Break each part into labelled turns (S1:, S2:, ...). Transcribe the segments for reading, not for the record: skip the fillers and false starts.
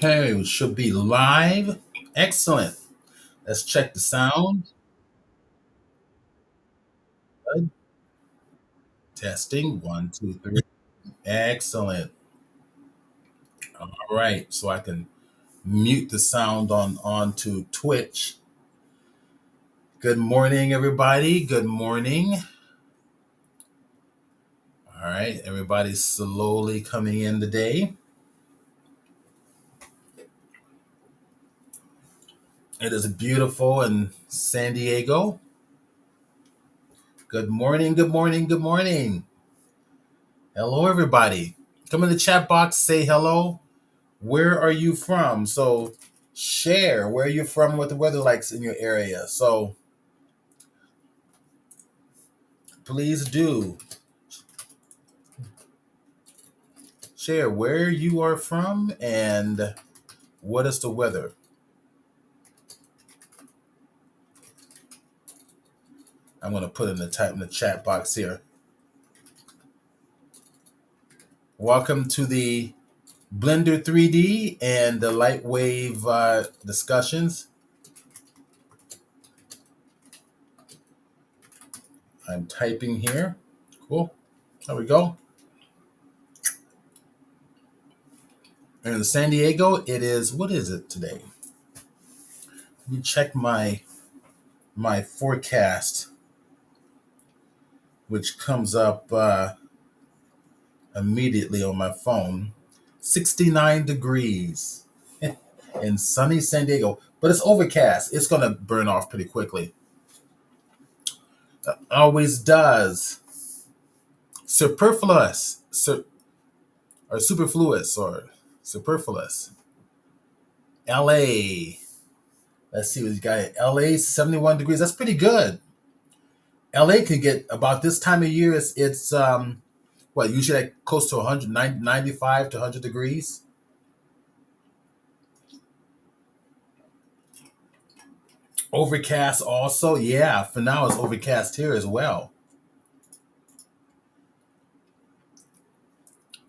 S1: Okay, we should be live. Excellent. Let's check the sound. Good. Testing. One, two, three. Excellent. All right. So I can mute the sound onto Twitch. Good morning, everybody. Good morning. All right. Everybody's slowly coming in today. It is beautiful in San Diego. Good morning. Good morning. Good morning. Hello, everybody. Come in the chat box. Say hello. Where are you from? So share where you're from, what the weather likes in your area. So please do share where you are from and what is the weather. I'm going to put in the type in the chat box here. Welcome to the Blender 3D and the LightWave discussions. I'm typing here. Cool. There we go. And in San Diego, it is, what is it today? Let me check my forecast, which comes up immediately on my phone. 69 degrees in sunny San Diego, but it's overcast. It's going to burn off pretty quickly. Always does. Superfluous, or superfluous, or superfluous. LA. Let's see what you got. LA, 71 degrees. That's pretty good. LA can get about this time of year. It's usually like close to 100, 95 to 100 degrees. Overcast also. Yeah, for now it's overcast here as well.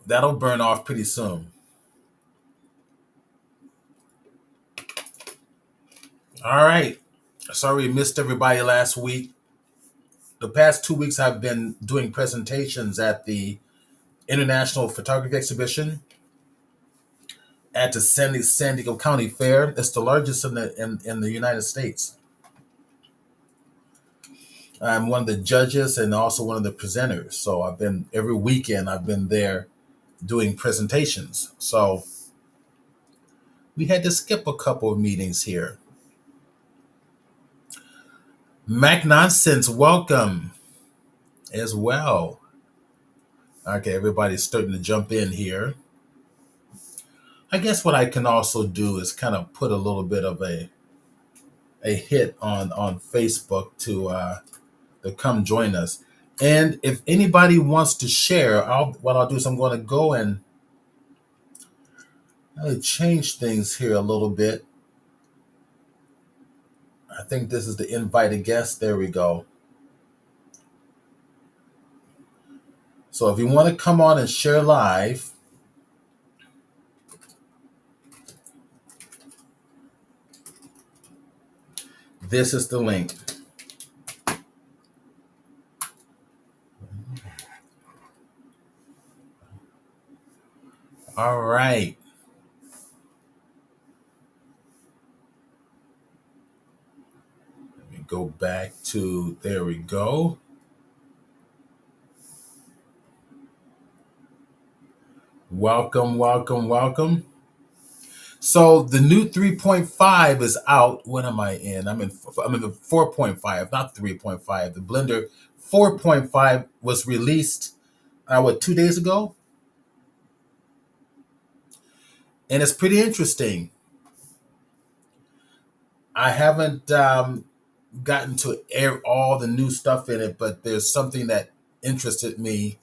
S1: That'll burn off pretty soon. All right. Sorry we missed everybody last week. The past 2 weeks I've been doing presentations at the International Photography Exhibition at the San Diego County Fair. It's the largest in the United States. I'm one of the judges and also one of the presenters. So every weekend I've been there doing presentations. So we had to skip a couple of meetings here. Mac Nonsense, welcome as well. Okay, everybody's starting to jump in here. I guess what I can also do is kind of put a little bit of a hit on Facebook to come join us. And if anybody wants to share, what I'll do is I'm going to go and I'll change things here a little bit. I think this is the invited guest. There we go. So if you want to come on and share live, this is the link. All right. Let me go back to, there we go. Welcome, welcome, welcome. So the new 3.5 is out. What am I in? I'm in the 4.5, not 3.5. The Blender 4.5 was released 2 days ago, and it's pretty interesting. I haven't gotten to air all the new stuff in it, but there's something that interested me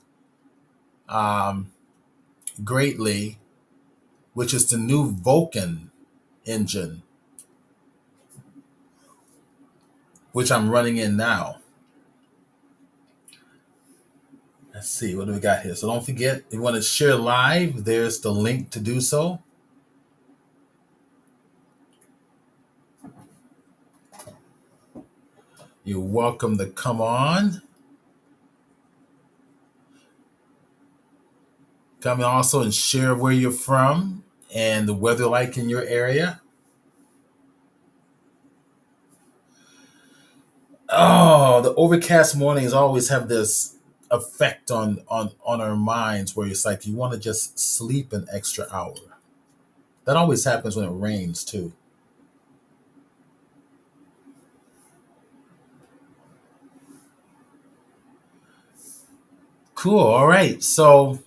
S1: greatly, which is the new Vulkan engine, which I'm running in now. Let's see, what do we got here? So don't forget, if you want to share live, there's the link to do so. You're welcome to come on. Come also and share where you're from and the weather like in your area. Oh, the overcast mornings always have this effect on our minds where it's like you want to just sleep an extra hour. That always happens when it rains too. Cool. All right. So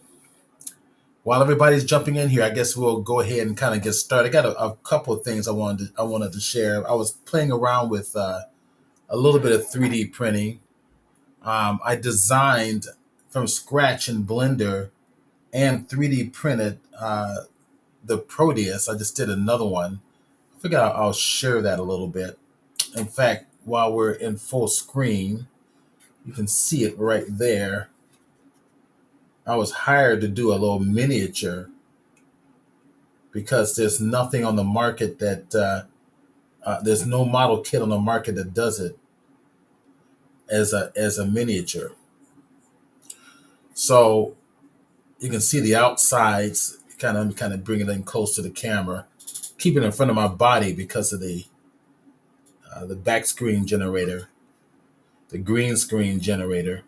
S1: while everybody's jumping in here, I guess we'll go ahead and kind of get started. I got a couple of things I wanted to share. I was playing around with a little bit of 3D printing. I designed from scratch in Blender and 3D printed the Proteus. I just did another one. I figured I'll share that a little bit. In fact, while we're in full screen, you can see it right there. I was hired to do a little miniature because there's nothing on the market there's no model kit on the market that does it as a miniature. So you can see the outsides, kind of bring it in close to the camera, keep it in front of my body because of the back screen generator, the green screen generator.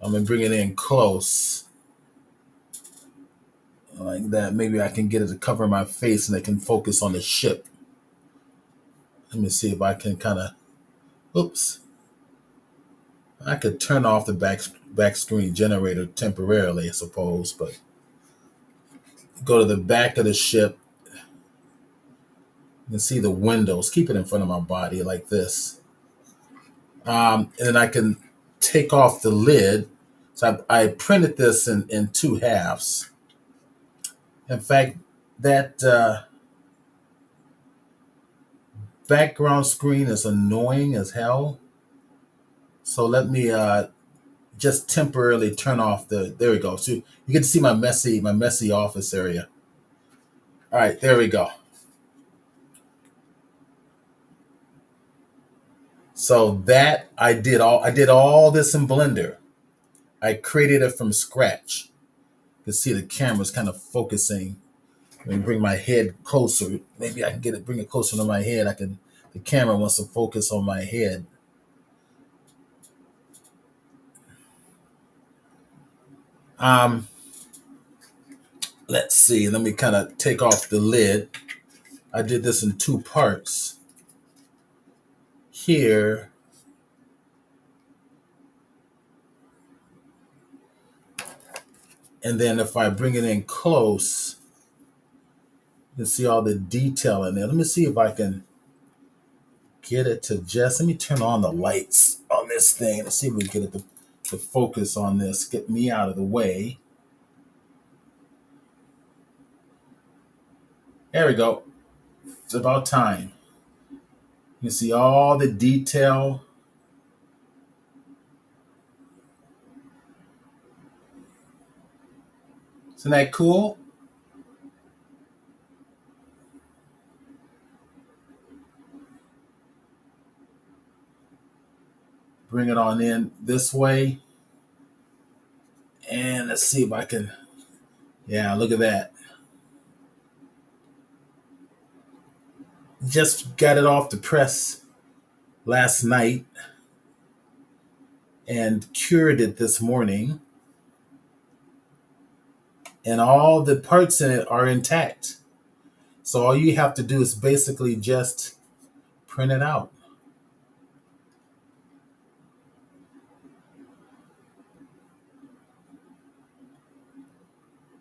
S1: I'm gonna bring it in close like that. Maybe I can get it to cover my face and it can focus on the ship. Let me see if I can kind of. Oops. I could turn off the back screen generator temporarily, I suppose, but go to the back of the ship. You can see the windows. Keep it in front of my body like this. And then I can take off the lid. So I printed this in two halves. In fact, that background screen is annoying as hell. So let me just temporarily turn off the. There we go. So you get to see my messy office area. All right, there we go. So that I did all this in Blender. I created it from scratch. You can see the camera's kind of focusing. Let me bring my head closer. Maybe I can bring it closer to my head. The camera wants to focus on my head. Um, let's see. Let me kind of take off the lid. I did this in two parts. Here, and then if I bring it in close, you can see all the detail in there. Let me see if I can get it to let me turn on the lights on this thing. Let's see if we can get it to focus on this. Get me out of the way. There we go. It's about time. You can see all the detail. Isn't that cool? Bring it on in this way. And let's see if I can. Yeah, look at that. Just got it off the press last night and cured it this morning. And all the parts in it are intact. So all you have to do is basically just print it out.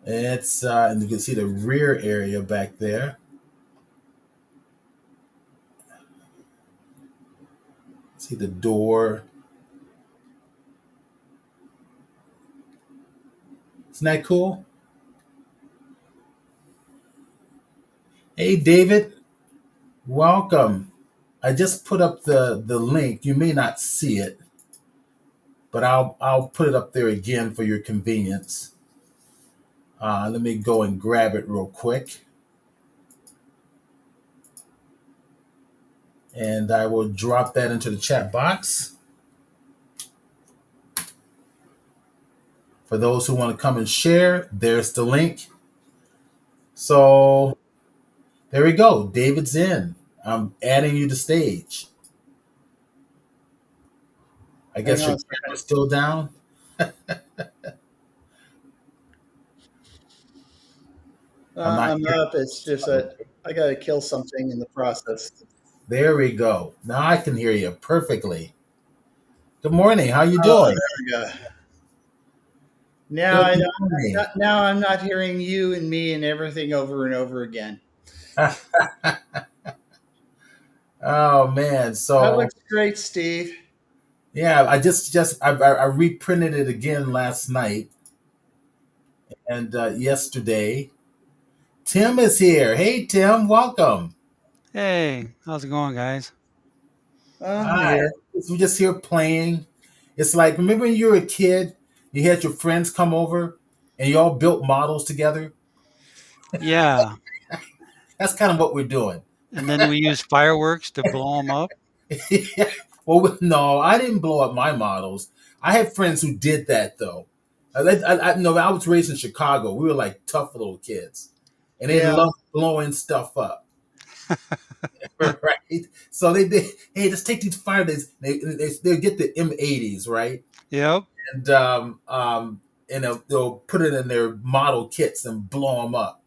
S1: And you can see the rear area back there. See the door. Isn't that cool? Hey, David, welcome. I just put up the link. You may not see it, but I'll put it up there again for your convenience. Let me go and grab it real quick. And I will drop that into the chat box for those who want to come and share. There's the link. So there we go. David's in. I'm adding you to stage. I
S2: Hang
S1: guess
S2: on
S1: your
S2: a second.
S1: camera's still down. I'm not
S2: I'm
S1: hearing.
S2: up. It's just that I got to kill something in the process.
S1: There we go. Now I can hear you perfectly. Good morning. How you
S2: Oh,
S1: doing?
S2: there we go. Now
S1: Good
S2: I don't.
S1: morning.
S2: Now I'm not hearing you and me and everything over and over again.
S1: Oh man.
S2: That
S1: So
S2: looks great, Steve.
S1: yeah, I reprinted it again last night and yesterday. Tim is here. Hey Tim, welcome.
S3: Hey, how's it going, guys?
S2: I'm
S1: Hi.
S2: here.
S1: We just here playing. It's like remember when you were a kid, you had your friends come over and you all built models together.
S3: Yeah,
S1: That's kind of what we're doing.
S3: and then we use fireworks to blow them up.
S1: Well, no, I didn't blow up my models. I had friends who did that though. No, I was raised in Chicago. We were like tough little kids, and they
S2: Yeah,
S1: loved blowing stuff up, right? So hey, let's take these fire days. They get the M80s, right?
S3: Yep,
S1: And and they'll put it in their model kits and blow them up.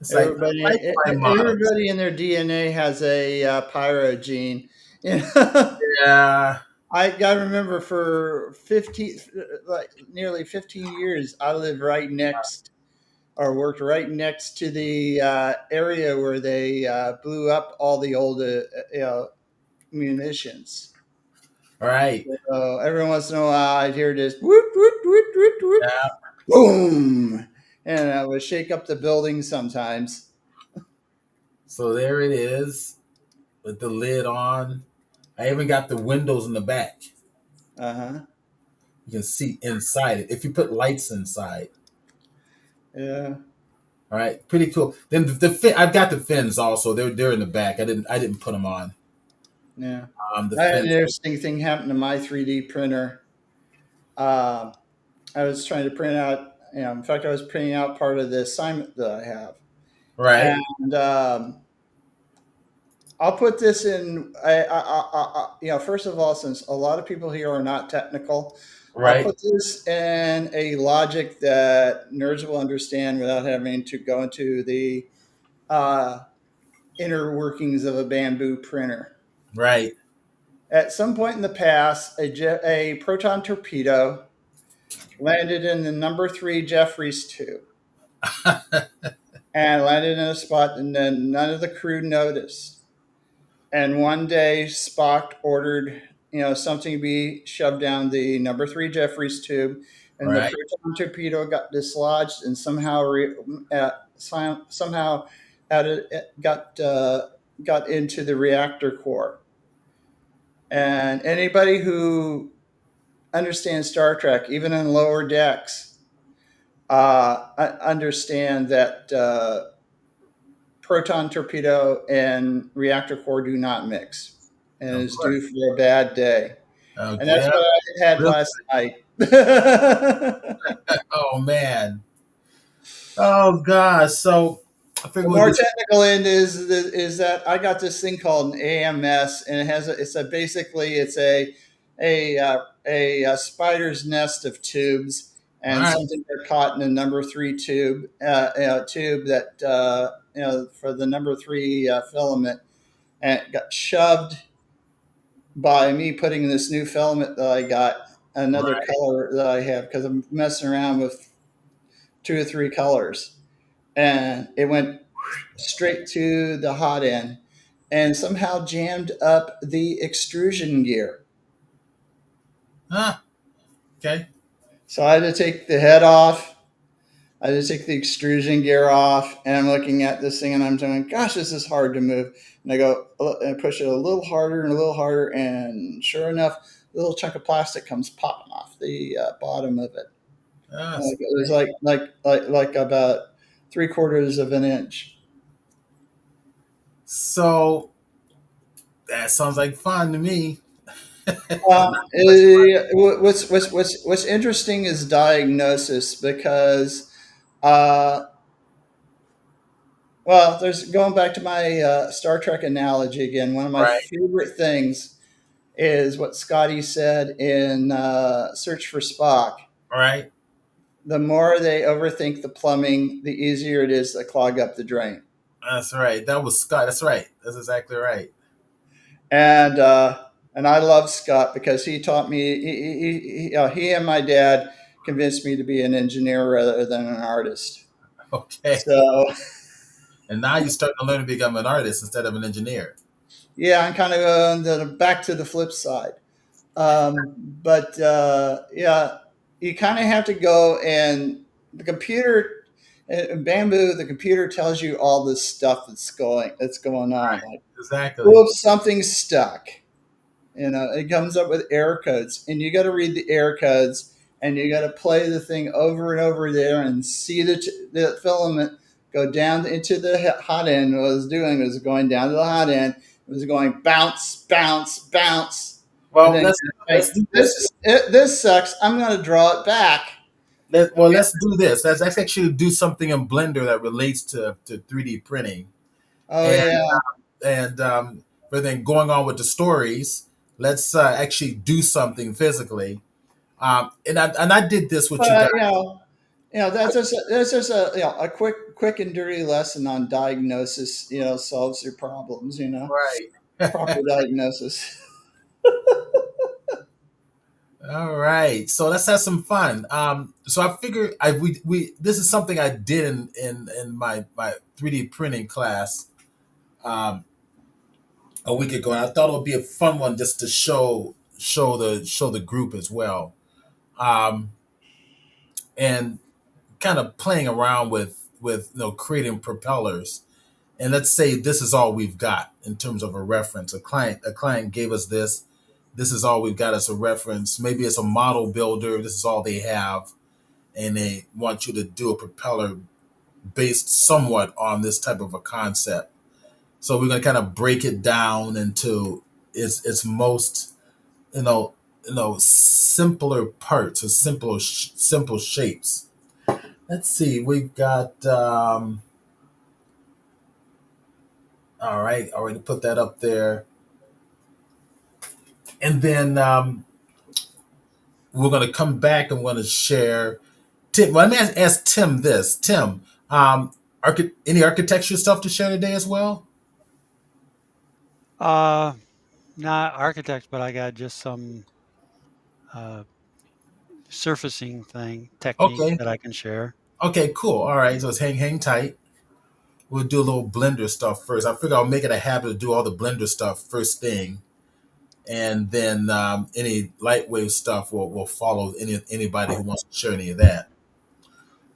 S1: It's like I like my models.
S2: everybody in their DNA has a pyro gene. You know?
S1: Yeah,
S2: I remember for 15, like nearly 15 years, I lived right next or worked right next to the area where they blew up all the old munitions.
S1: right.
S2: So every once in a while, I'd hear this whoop, whoop, whoop, whoop, whoop,
S1: Yeah.
S2: boom. And I would shake up the building sometimes.
S1: So there it is with the lid on. I even got the windows in the back.
S2: Uh huh.
S1: You can see inside it if you put lights inside.
S2: Yeah.
S1: All right, pretty cool. Then I've got the fins also. They're in the back. I didn't put them on.
S2: Yeah.
S1: The
S2: I had an
S1: fins.
S2: interesting thing happen to my 3D printer. Uh, I was trying to print out, in fact, I was printing out part of the assignment that I have.
S1: Right,
S2: And I'll put this in, first of all, since a lot of people here are not technical, I'll
S1: right,
S2: put this in a logic that nerds will understand without having to go into the uh, inner workings of a bamboo printer.
S1: right.
S2: At some point in the past, a proton torpedo landed in the number three Jeffries tube and landed in a spot and then none of the crew noticed. And one day Spock ordered, something to be shoved down the number three Jeffries tube, and the
S1: Right,
S2: proton torpedo got dislodged and somehow got into the reactor core. And anybody who understands Star Trek, even in lower decks, understand that proton torpedo and reactor core do not mix, and
S1: of
S2: is due
S1: course.
S2: for a bad day. And
S1: Okay,
S2: that's
S1: yeah,
S2: what I had
S1: really.
S2: last night.
S1: Oh man. Oh gosh. So I figure
S2: The
S1: we'll
S2: more
S1: just
S2: technical end is that I got this thing called an AMS, and it's a spider's nest of tubes,
S1: all
S2: and
S1: right.
S2: something got caught in a number three tube that for the number three filament, and it got shoved by me putting this new filament that I got another
S1: Right.
S2: color that I have because I'm messing around with two or three colors, and it went straight to the hot end and somehow jammed up the extrusion gear.
S1: Ah, okay.
S2: So I had to take the head off. I had to take the extrusion gear off, and I'm looking at this thing, and I'm going, "Gosh, this is hard to move." And I go, and I push it a little harder and a little harder, and sure enough, a little chunk of plastic comes popping off the bottom of it.
S1: Ah,
S2: It was like about 3/4 of an inch.
S1: so That sounds like fun to me.
S2: Well,
S1: Not too much fun.
S2: what's interesting is diagnosis because, uh, well, there's going back to my Star Trek analogy again. One of my
S1: Right,
S2: favorite things is what Scotty said in Search for Spock.
S1: right.
S2: The more they overthink the plumbing, the easier it is to clog up the drain.
S1: That's right. That was Scott. That's right. That's exactly right.
S2: And I love Scott because he taught me. He and my dad convinced me to be an engineer rather than an artist.
S1: Okay.
S2: So
S1: And now you're starting to learn to become an artist instead of an engineer.
S2: yeah, I'm kind of back to the flip side. But yeah, you kind of have to go and the computer. In Bamboo, the computer tells you all this stuff that's going on.
S1: Right.
S2: Like,
S1: Exactly.
S2: oops, something's stuck. It comes up with error codes, and you got to read the error codes, and you got to play the thing over and over there, and see the filament go down into the hot end. What it was doing was going down to the hot end. It was going bounce, bounce, bounce, and
S1: Well,
S2: then
S1: let's
S2: like
S1: do this.
S2: this sucks. I'm going to draw it back.
S1: Let's do this. Let's actually do something in Blender that relates to 3D printing.
S2: Oh
S1: And
S2: yeah,
S1: but then going on with the stories, let's actually do something physically. And I did this with you guys.
S2: but that's just a a quick and dirty lesson on diagnosis. Solves your problems.
S1: Right.
S2: Proper diagnosis.
S1: All right. So let's have some fun. So I figured we this is something I did in my 3D printing class um, a week ago, and I thought it would be a fun one just to show the group as well. Um, and kind of playing around with creating propellers. And let's say this is all we've got in terms of a reference. A client gave us this. This is all we've got as a reference. Maybe it's a model builder. This is all they have, and they want you to do a propeller based somewhat on this type of a concept. So we're going to kind of break it down into its most simpler parts or simple shapes. Let's see. We've got all right. Already put that up there, and then we're going to come back and want to share. Tim, well, let me ask Tim this. Tim, any architecture stuff to share today as well?
S3: Uh, Not architect, but I got just some uh, surfacing thing techniques
S1: Okay.
S3: that I can share.
S1: Okay. Cool. All right. So it's hang tight. We'll do a little Blender stuff first. I figure I'll make it a habit to do all the Blender stuff first thing, and then any LightWave stuff will follow anybody who wants to share any of that.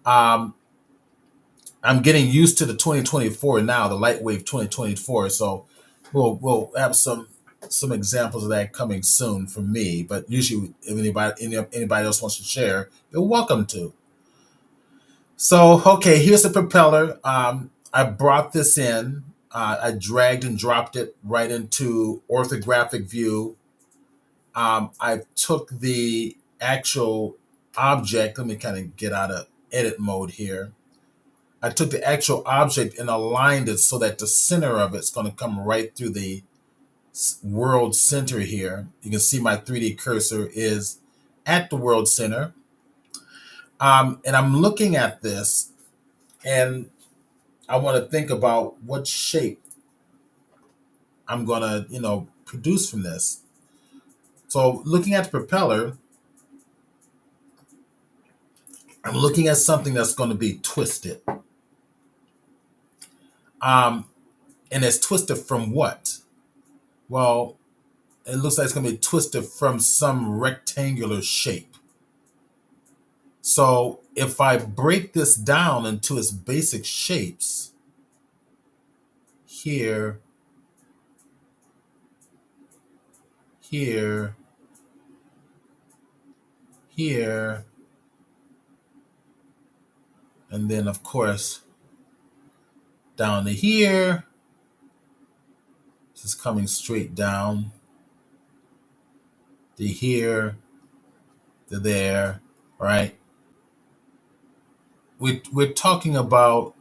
S1: Um, I'm getting used to the 2024 now, the LightWave 2024. So we'll have some examples of that coming soon from me. But usually, if anybody else wants to share, you're welcome to. So okay, here's the propeller. I brought this in. I dragged and dropped it right into orthographic view. I took the actual object. Let me kind of get out of edit mode here. I took the actual object and aligned it so that the center of it's going to come right through the world center here. You can see my 3D cursor is at the world center. And I'm looking at this and I want to think about what shape I'm going to, produce from this. So looking at the propeller, I'm looking at something that's going to be twisted. Um, and it's twisted from what? Well, it looks like it's going to be twisted from some rectangular shape. So if I break this down into its basic shapes, here, here, here, and then of course down to here. This is coming straight down to here, to there, right? We're talking about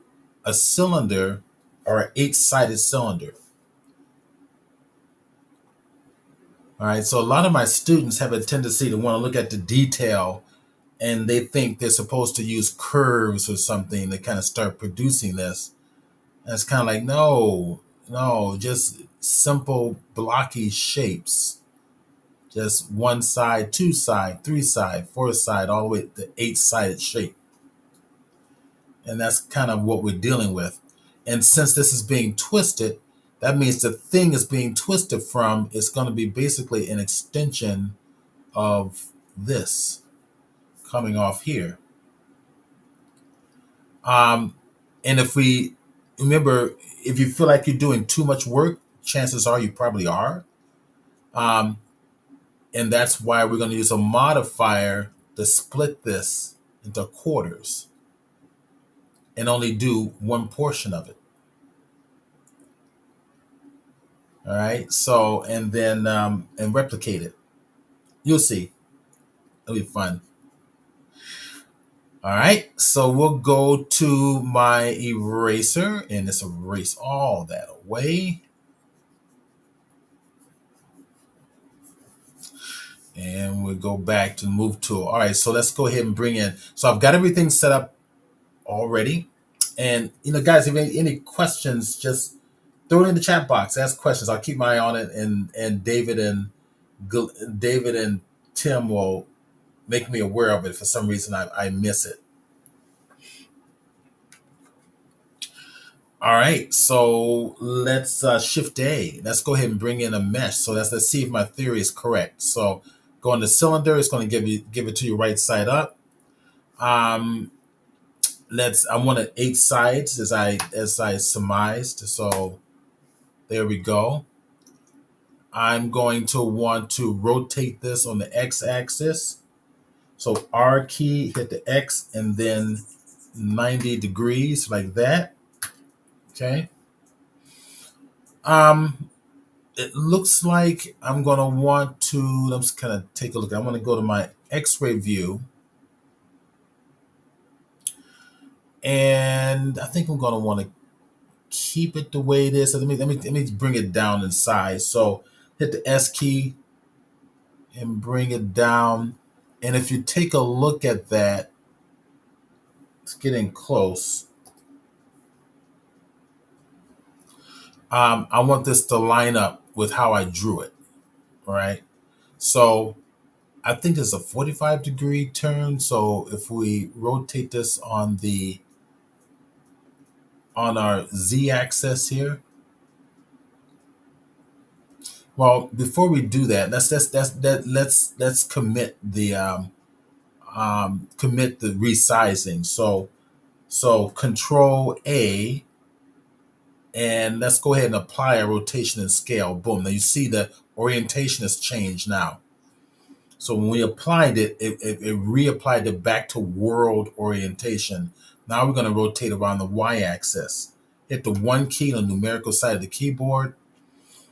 S1: a cylinder or an eight-sided cylinder. All right, so a lot of my students have a tendency to want to look at the detail and they think they're supposed to use curves or something to kind of start producing this. And it's kind of like, no, no, just simple blocky shapes. Just one side, two side, three side, four side, all the way to eight-sided shape. And that's kind of what we're dealing with. And since this is being twisted, that means the thing is being twisted from is going to be basically an extension of this coming off here. Um, and if we remember, if you feel like you're doing too much work, chances are you probably are. Um, and that's why we're going to use a modifier to split this into quarters and only do one portion of it. All right. So, and then, and replicate it. You'll see. It'll be fun. All right. So we'll go to my eraser and just erase all that away. And we'll go back to the move tool. All right. So let's go ahead and bring in. So I've got everything set up already. And, guys, if any questions, just throw it in the chat box. Ask questions. I'll keep my eye on it. And David and Tim will make me aware of it. For some reason, I miss it. All right, so let's shift A. Let's go ahead and bring in a mesh. So let's see if my theory is correct. So go on the cylinder. It's going to give it to you right side up. Um, I want it 8 sides as I surmised. So there we go. I'm going to want to rotate this on the x-axis. So R key, hit the X, and then 90 degrees like that. Okay. It looks like I'm going to want to, let's kind of take a look. I'm going to go to my X-ray view. And I think I'm going to want to keep it the way it is. So let me bring it down in size. So hit the S key and bring it down. And if you take a look at that, it's getting close. I want this to line up with how I drew it. All right. So I think there's a 45-degree turn. So if we rotate this on our z-axis here. Well, before we do that, let's commit the resizing. So Control A, and let's go ahead and apply a rotation and scale. Boom. Now you see the orientation has changed now. So when we applied it, it reapplied it back to world orientation. Now we're going to rotate around the y-axis. Hit the 1 key on the numerical side of the keyboard.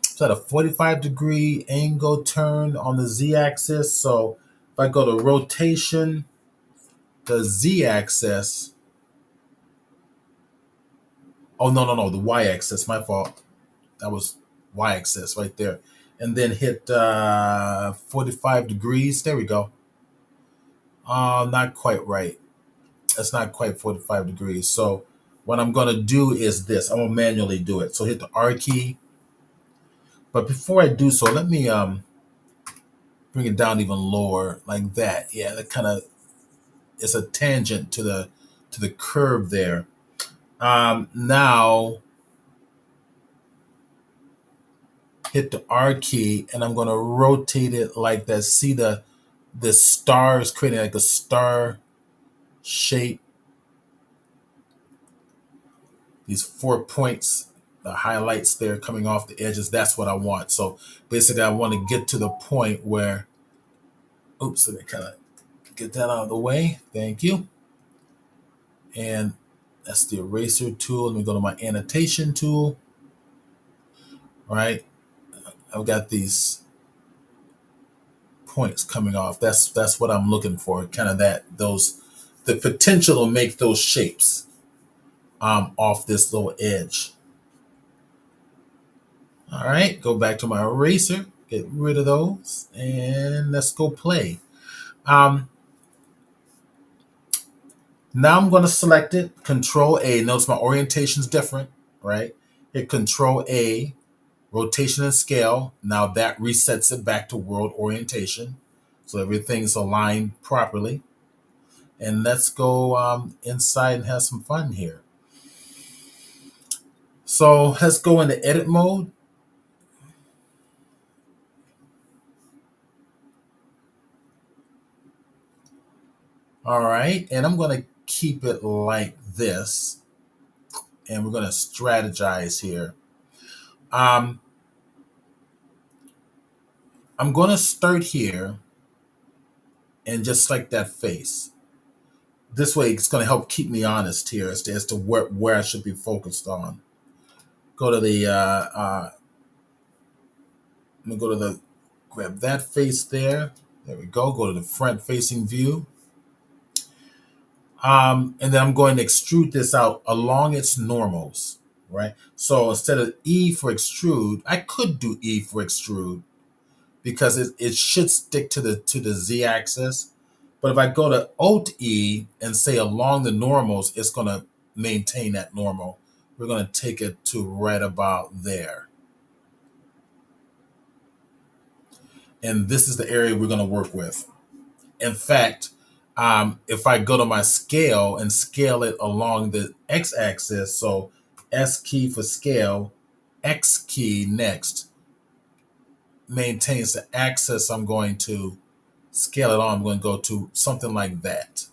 S1: So at a 45-degree angle turn on the z-axis. So if I go to rotation, the z-axis. Oh, no, the y-axis. My fault. That was y-axis right there. And then hit 45 degrees. There we go. Not quite right. That's not quite 45 degrees. So what I'm going to do is this. I'm going to manually do it. So hit the R key. But before I do so, let me bring it down even lower like that. Yeah, that kind of is a tangent to the curve there. Now hit the R key and I'm going to rotate it like that. See the star is creating like a star shape. These 4 points, the highlights there coming off the edges, that's what I want. So basically I want to get to the point where, oops, let me kind of get that out of the way. Thank you. And that's the eraser tool. Let me go to my annotation tool. All right. I've got these points coming off. That's what I'm looking for. Kind of that those the potential to make those shapes off this little edge. All right, go back to my eraser, get rid of those, and let's go play. Um, Now I'm going to select it, Control A. Notice my orientation is different, right? Hit Control A, rotation and scale. Now that resets it back to world orientation. So everything's aligned properly. And let's go inside and have some fun here. So let's go into edit mode. All right. And I'm going to keep it like this. And we're going to strategize here. Um, I'm going to start here and just select that face. This way, it's going to help keep me honest here as to where I should be focused on. Go to the, let me go to the, grab that face there. There we go. Go to the front facing view. And then I'm going to extrude this out along its normals, right? So instead of E for extrude, I could do E for extrude because it should stick to the Z axis. But if I go to Alt E and say along the normals, it's going to maintain that normal. We're going to take it to right about there. And this is the area we're going to work with. In fact, if I go to my scale and scale it along the X axis, so S key for scale, X key next, maintains the axis I'm going to scale it on. I'm going to go to something like that.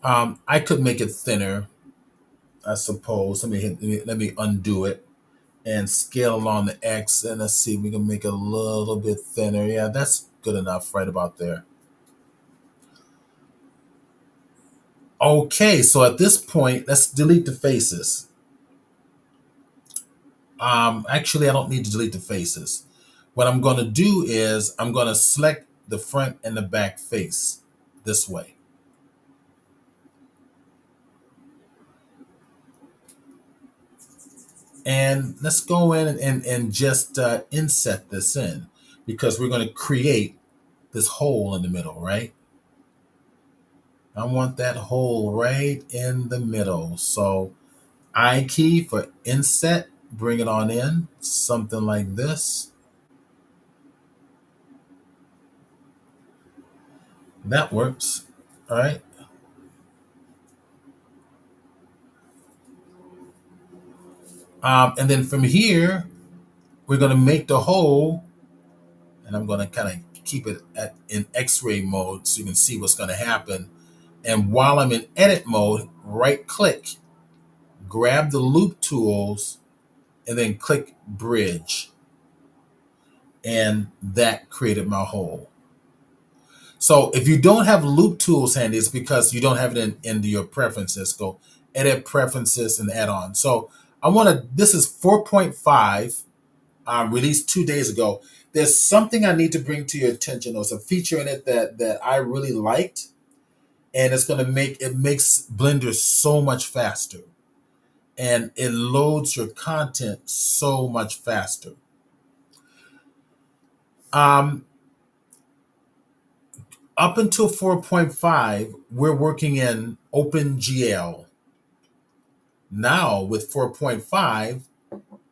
S1: I could make it thinner, I suppose. Let me undo it and scale along the X, and let's see if we can make it a little bit thinner. Yeah, that's good enough right about there. Okay, so at this point, let's delete the faces. Actually, I don't need to delete the faces. What I'm going to do is I'm going to select the front and the back face this way. And let's go in and just inset this in because we're going to create this hole in the middle, right? I want that hole right in the middle. So I key for inset, bring it on in, something like this. That works. All right. And then from here, we're going to make the hole, and I'm going to kind of keep it in X-ray mode so you can see what's going to happen. And while I'm in edit mode, right click, grab the loop tools, and then click bridge. And that created my hole. So if you don't have loop tools handy, it's because you don't have it in your preferences. Go edit preferences and add on. So this is 4.5, released 2 days ago. There's something I need to bring to your attention. There's a feature in it that I really liked, and it makes Blender so much faster. And it loads your content so much faster. Um, Up until 4.5, we're working in OpenGL. Now with 4.5,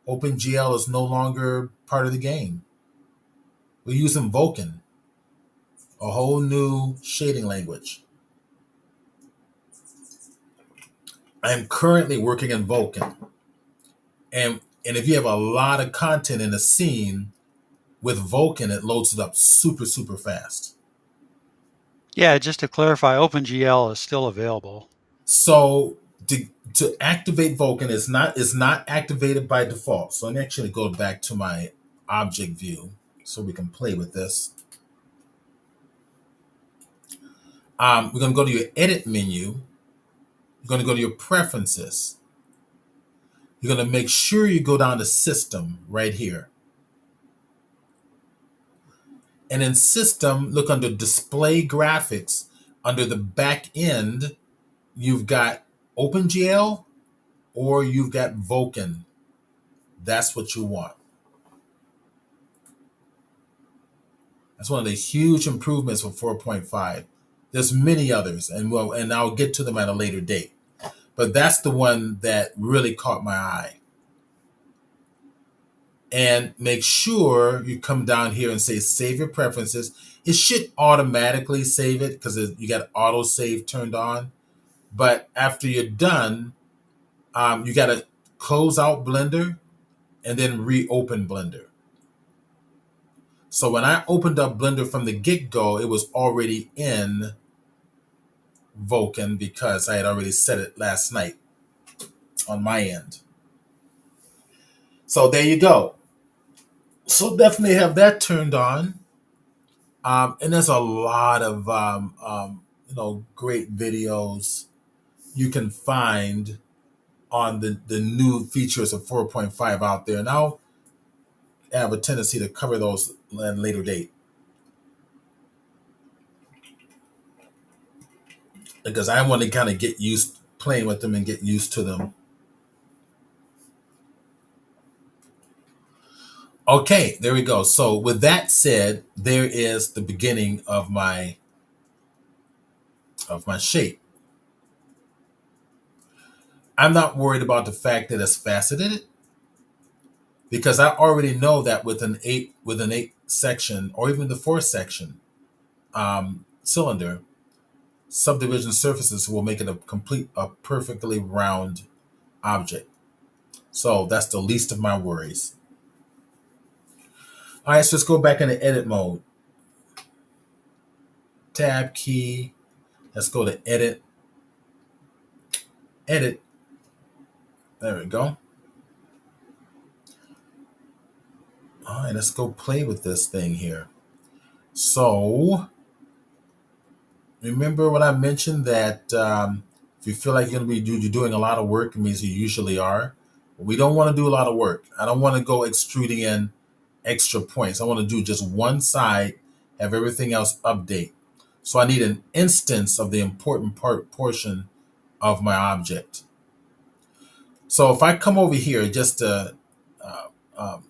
S1: OpenGL is no longer part of the game. We're using Vulkan, a whole new shading language. I'm currently working in Vulkan. And if you have a lot of content in a scene, with Vulkan, it loads it up super, super fast.
S3: Yeah, just to clarify, OpenGL is still available.
S1: So to activate Vulkan is not activated by default. So I'm actually go back to my object view so we can play with this. We're going to go to your edit menu. You're going to go to your preferences. you're going to make sure you go down to System right here. And in System, look under Display Graphics. Under the back end, you've got OpenGL or you've got Vulkan. That's what you want. That's one of the huge improvements for 4.5. There's many others, and I'll get to them at a later date. But that's the one that really caught my eye. And make sure you come down here and say save your preferences. It should automatically save it because you got auto save turned on. But after you're done, you got to close out Blender and then reopen Blender. So when I opened up Blender from the get-go, it was already in Vulkan because I had already set it last night on my end. So there you go. So definitely have that turned on. And there's a lot of great videos you can find on the new features of 4.5 out there. And I'll have a tendency to cover those at a later date. Because I want to kind of get used playing with them and get used to them. Okay, there we go. So with that said, there is the beginning of my shape. I'm not worried about the fact that it's faceted because I already know that with an eight section or even the 4 section cylinder, subdivision surfaces will make it a perfectly round object. So that's the least of my worries. All right, so let's go back into edit mode. Tab key. Let's go to edit. Edit. There we go. All right, let's go play with this thing here. So remember when I mentioned that if you feel like you're going to be doing a lot of work, it means you usually are. We don't want to do a lot of work. I don't want to go extruding in extra points. I want to do just one side, have everything else update. So I need an instance of the important portion of my object. So if I come over here just to kind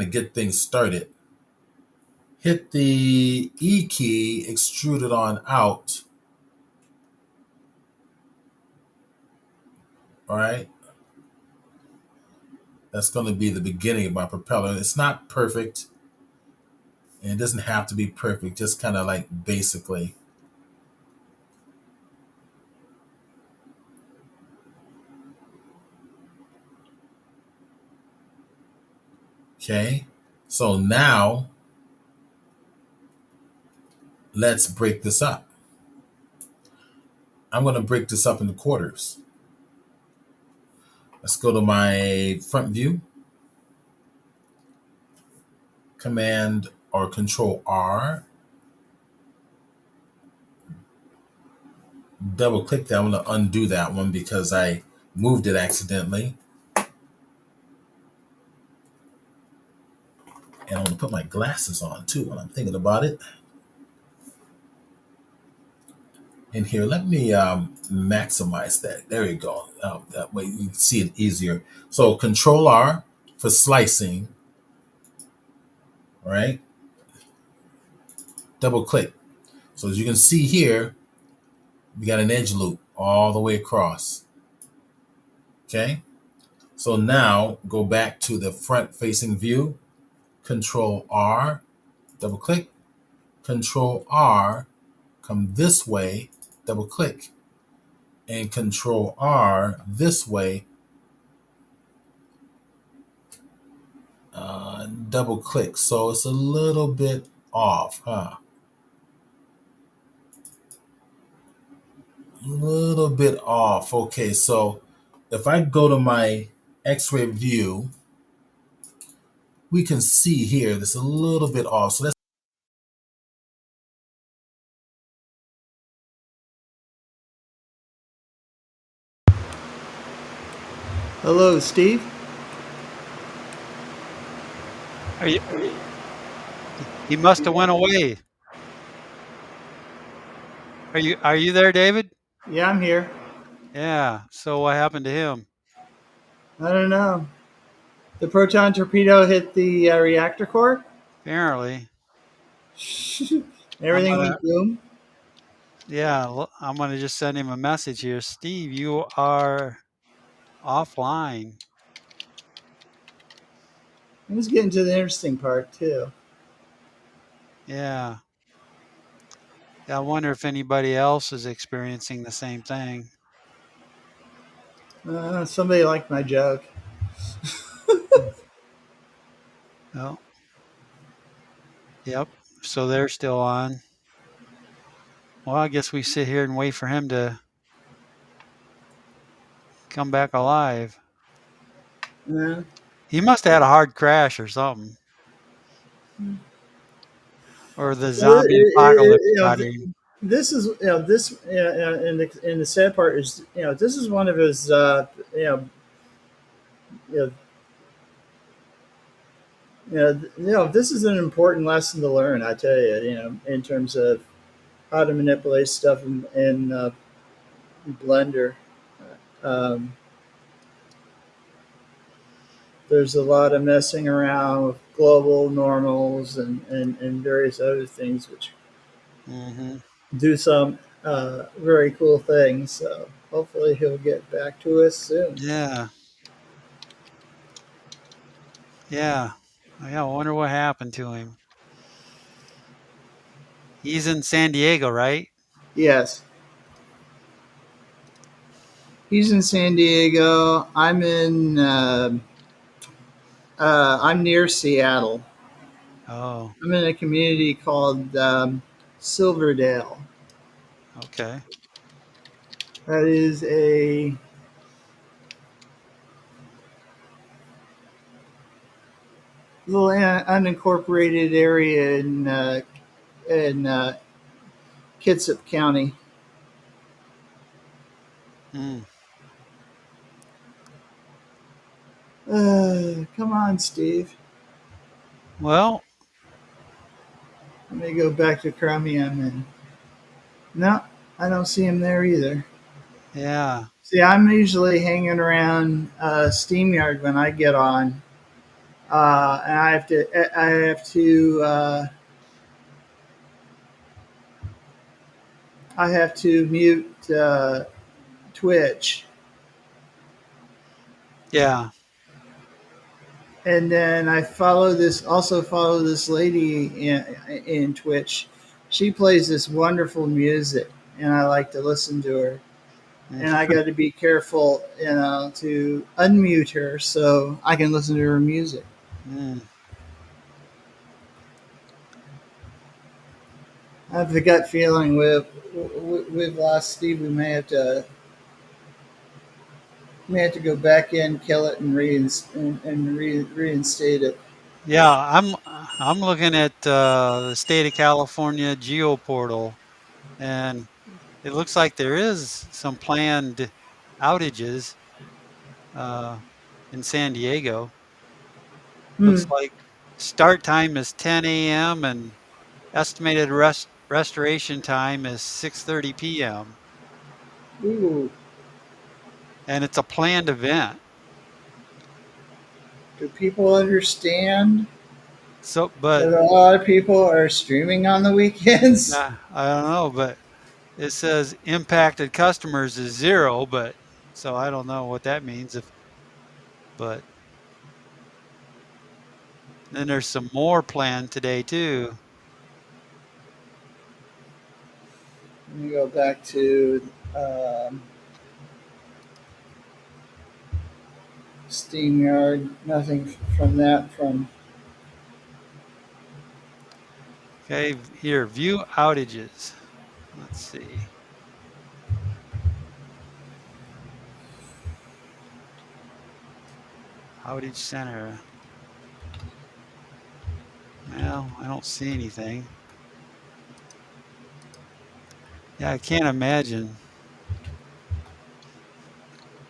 S1: of get things started, hit the E key, extrude it on out. All right. That's going to be the beginning of my propeller. It's not perfect. And it doesn't have to be perfect, just kind of like basically. Okay. So now let's break this up. I'm going to break this up into quarters. Let's go to my front view. Command or Control R. Double click that. I'm going to undo that one because I moved it accidentally. And I'm going to put my glasses on too when I'm thinking about it. In here, let me maximize that. There you go. That way you can see it easier. So Control R for slicing. All right. Double click. So as you can see here, we got an edge loop all the way across. Okay. So now go back to the front facing view. Control R, double click. Control R, come this way, double click. And Control R this way, double click. So it's a little bit off, huh? A little bit off. Okay, so if I go to my X-ray view, we can see here that's a little bit off. So let's
S2: Hello, Steve.
S3: Are you? He must have went away. Are you there, David?
S2: Yeah, I'm here.
S3: Yeah. So what happened to him?
S2: I don't know. The proton torpedo hit the reactor core.
S3: Apparently, I'm
S2: Everything
S3: gonna.
S2: went boom.
S3: Yeah, I'm gonna just send him a message here. Steve, you are offline.
S2: It was getting to the interesting part too.
S3: Yeah. Yeah, I wonder if anybody else is experiencing the same thing.
S2: Somebody liked my joke.
S3: Mm. Oh, yep. So they're still on. Well, I guess we sit here and wait for him to come back alive.
S2: Uh,
S3: He must have had a hard crash or something. Or the zombie apocalypse
S2: you know,
S3: got him.
S2: this is this and the sad part is this is one of his you know, you know this is an important lesson to learn. I tell you, in terms of how to manipulate stuff in Blender. Um, there's a lot of messing around with global normals and various other things which
S3: Hmm.
S2: do some very cool things. So hopefully he'll get back to us soon.
S3: Yeah. Yeah. Yeah. I wonder what happened to him. He's in San Diego, right?
S2: Yes, he's in San Diego. I'm near Seattle.
S3: Oh,
S2: I'm in a community called Silverdale.
S3: okay.
S2: That is a little unincorporated area in Kitsap County.
S3: Mm.
S2: Come on, Steve.
S3: Well,
S2: Let me go back to Chromium and no, I don't see him there either.
S3: yeah.
S2: See, I'm usually hanging around SteamYard when I get on, and I have to mute Twitch,
S3: Yeah.
S2: and then follow this lady in Twitch. She plays this wonderful music, and I like to listen to her.
S3: Mm.
S2: And I got to be careful, to unmute her so I can listen to her music.
S3: Mm.
S2: I have the gut feeling with lost Steve, we may have to go back in, kill it, and reinstate it.
S3: Yeah, I'm looking at the state of California geoportal, and it looks like there is some planned outages uh, in San Diego. Looks
S2: Hmm.
S3: like start time is 10 a.m. and estimated restoration time is 6:30 p.m.
S2: Ooh.
S3: And it's a planned event.
S2: Do people understand
S3: So, but
S2: that a lot of people are streaming on the weekends?
S3: I don't know, but it says impacted customers is 0, but so I don't know what that means if but then there's some more planned today too.
S2: Let me go back to um, SteamYard. Nothing from that. From
S3: Okay, here view outages. Let's see. Outage center. Well, I don't see anything. Yeah, I can't imagine.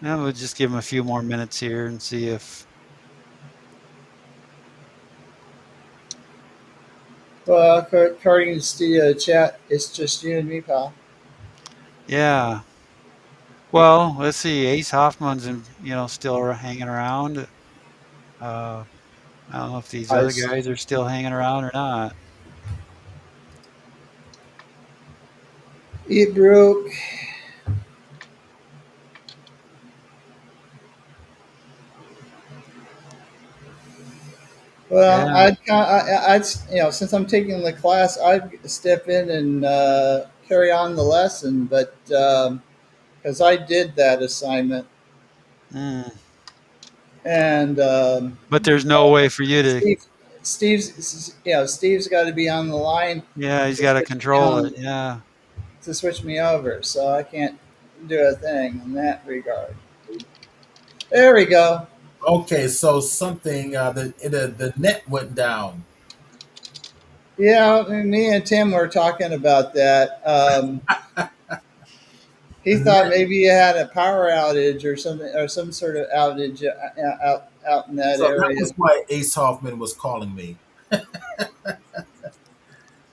S3: Yeah, we'll just give him a few more minutes here and see if.
S2: Well, according to the chat, it's just you and me, pal.
S3: Yeah. Well, let's see. Ace Hoffman's still hanging around. I don't know if these
S2: I,
S3: other guys are still hanging around or not.
S2: it broke. Well,
S3: Yeah.
S2: I'd, since I'm taking the class, I'd step in and carry on the lesson, but because I did that assignment,
S3: Mm.
S2: and
S3: But there's no way for you to.
S2: Steve, Steve's got to be on the line
S3: Yeah, he's
S2: to
S3: got to
S2: switch me
S3: control it.
S2: on,
S3: Yeah.
S2: to switch me over, so I can't do a thing in that regard. There we go.
S1: Okay, so something the net went down.
S2: Yeah, me and Tim were talking about that. He
S1: The
S2: thought
S1: net,
S2: maybe you had a power outage or something, or some sort of outage out in that
S1: so that
S2: area.
S1: was why Ace Hoffman was calling me.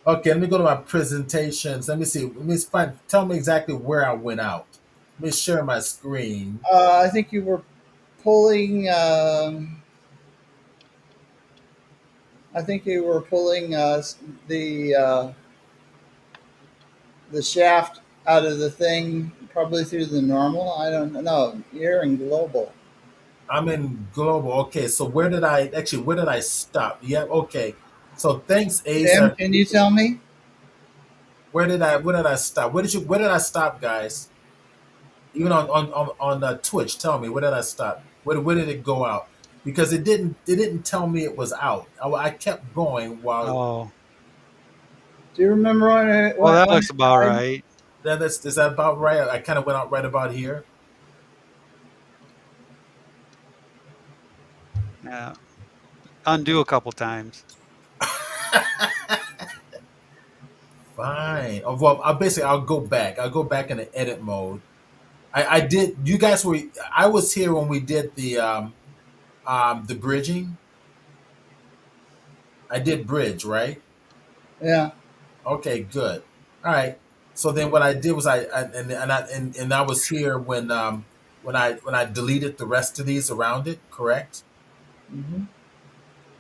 S1: Okay, let me go to my presentations. Let me see. Let me find. Tell me exactly where I went out. Let me share my screen.
S2: I think you were pulling. I think you were pulling the uh, the shaft out of the thing, probably through the normal. I don't know. You're in global.
S1: I'm in global. Okay, so where did I stop? Yeah, okay. So thanks, Ace.
S2: Tim, can you tell me?
S1: Where did I stop? Where did I stop, guys? Even on Twitch, tell me where did I stop? Where did it go out? Because it didn't tell me it was out. I kept going while
S3: Oh,
S2: Do you remember
S3: well, that
S2: when
S3: looks
S2: it
S3: about
S2: died?
S3: right.
S1: that's is that about right? I kind of went out right about here.
S3: Yeah. Undo a couple times.
S1: Fine. Well, I'll go back. I'll go back in the edit mode. I did. You guys were. I was here when we did the bridging. I did bridge, right?
S2: Yeah.
S1: Okay, good. All right. So then what I did was and I was here when I deleted the rest of these around it, correct?
S2: hmm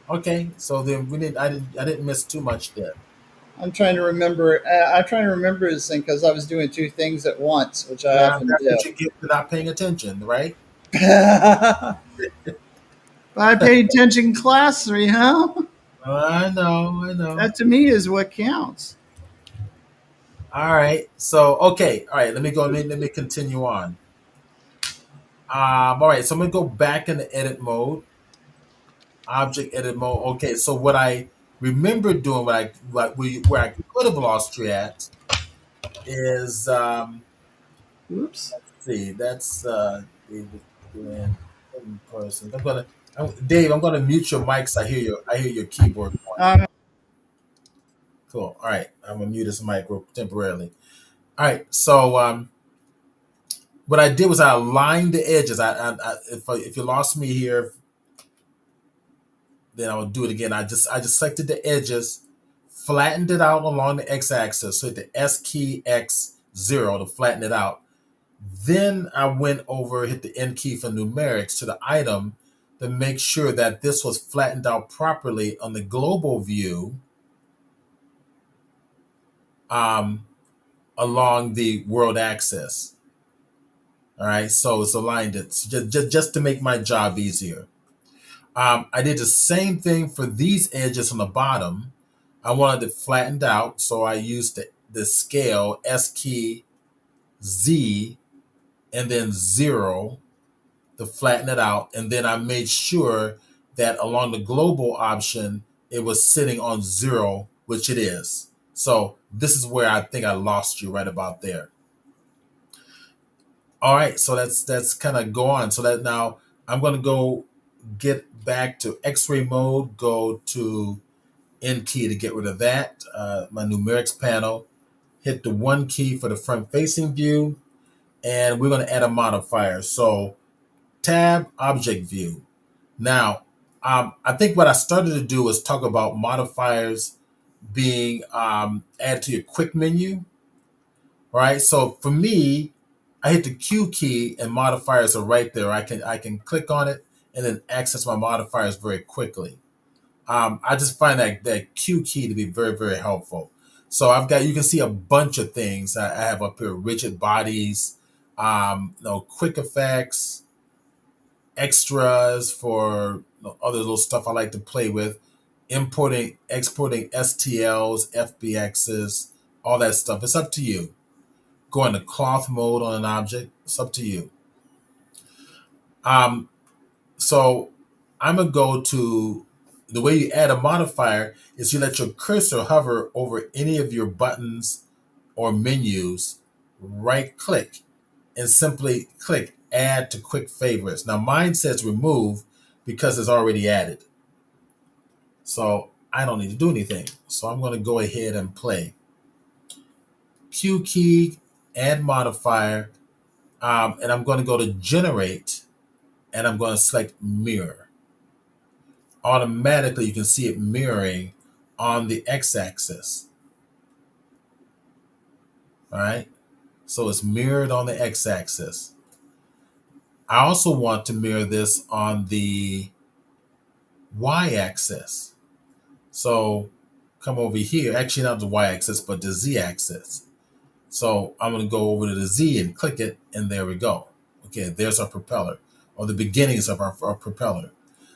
S1: Okay. So then I didn't miss too much there.
S2: I'm trying to remember. I'm trying to remember this thing because I was doing two things at once, which I
S1: Yeah,
S2: often
S1: that's
S2: do.
S1: what you get for not paying attention, right?
S2: I paid attention in class 3, huh?
S1: I know, I know.
S2: That to me is what counts.
S1: All right. So okay, all right, let me go let me continue on. All right, so I'm gonna go back into edit mode, object edit mode. Okay, so what I remember doing, where I could have lost you at is
S2: Oops.
S1: see, that's David Glenn in person. Dave, I'm gonna mute your mics. I hear your keyboard going.
S2: Um,
S1: Cool. All right, I'm gonna mute this mic temporarily. All right, so what I did was I aligned the edges. If you lost me here, then I'll do it again. I just selected the edges, flattened it out along the x-axis. So hit the S key X0 to flatten it out. Then I went over, hit the N key for numerics to the item to make sure that this was flattened out properly on the global view um, along the world axis. All right, so it's aligned it just to make my job easier. I did the same thing for these edges on the bottom. I wanted it flattened out, so I used the scale S key Z and then 0 to flatten it out. And then I made sure that along the global option, it was sitting on 0, which it is. So this is where I think I lost you right about there. All right, so that's kind of go on. So that now I'm going to go get back to X-ray mode, go to N key to get rid of that. My numerics panel, hit the 1 key for the front facing view, and we're going to add a modifier. So Tab object view. Now, I think what I started to do was talk about modifiers being added to your quick menu, right? So for me, I hit the Q key and modifiers are right there. I can click on it and then access my modifiers very quickly. I just find that Q key to be very, very helpful. So I've got, you can see a bunch of things I have up here: rigid bodies, quick effects, extras for other little stuff I like to play with, importing, exporting STLs, FBXs, all that stuff. It's up to you. Go into cloth mode on an object. It's up to you. Um, so I'm gonna go to the way you add a modifier is you let your cursor hover over any of your buttons or menus, right click, and simply click add to quick favorites. Now mine says remove because it's already added. So I don't need to do anything. So I'm going to go ahead and play. Q key, add modifier, and I'm going to go to generate and I'm going to select mirror. Automatically, you can see it mirroring on the x axis. All right. So it's mirrored on the x axis. I also want to mirror this on the y axis. So come over here, actually, not the y axis, but the z axis. So I'm going to go over to the Z and click it, and there we go. Okay, there's our propeller, or the beginnings of our propeller.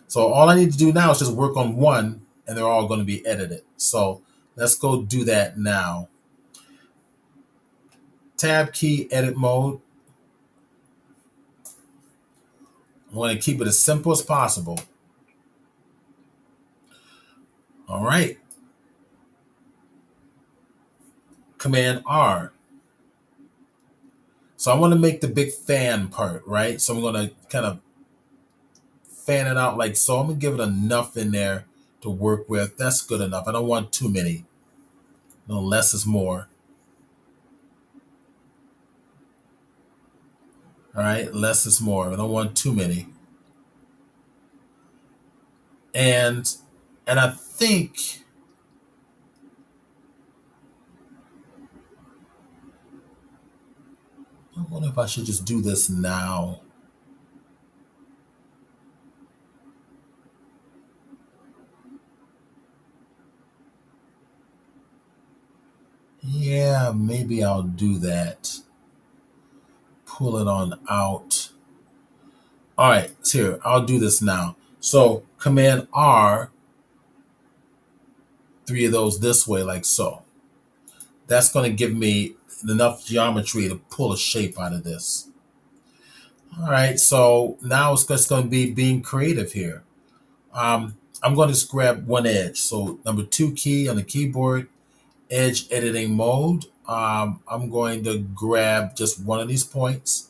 S1: So all I need to do now is just work on one, and they're all going to be edited. So let's go do that now. Tab key, edit mode. I want to keep it as simple as possible. All right. Command R. So I want to make the big fan part, right? So I'm going to kind of fan it out like so. I'm going to give it enough in there to work with. That's good enough. I don't want too many. No, less is more. All right, less is more. I don't want too many. And I think I wonder if I should just do this now. Yeah, maybe I'll do that. Pull it on out. All right, so here, I'll do this now. So Command R, three of those this way, like so. That's going to give me enough geometry to pull a shape out of this. All right, so now it's just going to be being creative here. I'm going to just grab one edge. So number 2 key on the keyboard, edge editing mode. I'm going to grab just one of these points.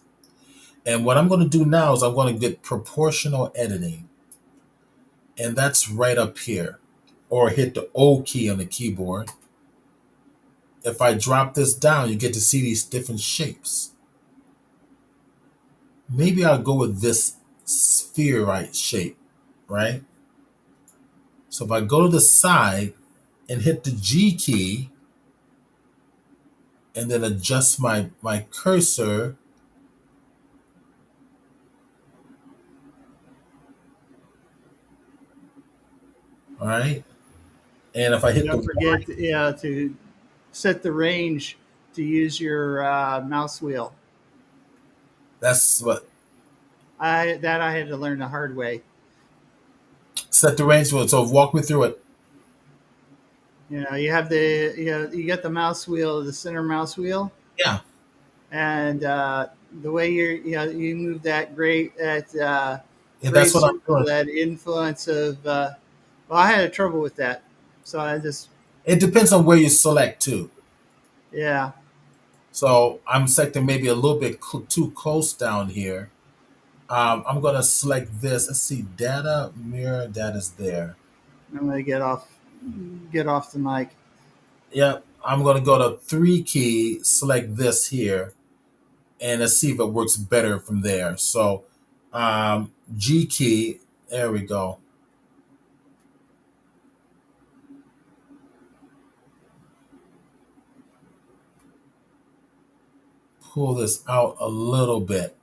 S1: And what I'm going to do now is I'm going to get proportional editing. And that's right up here. Or hit the O key on the keyboard. If I drop this down, you get to see these different shapes. Maybe I'll go with this spheroid shape, right? So if I go to the side and hit the G key and then adjust my cursor, all right? And if I
S2: And
S1: hit the
S2: don't
S1: Y,
S2: forget, to set the range to use your mouse wheel.
S1: that's what
S2: I had to learn the hard way.
S1: set the range for. So walk me through it.
S2: You have you get the mouse wheel, the center mouse wheel,
S1: Yeah,
S2: and the way you move that
S1: yeah,
S2: gray
S1: that's what I'm
S2: circle,
S1: doing.
S2: that influence of. Well, I had trouble with that, so I just
S1: It depends on where you select too.
S2: yeah.
S1: So I'm selecting maybe a little bit too close down here. I'm gonna select this. Let's see, data mirror. That is there.
S2: I'm gonna get off the mic.
S1: Yep. I'm gonna go to 3 key, select this here, and let's see if it works better from there. So G key. There we go. Pull this out a little bit.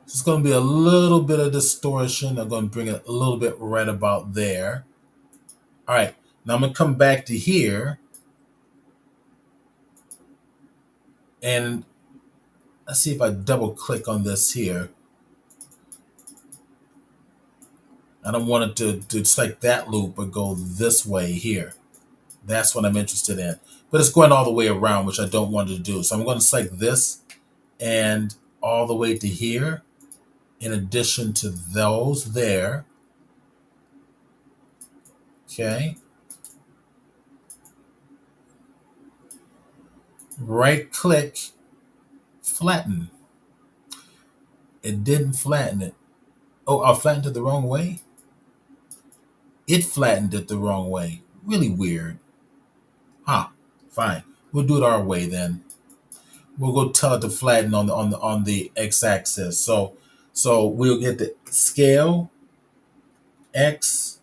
S1: It's going to be a little bit of distortion. I'm going to bring it a little bit right about there. All right. Now I'm going to come back to here. And let's see if I double click on this here. I don't want it to select that loop, but go this way here. That's what I'm interested in. But it's going all the way around, which I don't want to do. So I'm going to select this and all the way to here, in addition to those there. Okay. Right click, flatten. It didn't flatten it. Oh, I flattened it the wrong way? It flattened it the wrong way. Really weird. Huh. Fine. We'll do it our way then. We'll go tell it to flatten on the x-axis. So we'll get the scale x.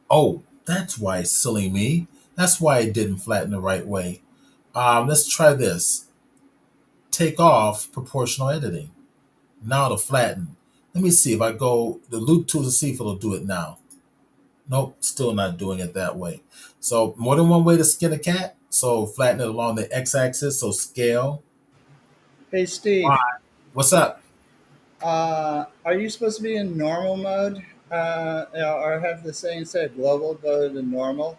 S1: Oh, that's why it's silly me. That's why it didn't flatten the right way. Let's try this. Take off proportional editing. Now to flatten. Let me see if I go the loop tool to see if it'll do it now. Nope, still not doing it that way. So more than one way to skin a cat. So flatten it along the x-axis. So scale.
S2: Hey,
S1: Y.
S2: Steve,
S1: What's up?
S2: are you supposed to be in normal mode? Or have the setting instead of global go to normal?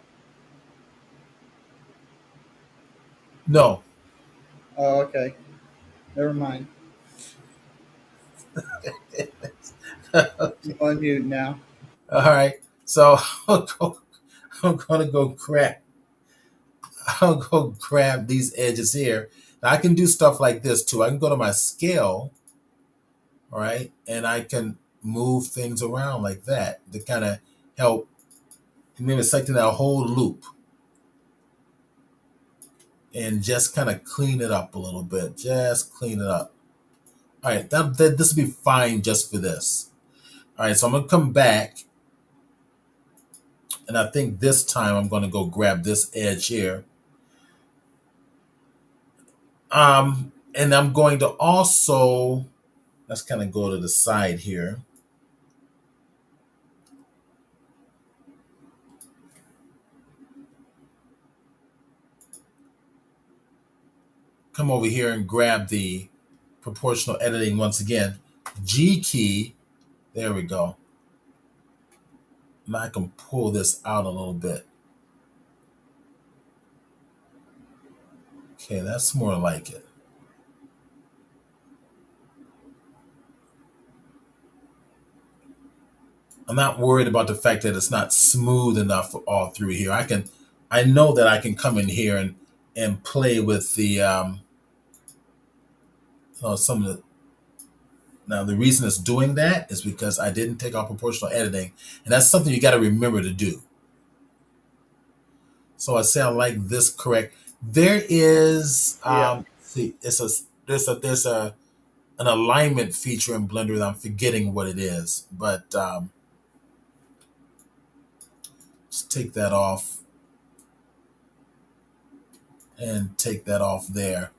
S1: No.
S2: Oh, okay. Never mind. I'm on mute now.
S1: All right. So I'm gonna go grab. I'll go grab these edges here. Now I can do stuff like this too. I can go to my scale, all right, and I can move things around like that to kind of help. Maybe selecting that whole loop and just kind of clean it up a little bit. Just clean it up. All right, this will be fine just for this. All right, so I'm gonna come back, and I think this time I'm gonna go grab this edge here. And I'm going to also let's kind of go to the side here. Come over here and grab the proportional editing once again. G key. There we go. Now I can pull this out a little bit. Okay, that's more like it. I'm not worried about the fact that it's not smooth enough all through here. I know that I can come in here and play with the, some of the, now the reason it's doing that is because I didn't take off proportional editing, and that's something you got to remember to do. So I say I like this correct. There is,
S2: Yeah.
S1: see, there's an alignment feature in Blender that I'm forgetting what it is, but just take that off and take that off there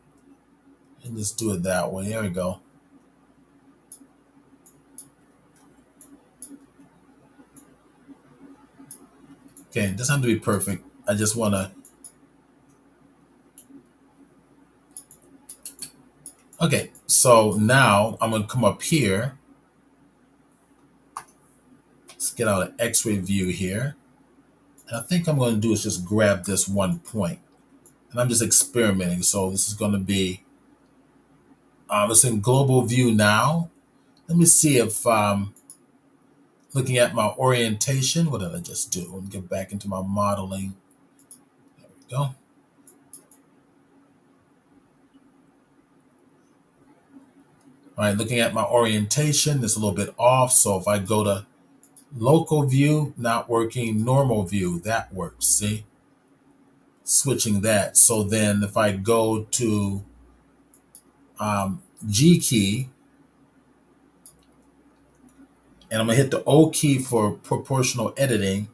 S1: and just do it that way. There we go. Okay, it doesn't have to be perfect. I just want to. Okay, so now I'm going to come up here. Let's get out an X-ray view here. And I think I'm going to do is just grab this one point. And I'm just experimenting. So this is going to be, it's in global view now. Let me see if looking at my orientation, what did I just do? Let me get back into my modeling. There we go. All right, looking at my orientation, it's a little bit off. So if I go to local view, not working, normal view, that works. See? Switching that. So then if I go to G key, and I'm gonna hit the O key for proportional editing,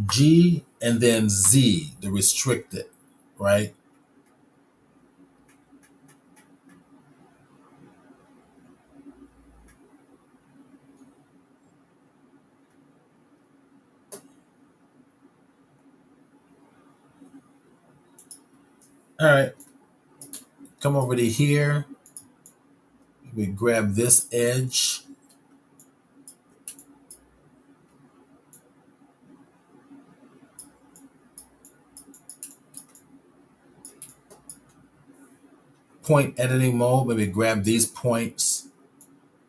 S1: G, and then Z, the restricted, right? All right, come over to here. We grab this edge, point editing mode. Maybe grab these points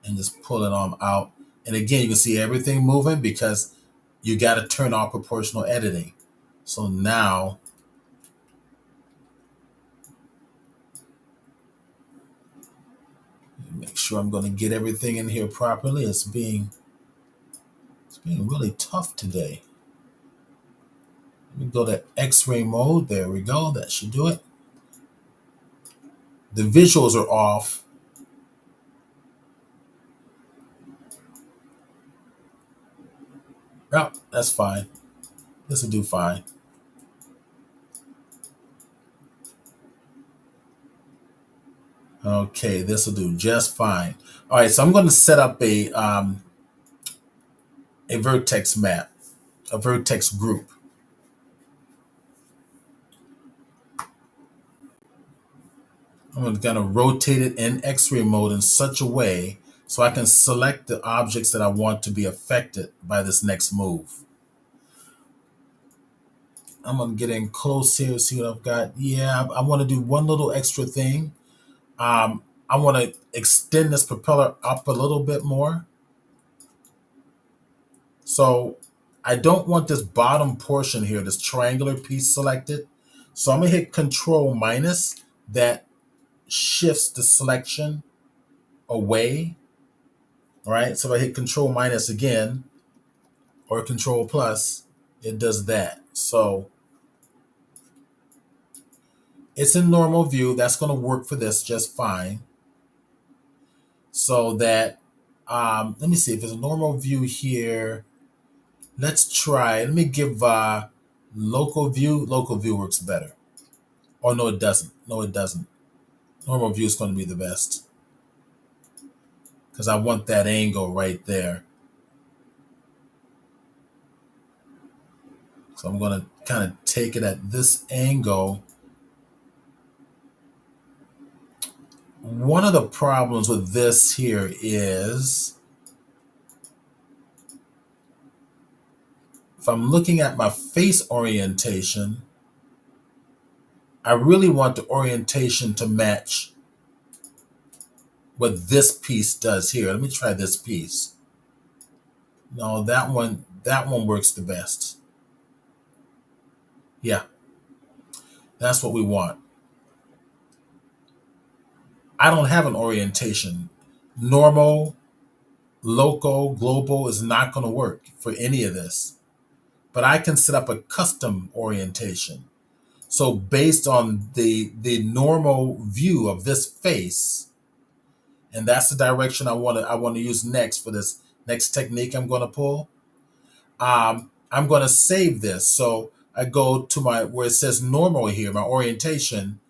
S1: and just pull it on out. And again, you can see everything moving because you got to turn off proportional editing. So now, make sure I'm going to get everything in here properly. It's being really tough today. Let me go to X-ray mode. There we go. That should do it. The visuals are off. Oh, that's fine. This will do fine. Okay, this will do just fine. All right, so I'm going to set up a vertex map, a vertex group. I'm going to rotate it in X-ray mode in such a way so I can select the objects that I want to be affected by this next move. I'm going to get in close here, see what I've got. Yeah, I want to do one little extra thing. I want to extend this propeller up a little bit more. So I don't want this bottom portion here, this triangular piece selected. So I'm going to hit Control minus. That shifts the selection away. All right. So if I hit Control minus again or Control plus, it does that. So it's in normal view. That's going to work for this just fine. So that, let me see if there's a normal view here. Let's try. Let me give local view. Local view works better. Oh, no, it doesn't. No, it doesn't. Normal view is going to be the best because I want that angle right there. So I'm going to kind of take it at this angle. One of the problems with this here is if I'm looking at my face orientation, I really want the orientation to match what this piece does here. Let me try this piece. No, that one works the best. Yeah, that's what we want. I don't have an orientation. Normal, local, global is not going to work for any of this. But I can set up a custom orientation. So based on the normal view of this face, and that's the direction I want to use next for this next technique I'm going to pull. I'm going to save this. So I go to my where it says normal here, my orientation.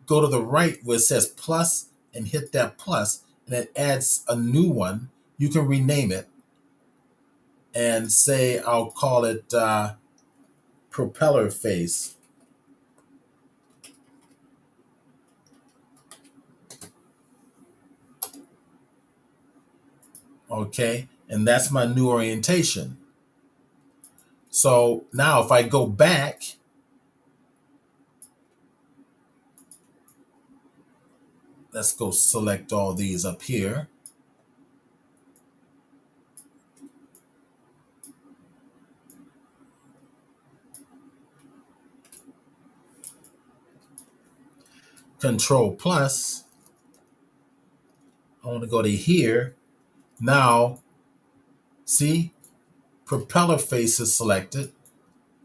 S1: Go to the right where it says plus and hit that plus, and it adds a new one. You can rename it and say I'll call it propeller face. Okay, and that's my new orientation. So now if I go back, let's go select all these up here. Control plus. I want to go to here. Now, see, propeller face is selected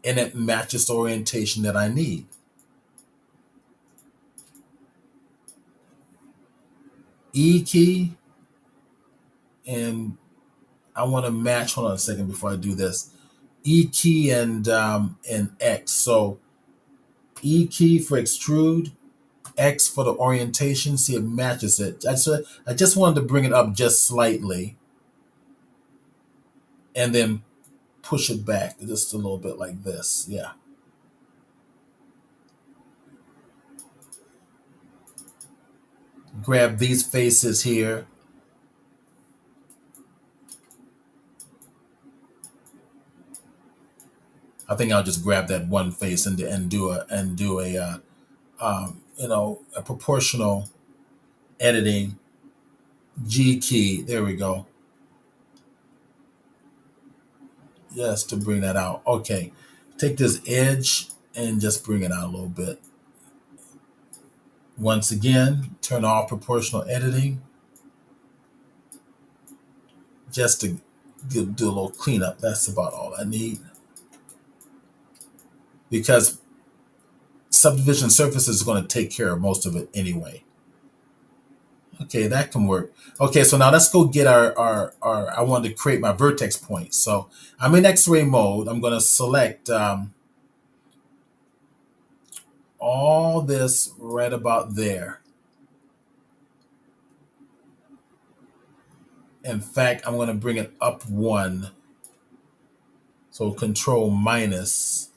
S1: and it matches the orientation that I need. E key, and I want to match. Hold on a second before I do this. E key and X. So E key for extrude, X for the orientation. See, it matches it. I just wanted to bring it up just slightly, and then push it back just a little bit like this. Yeah. Grab these faces here. I think I'll just grab that one face and do a proportional editing. G key. There we go. Yes, to bring that out. Okay. Take this edge and just bring it out a little bit. Once again, turn off proportional editing just to do a little cleanup. That's about all I need. Because subdivision surfaces is going to take care of most of it anyway. Okay, that can work. Okay, so now let's go get our I wanted to create my vertex point. So I'm in X-ray mode. I'm going to select all this right about there. In fact, I'm going to bring it up one. So control minus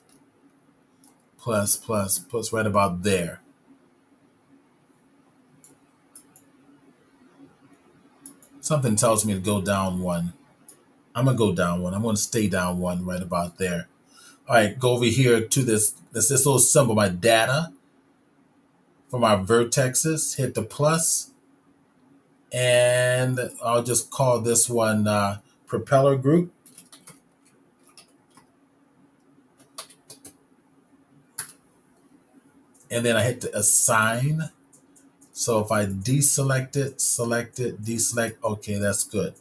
S1: plus right about there. Something tells me to go down one. I'm going to go down one. I'm going to stay down one right about there. All right, go over here to this little symbol, my data for my vertexes. Hit the plus, and I'll just call this one propeller group. And then I hit the assign. So if I deselect it, select it, deselect, okay, that's good.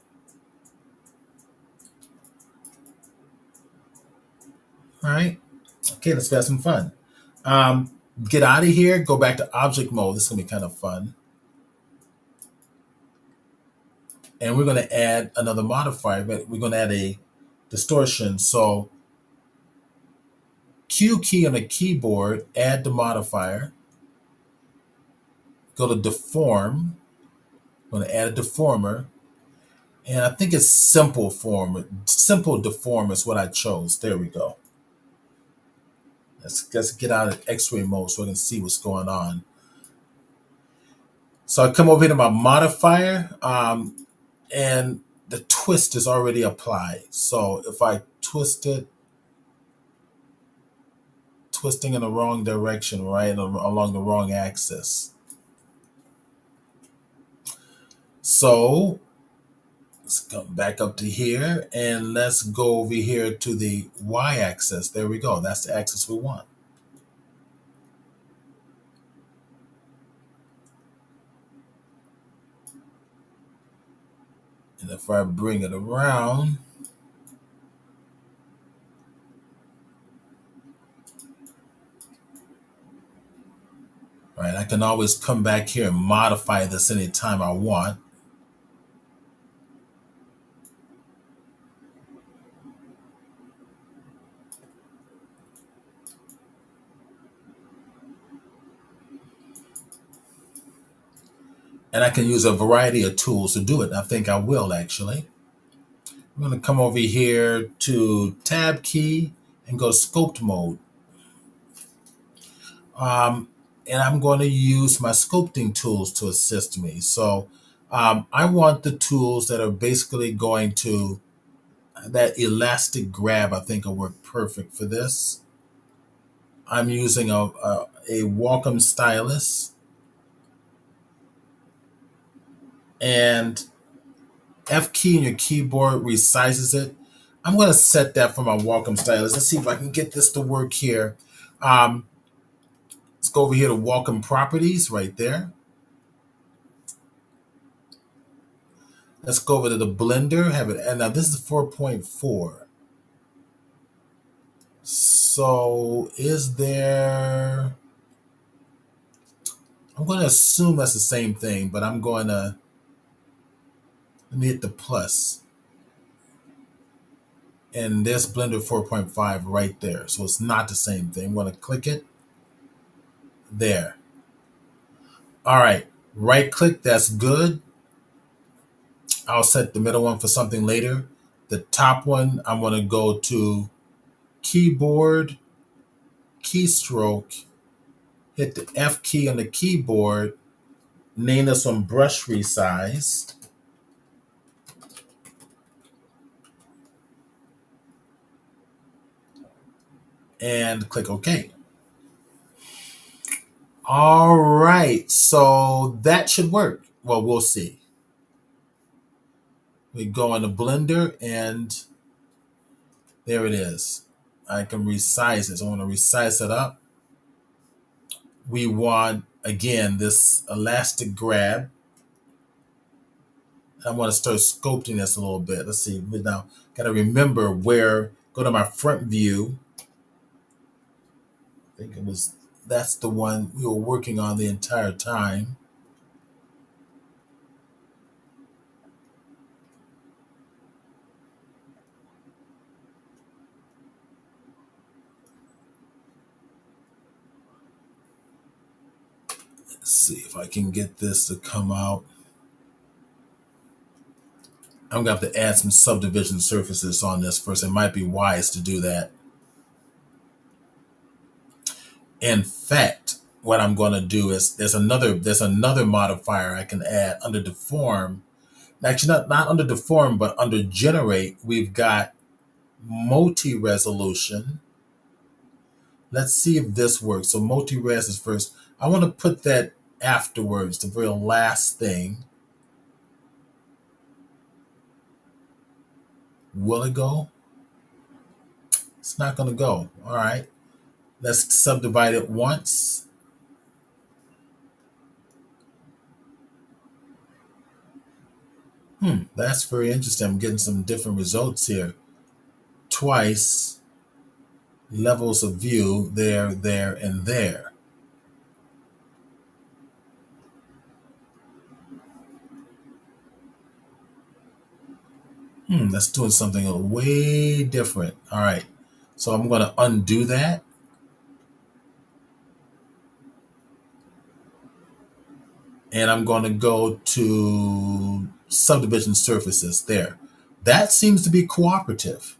S1: All right. Okay, let's have some fun. Get out of here, go back to object mode. This is going to be kind of fun. And we're going to add another modifier, but we're going to add a distortion. So Q key on the keyboard, add the modifier. Go to deform. I'm going to add a deformer. And I think it's simple form. Simple deform is what I chose. There we go. Let's get out of X-ray mode so I can see what's going on. So I come over here to my modifier, and the twist is already applied. So if I twist it, twisting in the wrong direction, right, along the wrong axis. So let's come back up to here, and let's go over here to the y-axis. There we go. That's the axis we want. And if I bring it around, right, I can always come back here and modify this anytime I want. And I can use a variety of tools to do it. I think I will actually. I'm going to come over here to tab key and go scoped mode. And I'm going to use my sculpting tools to assist me. So I want the tools that are basically going to, that elastic grab I think will work perfect for this. I'm using a Wacom stylus, and F key in your keyboard resizes it. I'm going to set that for my Wacom stylus. Let's see if I can get this to work here. Let's go over here to Wacom properties right there. Let's go over to the blender. Have it, and now this is 4.4. So is there? I'm going to assume that's the same thing, but I'm going to Let me hit the plus. And there's Blender 4.5 right there. So it's not the same thing. I'm going to click it. There. All right. Right click. That's good. I'll set the middle one for something later. The top one, I'm going to go to keyboard, keystroke, hit the F key on the keyboard, name this one brush resize, and click OK. All right, so that should work. Well, we'll see. We go into Blender, and there it is. I can resize it. So I want to resize it up. We want, again, this elastic grab. I want to start sculpting this a little bit. Let's see. Now, got to remember where, go to my front view. I think it was, that's the one we were working on the entire time. Let's see if I can get this to come out. I'm going to have to add some subdivision surfaces on this first. It might be wise to do that. In fact, what I'm going to do is there's another modifier I can add under deform. Actually, not under deform, but under generate, we've got multi-resolution. Let's see if this works. So multi-res is first. I want to put that afterwards, the very last thing. Will it go? It's not going to go. All right. Let's subdivide it once. That's very interesting. I'm getting some different results here. Twice, levels of view, there, and there. That's doing something way different. All right. So I'm going to undo that. And I'm going to go to subdivision surfaces there. That seems to be cooperative.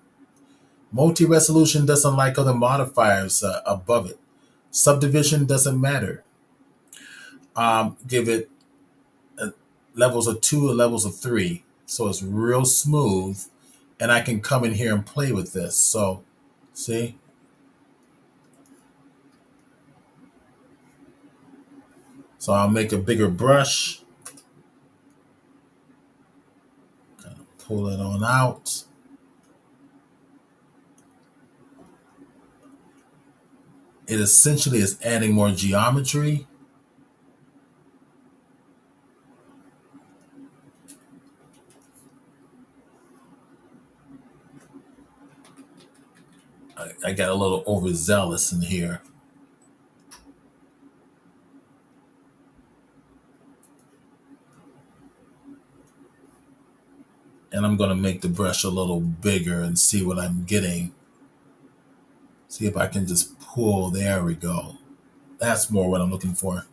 S1: Multi-resolution doesn't like other modifiers above it. Subdivision doesn't matter. Give it levels of 2 or levels of 3. So it's real smooth. And I can come in here and play with this. So, see? So I'll make a bigger brush. Kind of pull it on out. It essentially is adding more geometry. I got a little overzealous in here. And I'm going to make the brush a little bigger and see what I'm getting. See if I can just pull. There we go. That's more what I'm looking for.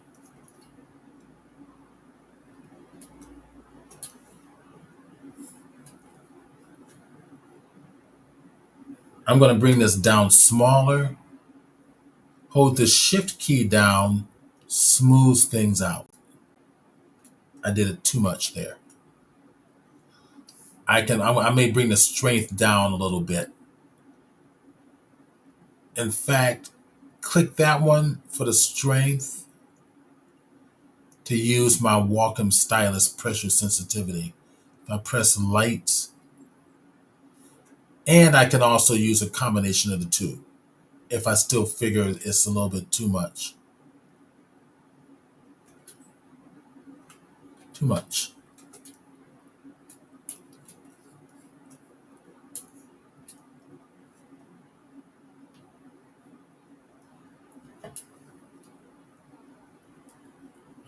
S1: I'm going to bring this down smaller. Hold the shift key down. Smooth things out. I did it too much there. I may bring the strength down a little bit. In fact, click that one for the strength to use my Wacom Stylus pressure sensitivity. If I press light, and I can also use a combination of the two if I still figure it's a little bit too much. Too much.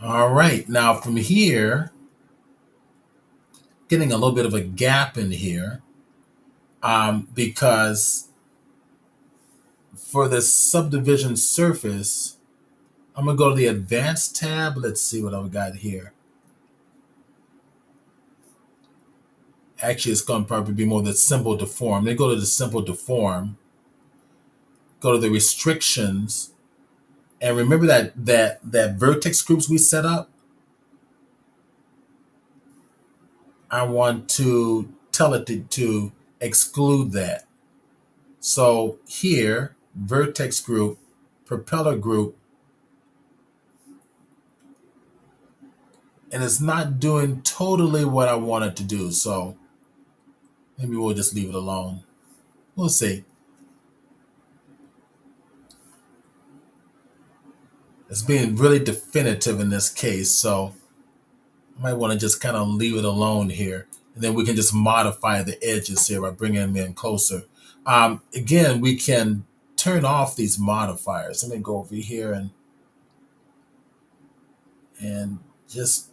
S1: All right, now from here, getting a little bit of a gap in here because for the subdivision surface, I'm going to go to the advanced tab. Let's see what I've got here. Actually, it's going to probably be more the simple deform. Then go to the simple deform, go to the restrictions, and remember that vertex groups we set up. I want to tell it to exclude that. So here, vertex group, propeller group, and it's not doing totally what I want it to do. So maybe we'll just leave it alone. We'll see. It's being really definitive in this case, so I might want to just kind of leave it alone here. And then we can just modify the edges here by bringing them in closer. Again, we can turn off these modifiers. Let me go over here and just,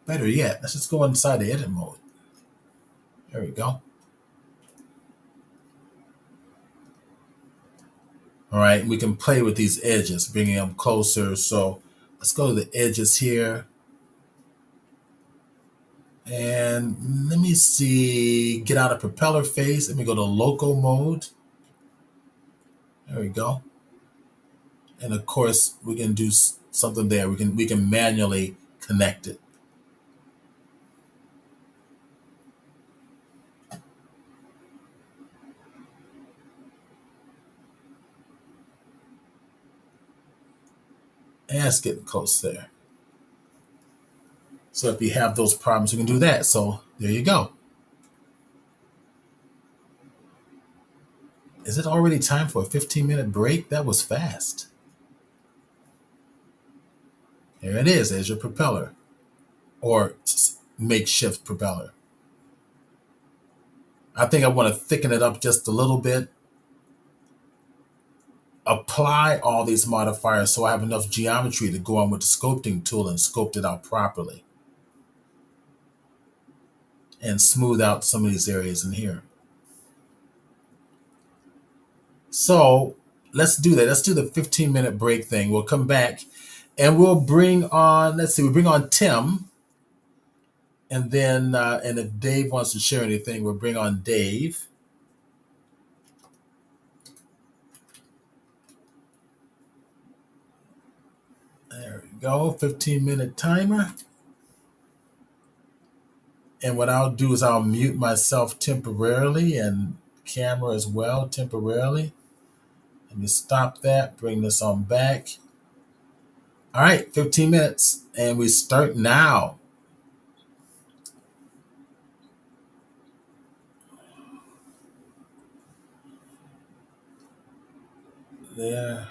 S1: better yet, let's just go inside the edit mode. There we go. All right, we can play with these edges, bringing them closer. So let's go to the edges here. And let me see, get out of propeller face. Let me go to local mode. There we go. And of course, we can do something there. We can manually connect it. And it's getting close there. So if you have those problems, you can do that. So there you go. Is it already time for a 15-minute break? That was fast. Here it is. There's your propeller or makeshift propeller. I think I want to thicken it up just a little bit. Apply all these modifiers so I have enough geometry to go on with the sculpting tool and sculpt it out properly. And smooth out some of these areas in here. So let's do that. Let's do the 15-minute break thing. We'll come back and we'll bring on, let's see, we bring on Tim. And then, and if Dave wants to share anything, we'll bring on Dave. There we go, 15-minute timer. And what I'll do is I'll mute myself temporarily and camera as well temporarily. Let me stop that, bring this on back. All right, 15 minutes, and we start now. There.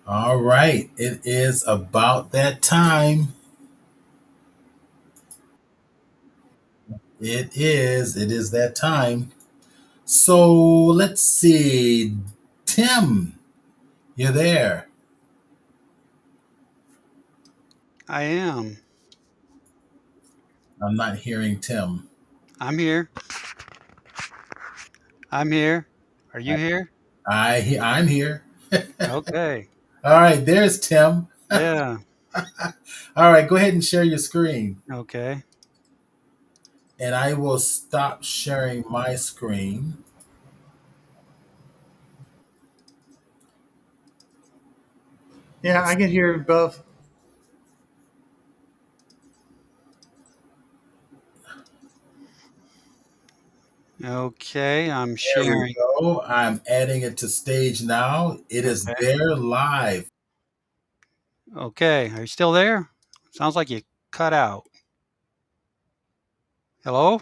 S1: All right. It is about that time. It is. It is that time. So let's see. Tim, you're there.
S3: I am.
S1: I'm not hearing Tim.
S3: I'm here. I'm here. Are you here?
S1: I'm here.
S3: Okay.
S1: All right, there's Tim.
S3: Yeah.
S1: All right, go ahead and share your screen.
S3: Okay.
S1: And I will stop sharing my screen.
S2: Yeah, I
S1: Let's
S2: can hear both.
S3: Okay. I'm
S1: There we
S3: sharing.
S1: go. I'm adding it to stage now. It is
S3: Okay.
S1: there live.
S3: Okay. Are you still there? Sounds like you cut out. Hello?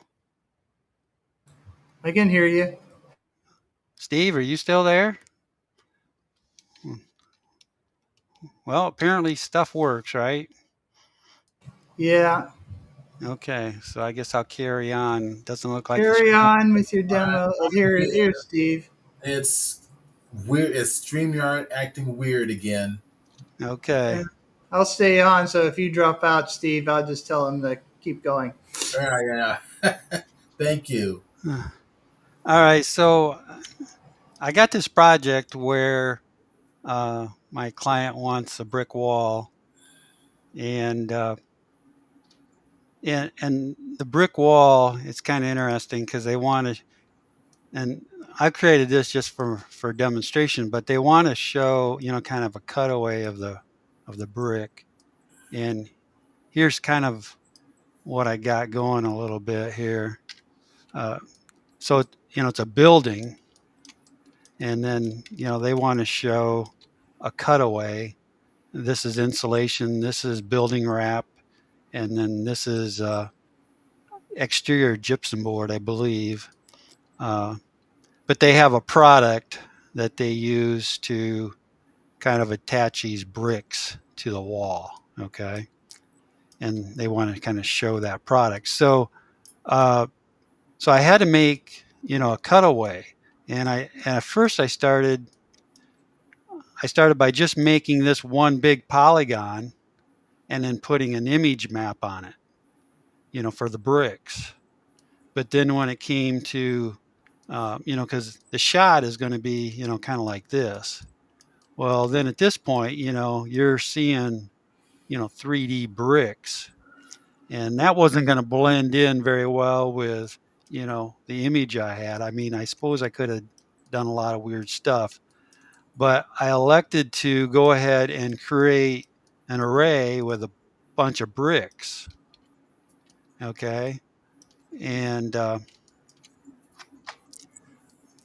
S2: I can hear you.
S3: Steve, are you still there? Well, apparently stuff works, right?
S2: Yeah,
S3: Okay. So I guess I'll carry on. Doesn't look like the
S2: carry
S3: screen.
S2: on with your
S1: I'm
S2: demo. Here's
S1: here.
S2: Steve.
S1: It's weird. It's StreamYard acting weird again.
S2: Yeah,
S3: Okay.
S2: I'll stay on. So if you drop out, Steve, I'll just tell him to keep going.
S1: Yeah. Thank you.
S3: All right. So I got this project where my client wants a brick wall, and and the brick wall. It's kind of interesting because they want to, and I created this just for demonstration, but they want to show kind of a cutaway of the brick, and here's kind of what I got going a little bit here. Uh, so it's a building, and then they want to show a cutaway. This is insulation. This is building wrap, and then this is exterior gypsum board, I believe. Uh, but they have a product that they use to kind of attach these bricks to the wall. Okay, and they want to kind of show that product. Uh, so I had to make a cutaway, and at first I started by just making this one big polygon and then putting an image map on it, for the bricks. But then when it came to, because the shot is going to be, kind of like this. Well, then at this point, you're seeing, 3D bricks, and that wasn't going to blend in very well with, the image I had. I mean, I suppose I could have done a lot of weird stuff, but I elected to go ahead and create an array with a bunch of bricks. Okay. And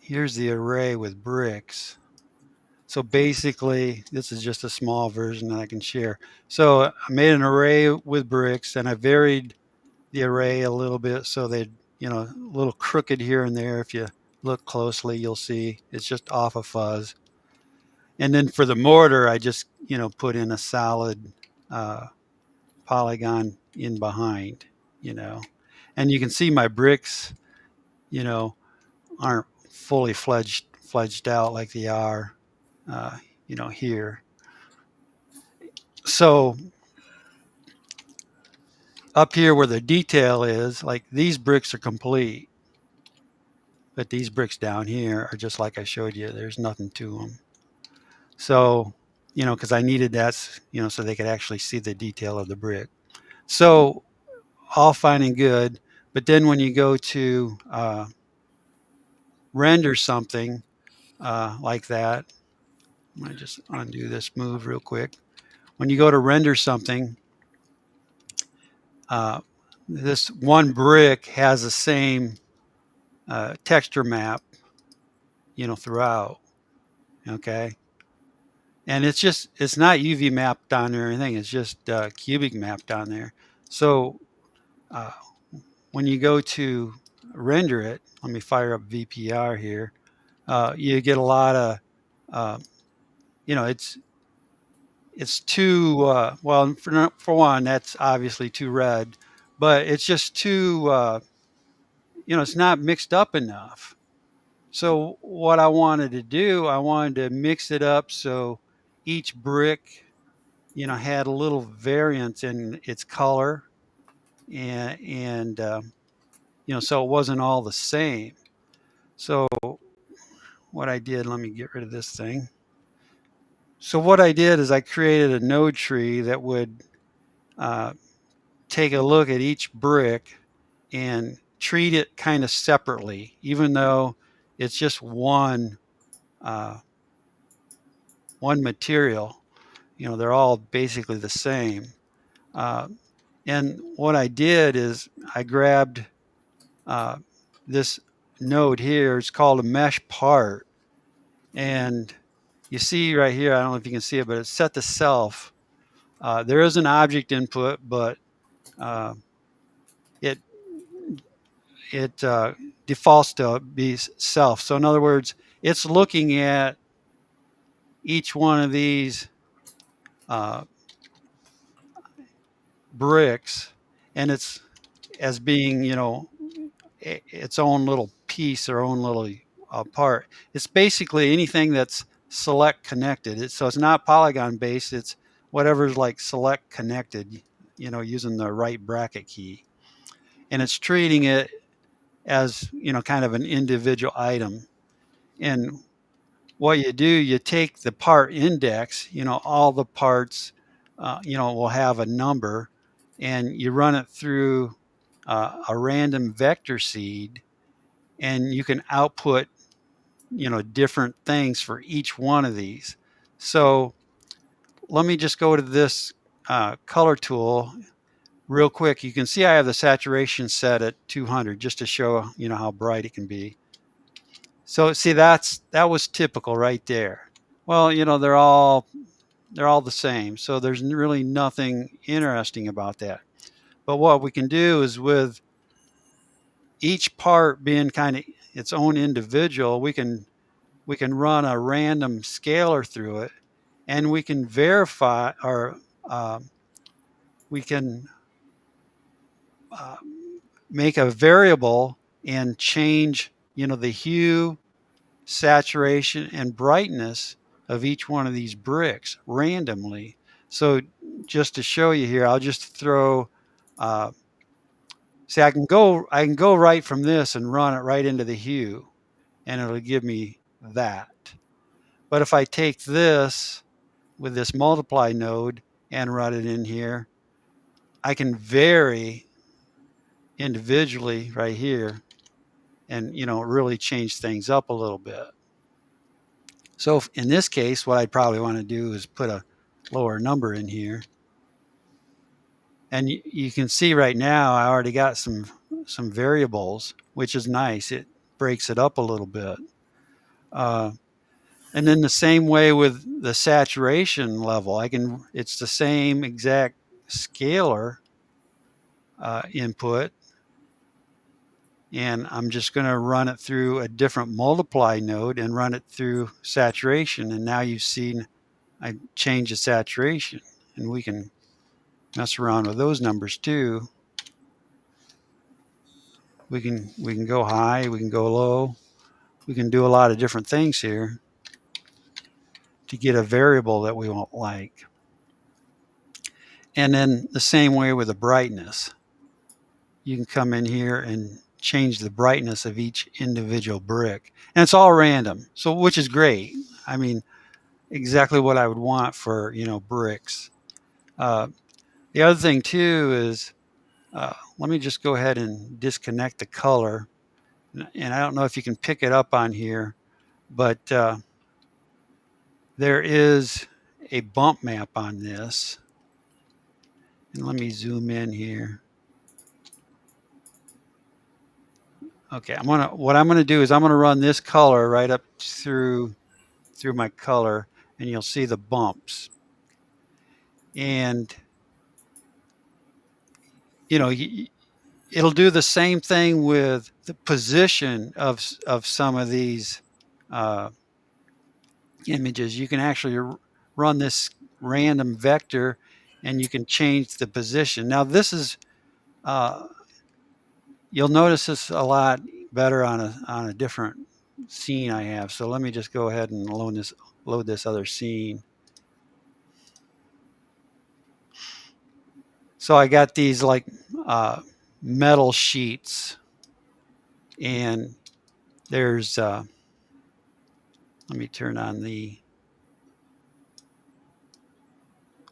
S3: here's the array with bricks. So basically, this is just a small version that I can share. So I made an array with bricks, and I varied the array a little bit so they'd, a little crooked here and there. If you look closely, you'll see it's just off a fuzz. And then for the mortar, I just, put in a solid uh, polygon in behind, you know. And you can see my bricks, you know, aren't fully fledged out like they are, uh, here. So up here where the detail is, like these bricks are complete, but these bricks down here are just like I showed you. There's nothing to them. So, because I needed that, so they could actually see the detail of the brick. So all fine and good, but then when you go to render something like that, I'm gonna just undo this move real quick. When you go to render something, uh, this one brick has the same texture map, throughout. Okay, and it's not UV mapped on there or anything. It's just cubic mapped on there. So uh, when you go to render it, let me fire up VPR here. You get a lot of, uh, it's it's too well. For one, that's obviously too red, but it's just too it's not mixed up enough. So what I wanted to do, I wanted to mix it up so each brick, had a little variance in its color, and so it wasn't all the same. So what I did, let me get rid of this thing. So what I did is I created a node tree that would uh, take a look at each brick and treat it kind of separately, even though it's just uh, one material. They're all basically the same. Uh, and what I did is I grabbed uh, this node here. It's called a mesh part, and you see right here. I don't know if you can see it, but it's set to self. There is an object input, but uh, it it defaults to be self. So in other words, it's looking at each one of these uh, bricks, and it's as being its own little piece or own little part. It's basically anything that's select connected. So it's not polygon based. It's whatever's like select connected. Using the right bracket key, and it's treating it as kind of an individual item. And what you do, you take the part index, all the parts, will have a number, and you run it through a random vector seed, and you can output, different things for each one of these. So let me just go to this color tool real quick. You can see I have the saturation set at 200 just to show, how bright it can be. So see, that was typical right there. Well, they're all the same. So there's really nothing interesting about that. But what we can do is with each part being kind of its own individual, we can run a random scalar through it, and we can verify or we can uh, make a variable and change the hue, saturation, and brightness of each one of these bricks randomly. So just to show you here, I'll just throw uh, see, I can go right from this and run it right into the hue, and it'll give me that. But if I take this with this multiply node and run it in here, I can vary individually right here and really change things up a little bit. So in this case, what I'd probably want to do is put a lower number in here. And you can see right now I already got some variables, which is nice. It breaks it up a little bit. Uh, and then the same way with the saturation level, it's the same exact scalar input, and I'm just going to run it through a different multiply node and run it through saturation. And now you've seen I change the saturation, and we can mess around with those numbers too. We can go high, we can go low, we can do a lot of different things here to get a variable that we won't like. And then the same way with the brightness. You can come in here and change the brightness of each individual brick. And it's all random, so which is great. I mean, exactly what I would want for, bricks. Uh, the other thing too is, let me just go ahead and disconnect the color. And I don't know if you can pick it up on here, but there is a bump map on this. And let me zoom in here. Okay, what I'm gonna do is I'm gonna run this color right up through my color, and you'll see the bumps. And you know, it'll do the same thing with the position of some of these uh, images. You can actually run this random vector, and you can change the position. Now this is uh, you'll notice this a lot better on a different scene I have. So let me just go ahead and load this other scene. So I got these like uh, metal sheets, and there's let me turn on the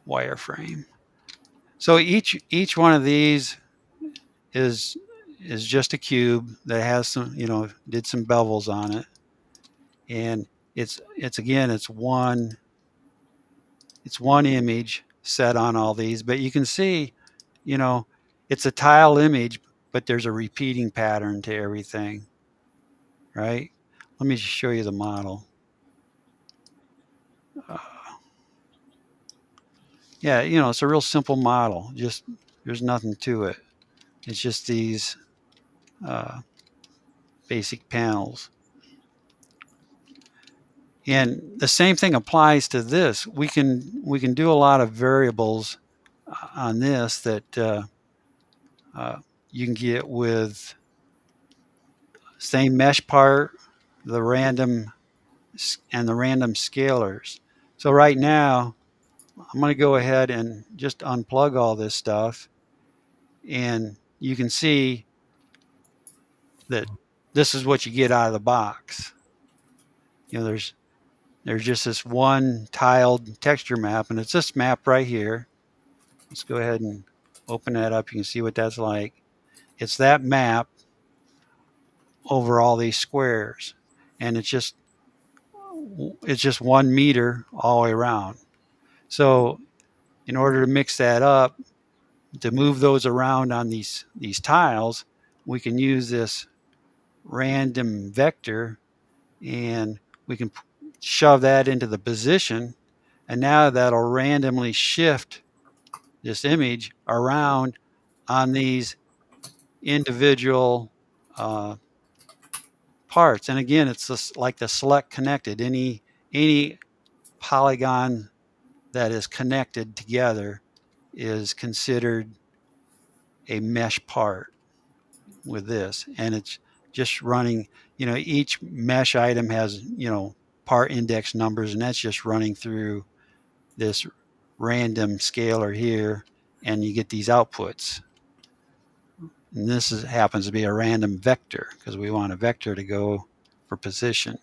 S3: wireframe. So each one of these is is just a cube that has some, did some bevels on it, and it's again it's one image set on all these, but you can see, you know, it's a tile image, but there's a repeating pattern to everything, right? Let me just show you the model. Uh, yeah, it's a real simple model. Just there's nothing to it. It's just these uh, basic panels. And the same thing applies to this. We can do a lot of variables on this that uh, you can get with same mesh part, the random and the random scalars. So right now, I'm going to go ahead and just unplug all this stuff, and you can see that this is what you get out of the box. There's just this one tiled texture map, and it's this map right here. Let's go ahead and open that up. You can see what that's like. It's that map over all these squares, and it's just 1 meter all the way around. So in order to mix that up, to move those around on these tiles, we can use this random vector, and we can shove that into the position, and now that'll randomly shift this image around on these individual uh, parts. And again, it's just like the select connected. Any polygon that is connected together is considered a mesh part with this, and it's just running. Each mesh item has part index numbers, and that's just running through this random scalar here, and you get these outputs. And happens to be a random vector because we want a vector to go for position.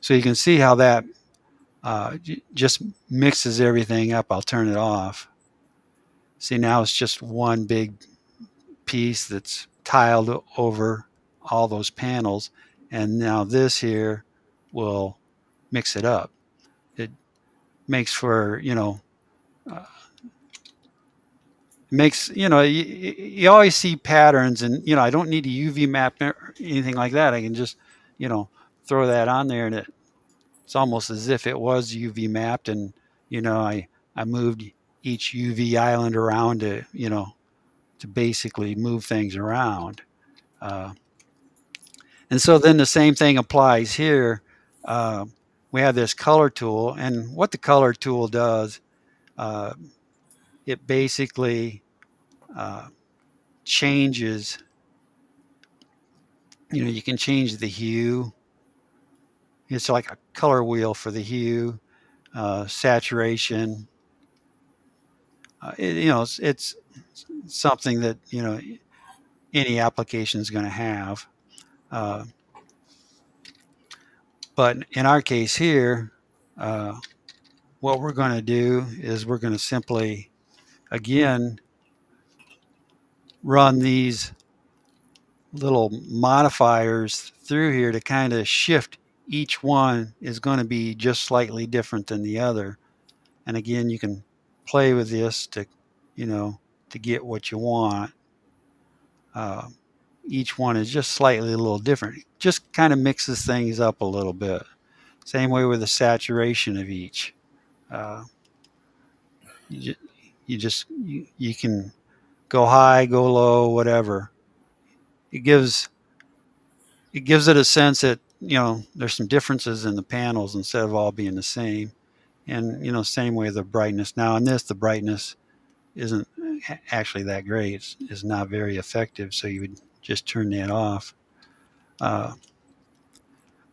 S3: So you can see how that just mixes everything up. I'll turn it off. See, now it's just one big piece that's tiled over all those panels. And now this here will mix it up. It makes for, uh, makes, you always see patterns, and, I don't need a UV map or anything like that. I can just, you know, throw that on there, and it's almost as if it was UV mapped. And, I moved each UV island around to basically move things around. Uh, And so then the same thing applies here. Uh, we have this color tool, and what the color tool does, uh, it basically uh, changes. You can change the hue. It's like a color wheel for the hue, saturation. It's something that any application is going to have. Uh, but in our case here, uh, what we're going to do is we're going to simply again run these little modifiers through here to kind of shift. Each one is going to be just slightly different than the other. And again, you can play with this you know, to get what you want. Uh, each one is just slightly a little different. Just kind of mixes things up a little bit. Same way with the saturation of each. Uh, you, you can go high, go low, whatever. It gives it a sense that there's some differences in the panels instead of all being the same. And same way the brightness. Now in this, the brightness isn't actually that great. It's not very effective, so you would just turn that off. Uh,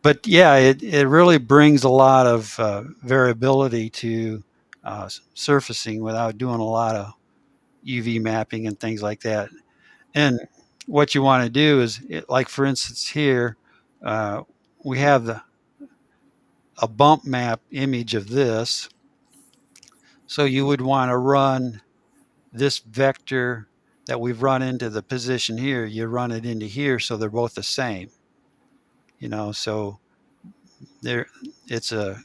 S3: but yeah, it really brings a lot of variability to surfacing without doing a lot of UV mapping and things like that. And what you want to do is, like for instance here, uh, we have a bump map image of this. So you would want to run this vector that we've run into the position here, you run it into here so they're both the same. So there it's a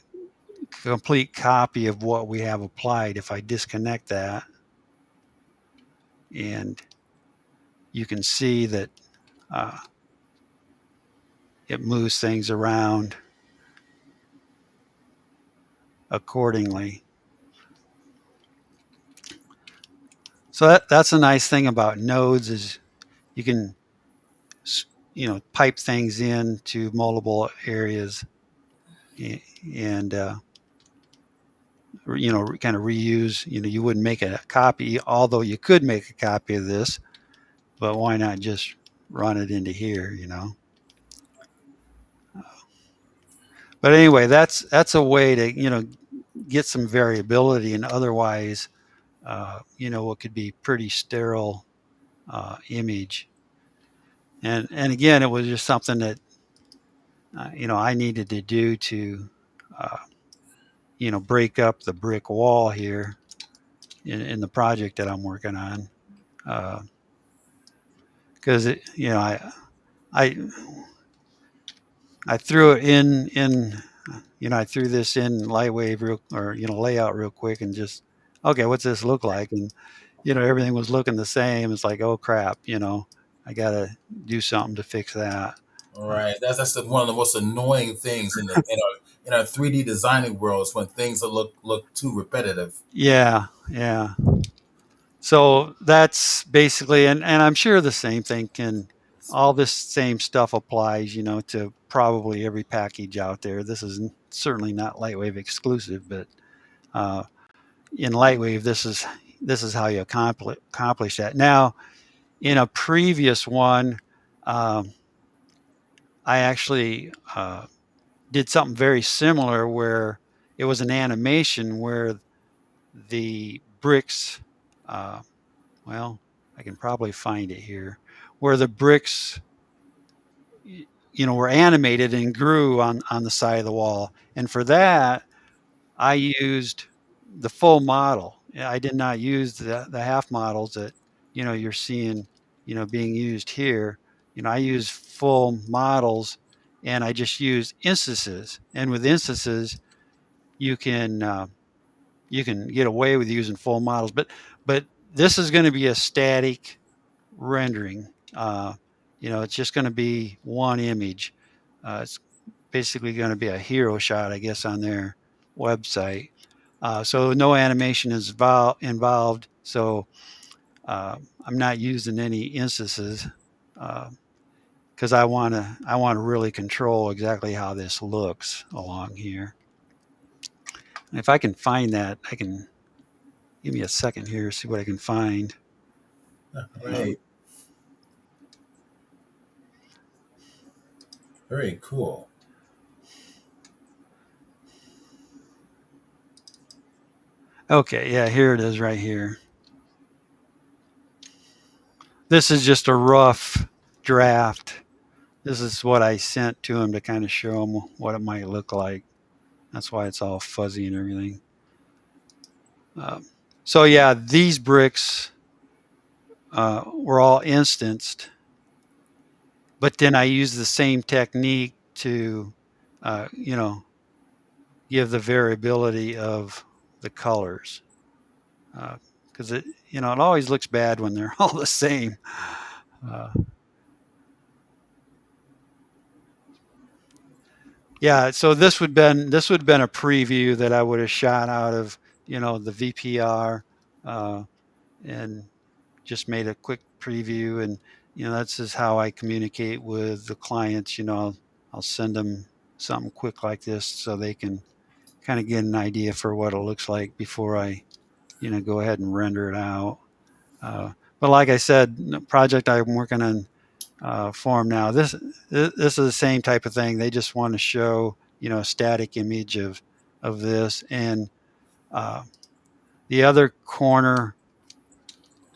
S3: complete copy of what we have applied. If I disconnect that, and you can see that uh, it moves things around accordingly. So that's a nice thing about nodes is you can pipe things into multiple areas and kind of reuse. You wouldn't make a copy, although you could make a copy of this, but why not just run it into here. But anyway, that's a way to get some variability, and otherwise what could be pretty sterile image. And again, it was just something that I needed to do to uh, break up the brick wall here in the project that I'm working on. Because I I threw it in I threw this in LightWave or layout real quick and just, okay, what's this look like? And everything was looking the same. It's like, oh crap, I gotta do something to fix that.
S1: All
S3: Uh,
S1: right, one of the most annoying things in our 3D designing worlds when things look too repetitive.
S3: yeah, yeah. So that's basically, and I'm sure the same thing can, all this same stuff applies, to probably every package out there. This is certainly not LightWave exclusive, but uh, in LightWave, this is how you accomplish that. Now, in a previous one, um, I actually did something very similar where it was an animation where the bricks, uh, well, I can probably find it here, where the bricks, were animated and grew on the side of the wall. And for that, I used the full model. I did not use the half models that you're seeing being used here. I use full models, and I just use instances. And with instances, you can uh, you can get away with using full models. But this is going to be a static rendering. It's just going to be one image. It's basically going to be a hero shot, I guess, on their website. So no animation is involved. So uh, I'm not using any instances because I want to really control exactly how this looks along here. And if I can find that, I can give me a second here, see what I can find. Um,
S1: Right, very cool.
S3: okay, yeah, here it is right here. This is just a rough draft. This is what I sent to him to kind of show him what it might look like. That's why it's all fuzzy and everything. Uh, so yeah, these bricks were all instanced, but then I used the same technique to, you know, give the variability of the colors because it always looks bad when they're all the same. Uh, yeah, so this would been a preview that I would have shot out of the VPR and just made a quick preview. And that's just how I communicate with the clients. I'll send them something quick like this so they can kind of get an idea for what it looks like before I, go ahead and render it out. Uh, but like I said, the project I'm working on for them now, this is the same type of thing. They just want to show, a static image of this, and uh, the other corner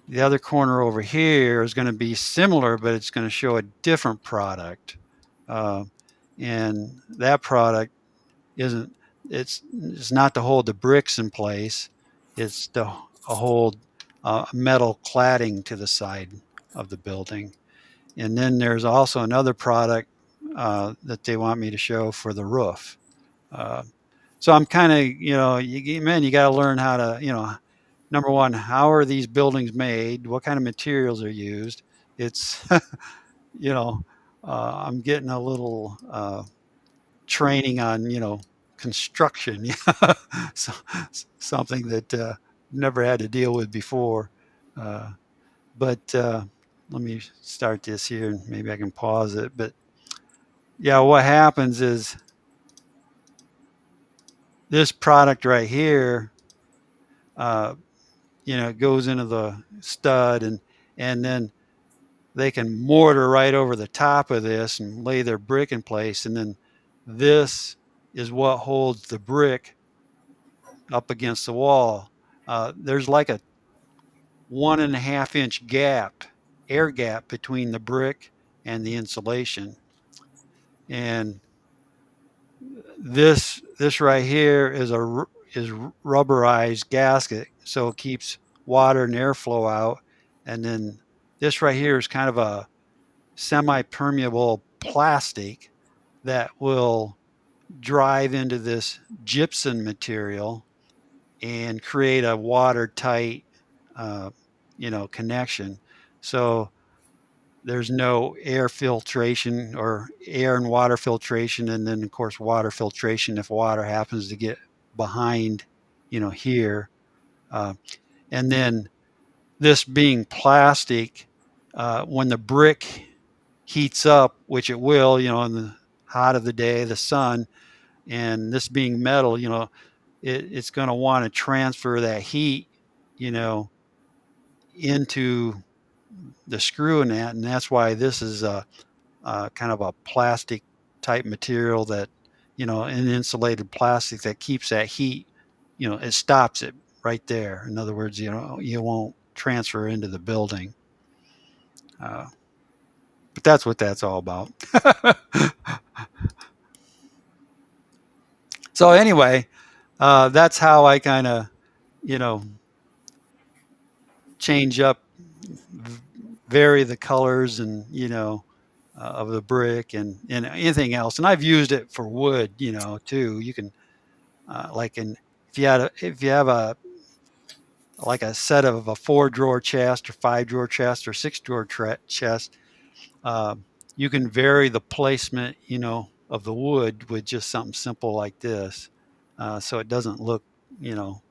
S3: the other corner over here is going to be similar, but it's going to show a different product. Uh, and that product isn't, it's not to hold the bricks in place, it's to hold metal cladding to the side of the building. And then there's also another product that they want me to show for the roof. Uh, so I'm kind of, man, you got to learn how to, number one, how are these buildings made? What kind of materials are used? It's, you know, I'm getting a little training on, construction, so, something that never had to deal with before. Uh, but let me start this here and maybe I can pause it. But yeah, what happens is this product right here, uh, goes into the stud, and then they can mortar right over the top of this and lay their brick in place. And then this is what holds the brick up against the wall. There's like a 1.5 inch gap, air gap between the brick and the insulation. And this right here is rubberized gasket, so it keeps water and airflow out. And then this right here is kind of a semi-permeable plastic that will drive into this gypsum material and create a watertight, uh, connection. So there's no air filtration or air and water filtration, and then of course water filtration if water happens to get behind, here. Uh, and then this being plastic, when the brick heats up, which it will, in the hot of the day, the sun, and this being metal, it's going to want to transfer that heat, you know, into the screw in that, and that's why this is a kind of a plastic type material that, an insulated plastic that keeps that heat, it stops it right there. In other words, you won't transfer into the building. Uh, but that's what that's all about. So anyway, that's how I kind of, you know, change up, vary the colors, and of the brick and anything else. And I've used it for wood, too. You can like in if you have a like a set of a 4 drawer chest or 5 drawer chest or 6 drawer chest, uh, you can vary the placement, of the wood with just something simple like this, so it doesn't look, you know,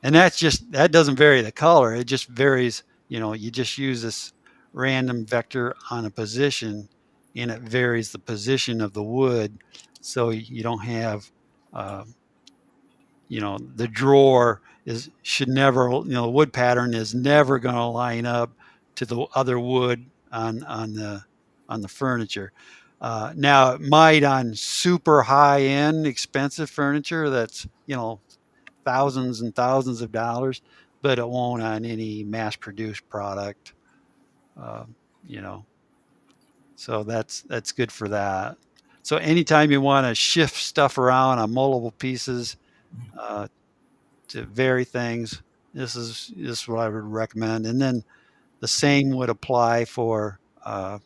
S3: and that doesn't vary the color. It just varies. You just use this random vector on a position, and it varies the position of the wood, so you don't have, uh, the drawer is should never, the wood pattern is never going to line up to the other wood on the furniture. Now it might on super high end expensive furniture that's, thousands and thousands of dollars, but it won't on any mass produced product. Uh, you know, so that's good for that. So anytime you want to shift stuff around on multiple pieces, uh, to vary things, this is what I would recommend. And then the same would apply for uh,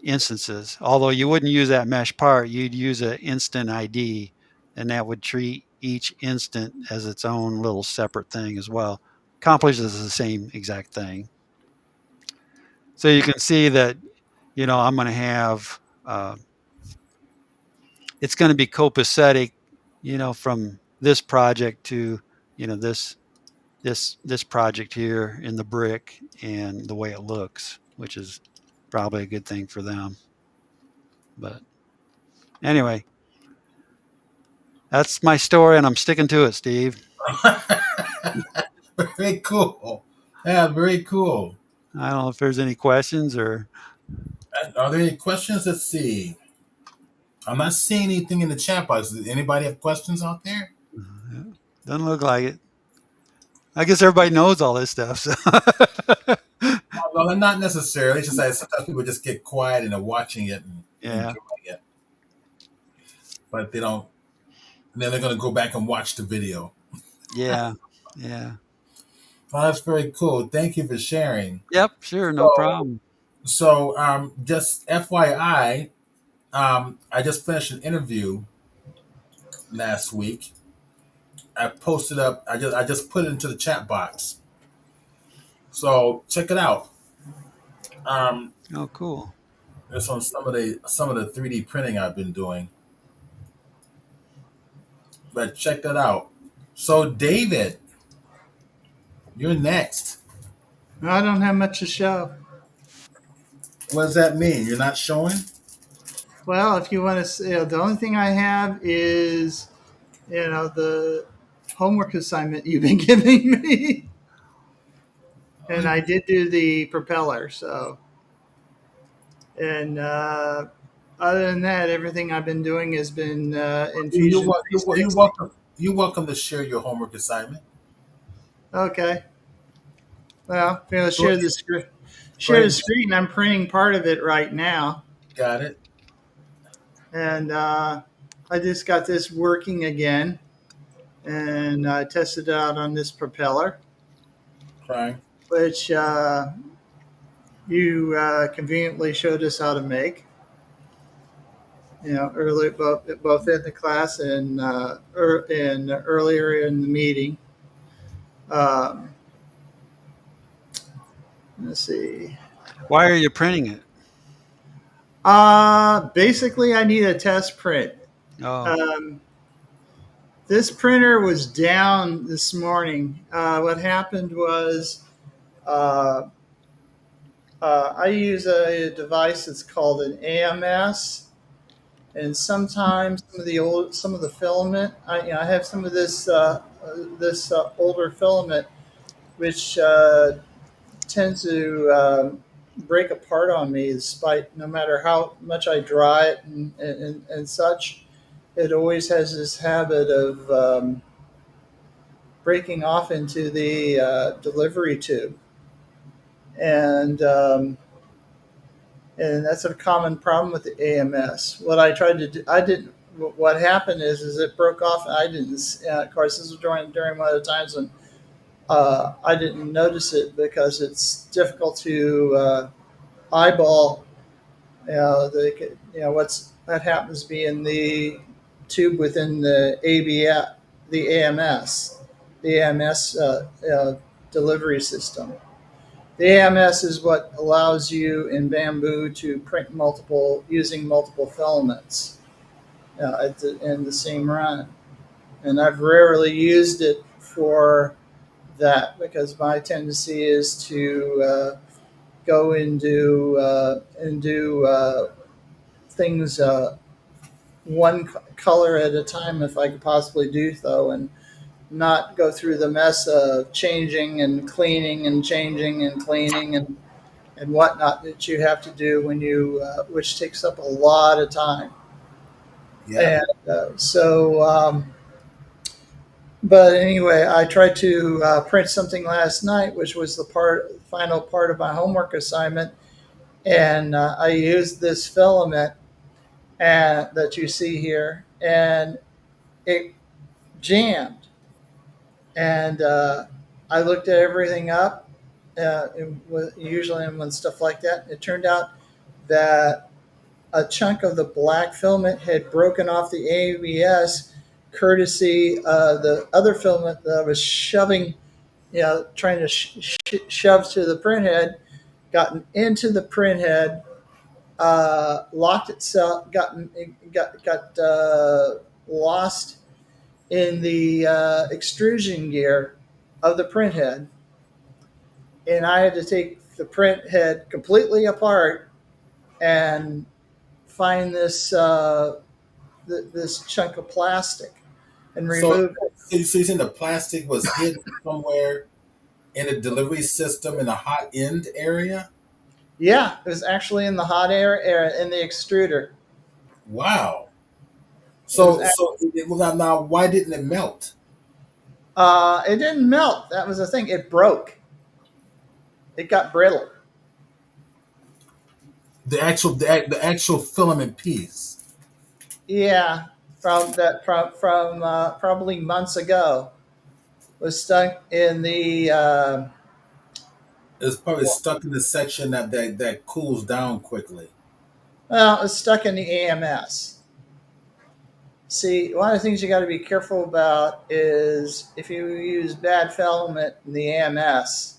S3: instances. Although you wouldn't use that mesh part, you'd use an instant ID, and that would treat each instant as its own little separate thing as well. Accomplishes the same exact thing. So you can see that, I'm going to have, it's going to be copacetic, from this project to, this project here in the brick and the way it looks, which is probably a good thing for them. But anyway, That's my story, and I'm sticking to it, Steve.
S1: Very cool. Yeah, very cool.
S3: I don't know if there's any questions or.
S1: Are there any questions? Let's see. I'm not seeing anything in the chat box. Does anybody have questions out there?
S3: Doesn't look like it. I guess everybody knows all this stuff. So.
S1: Well, not necessarily. It's just that sometimes people just get quiet and they're watching it and
S3: Yeah.
S1: enjoying it, but they don't. And then they're going to go back and watch the video.
S3: Yeah. Yeah.
S1: Oh, that's very cool. Thank you for sharing.
S3: Yep. Sure. No
S1: So,
S3: problem.
S1: just FYI, I just finished an interview last week. I posted up. I just put it into the chat box. So check it out. Um,
S3: Oh, cool.
S1: it's on some of the 3D printing I've been doing. But check that out. So David, you're next.
S2: I don't have much to show.
S1: What does that mean? You're not showing?
S2: Well, if you want to, the only thing I have is the homework assignment you've been giving me, and I did do the propeller. So, and other than that, everything I've been doing has been in
S1: You
S2: Fusion
S1: wel- you wel- you
S2: 360.
S1: welcome you welcome to share your homework assignment.
S2: Okay. Well,
S1: Go
S2: share the
S1: ahead.
S2: screen.
S1: Go
S2: Share
S1: ahead
S2: the
S1: and
S2: screen. I'm printing part of it right now,
S1: got it.
S2: and I just got this working again, and I tested it out on this propeller,
S1: Fine.
S2: which you conveniently showed us how to make. Early both in the class and earlier in the meeting. Um, let's see.
S3: Why are you printing it?
S2: Basically, I need a test print.
S3: Oh.
S2: Um, this printer was down this morning. What happened was uh, I use a device that's called an AMS, and sometimes some of the filament. I have some of this older filament, which tends to break apart on me. Despite no matter how much I dry it and such, it always has this habit of breaking off into the delivery tube, and and that's a common problem with the AMS. What I tried to do, I didn't. What happened is it broke off, and I didn't. Of course, this was during one of the times when I didn't notice it because it's difficult to eyeball. What happens to be in the tube within the ABS, the AMS, the AMS delivery system. The AMS is what allows you in Bamboo to print multiple using multiple filaments in the same run. And I've rarely used it for that because my tendency is to go and do things one color at a time if I could possibly do so, and not go through the mess of changing and cleaning and changing and cleaning and whatnot that you have to do which takes up a lot of time.
S1: Yeah.
S2: And but anyway, I tried to print something last night, which was the final part of my homework assignment, and I used this filament that you see here, and it jammed. And I looked at everything up. Usually, when stuff like that, it turned out that a chunk of the black filament had broken off the ABS, courtesy of the other filament that I was shoving, trying to shove to the printhead, gotten into the printhead, locked itself, got lost in the extrusion gear of the printhead, and I had to take the printhead completely apart and find this chunk of plastic. and
S1: So,
S2: remove.
S1: so you saying the plastic was hidden somewhere in a delivery system in a hot end area?
S2: Yeah, it was actually in the hot air in the extruder.
S1: Wow.
S2: It was.
S1: Well, now, why didn't it melt?
S2: It didn't melt. That was the thing. It broke. It got brittle.
S1: The actual filament piece.
S2: Yeah, from probably months ago was stuck in the.
S1: It's probably stuck in the section that cools down quickly.
S2: Well, it was stuck in the AMS. See, one of the things you got to be careful about is if you use bad filament in the AMS,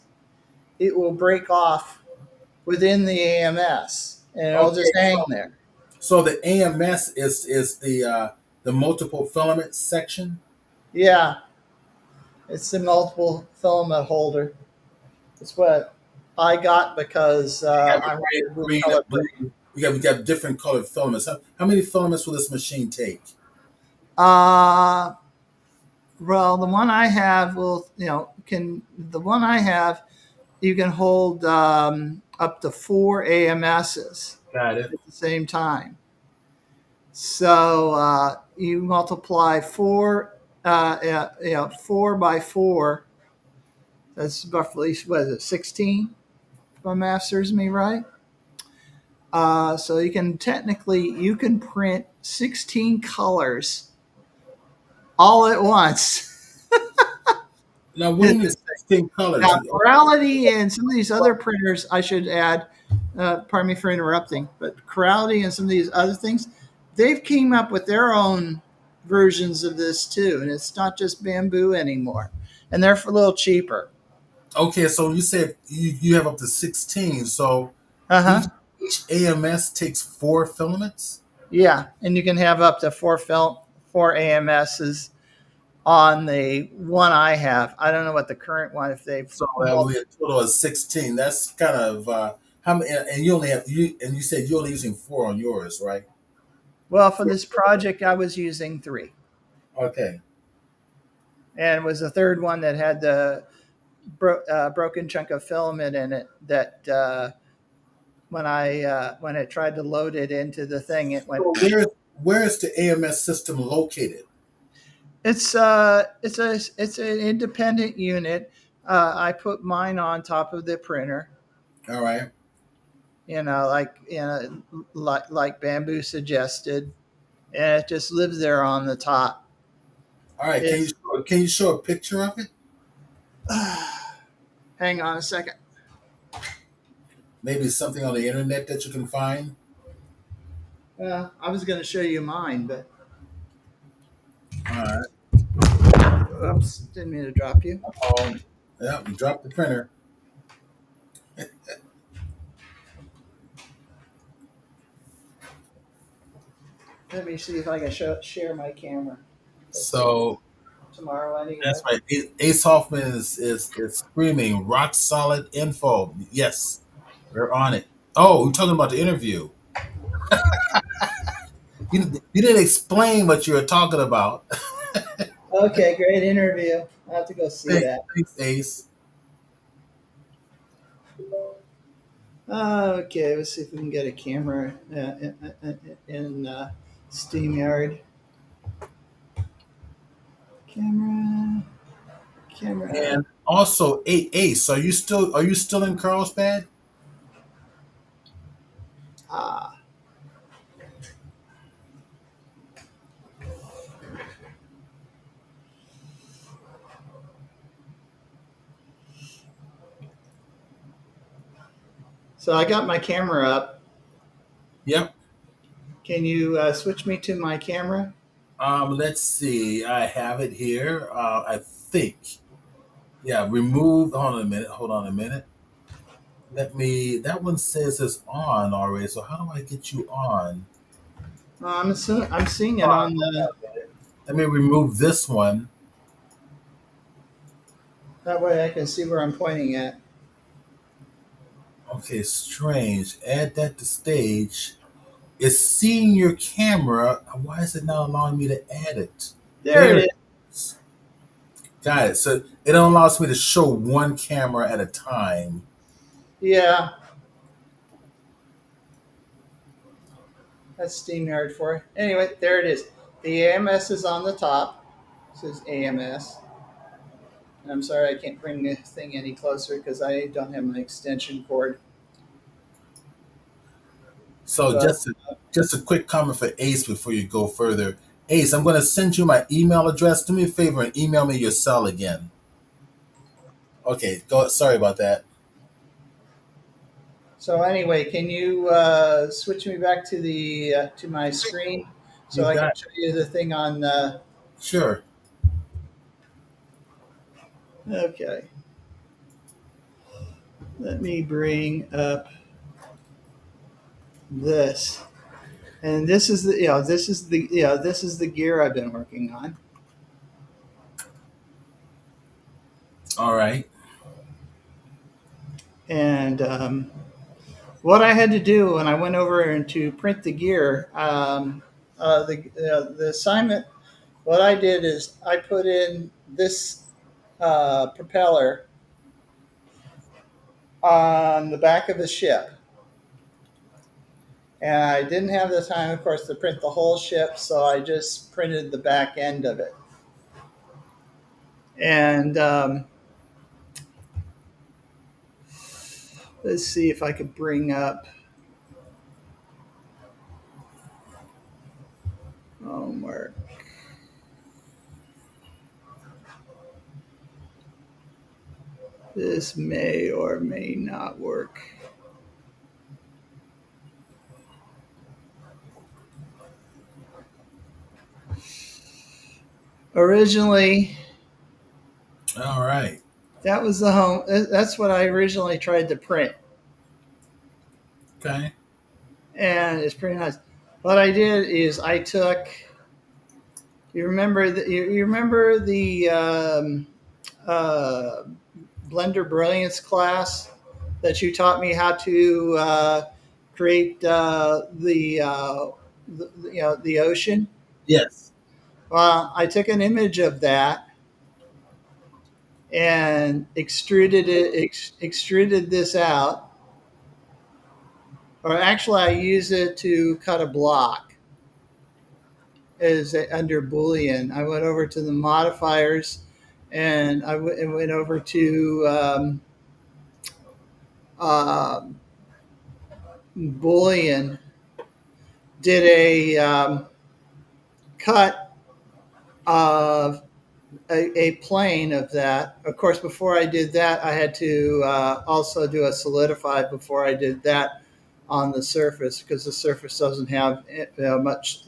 S2: it will break off within the AMS and it'll
S1: Okay,
S2: just hang there.
S1: so the AMS is the multiple filament section.
S2: Yeah, it's the multiple filament holder. It's what I got because
S1: You have
S2: I
S1: red,
S2: wanted to do
S1: green,
S2: color
S1: and
S2: printing.
S1: blue. We got different colored filaments. How many filaments will this machine take?
S2: Uh, well, the one I have will, can the one I have, you can hold up to four AMSs
S1: Got it.
S2: at the same time. So you multiply four, 4 by 4. That's roughly, what is it, 16? If my math serves me right. So you can print 16 colors all at once.
S1: Now, what do you mean 16 colors?
S2: Now, Corality and some of these other printers, I should add, pardon me for interrupting, but Corality and some of these other things, they've came up with their own versions of this too, and it's not just bamboo anymore, and they're a little cheaper.
S1: Okay, so you said you have up to 16. So
S2: Uh
S1: each
S2: huh.
S1: each AMS takes four filaments.
S2: Yeah, and you can have up to four AMSs on the one I have. I don't know what the current one if they've.
S1: So that would be a total of 16. That's kind of how many, and you said you're only using four on yours, right?
S2: Well, for this project, I was using three,
S1: Okay.
S2: and it was the third one that had the broken chunk of filament in it. That when I tried to load it into the thing, it went.
S1: So where is the AMS system located?
S2: It's an independent unit. I put mine on top of the printer.
S1: All right.
S2: Like Bamboo suggested, and it just lives there on the top.
S1: All right.
S2: It's
S1: Can you show a picture of it?
S2: hang on a second.
S1: Maybe something on the internet that you can find.
S2: I was going to show you mine, but
S1: All right.
S2: oops, didn't mean to drop you.
S1: Yeah, you dropped the printer.
S2: Let me see if I can share my camera. Let's see.
S1: So
S2: Tomorrow
S1: that's
S2: anyway.
S1: right. Ace Hoffman is screaming rock solid info. Yes, we're on it. Oh, we're talking about the interview. You didn't explain what you were talking about.
S2: Okay, great interview. I have to go see
S1: Thanks,
S2: that.
S1: thanks, Ace.
S2: Okay, let's see if we can get a camera in SteamYard. Camera, camera.
S1: And also, Ace, are you still in Carlsbad?
S2: Ah, so I got my camera up.
S1: Yep.
S2: Can you switch me to my camera?
S1: Let's see. I have it here. I think. Yeah. Remove. Hold on a minute. Hold on a minute. Let me. That one says it's on already. So how do I get you on?
S2: I'm seeing it
S1: Uh,
S2: on the.
S1: Let me remove this one.
S2: That way I can see where I'm pointing at.
S1: Okay, strange. Add that to stage. It's seeing your camera. Why is it not allowing me to add it?
S2: There it
S1: There.
S2: is.
S1: Got it. So it allows me to show one camera at a time.
S2: Yeah, that's SteamYard for you. Anyway, there it is. The AMS is on the top. It says AMS. I'm sorry I can't bring the thing any closer because I don't have my extension cord.
S1: So
S2: But
S1: just a quick comment for Ace before you go further. Ace, I'm going to send you my email address. Do me a favor and email me your cell again. Okay, go. Sorry about that.
S2: so anyway, can you switch me back to the to my screen so
S1: You've
S2: I can
S1: got
S2: show you the thing on?
S1: sure.
S2: Okay, let me bring up this, and this is the this is the gear I've been working on,
S1: All right.
S2: and what I had to do when I went over and to print the gear, the assignment. What I did is I put in this propeller on the back of the ship, and I didn't have the time, of course, to print the whole ship, so I just printed the back end of it. And let's see if I could bring up. Homework. This may or may not work. Originally,
S1: All right.
S2: that was the home. That's what I originally tried to print,
S1: Okay.
S2: and it's pretty nice. What I did is I took. You remember the uh, Blender Brilliance class that you taught me how to create the ocean.
S1: Yes.
S2: Well, I took an image of that and extruded this out, or actually, I use it to cut a block. Is under Boolean. I went over to the modifiers, and and went over to uh, Boolean. Did a cut of a plane of that. Of course, before I did that, I had to also do a solidify before I did that on the surface because the surface doesn't have much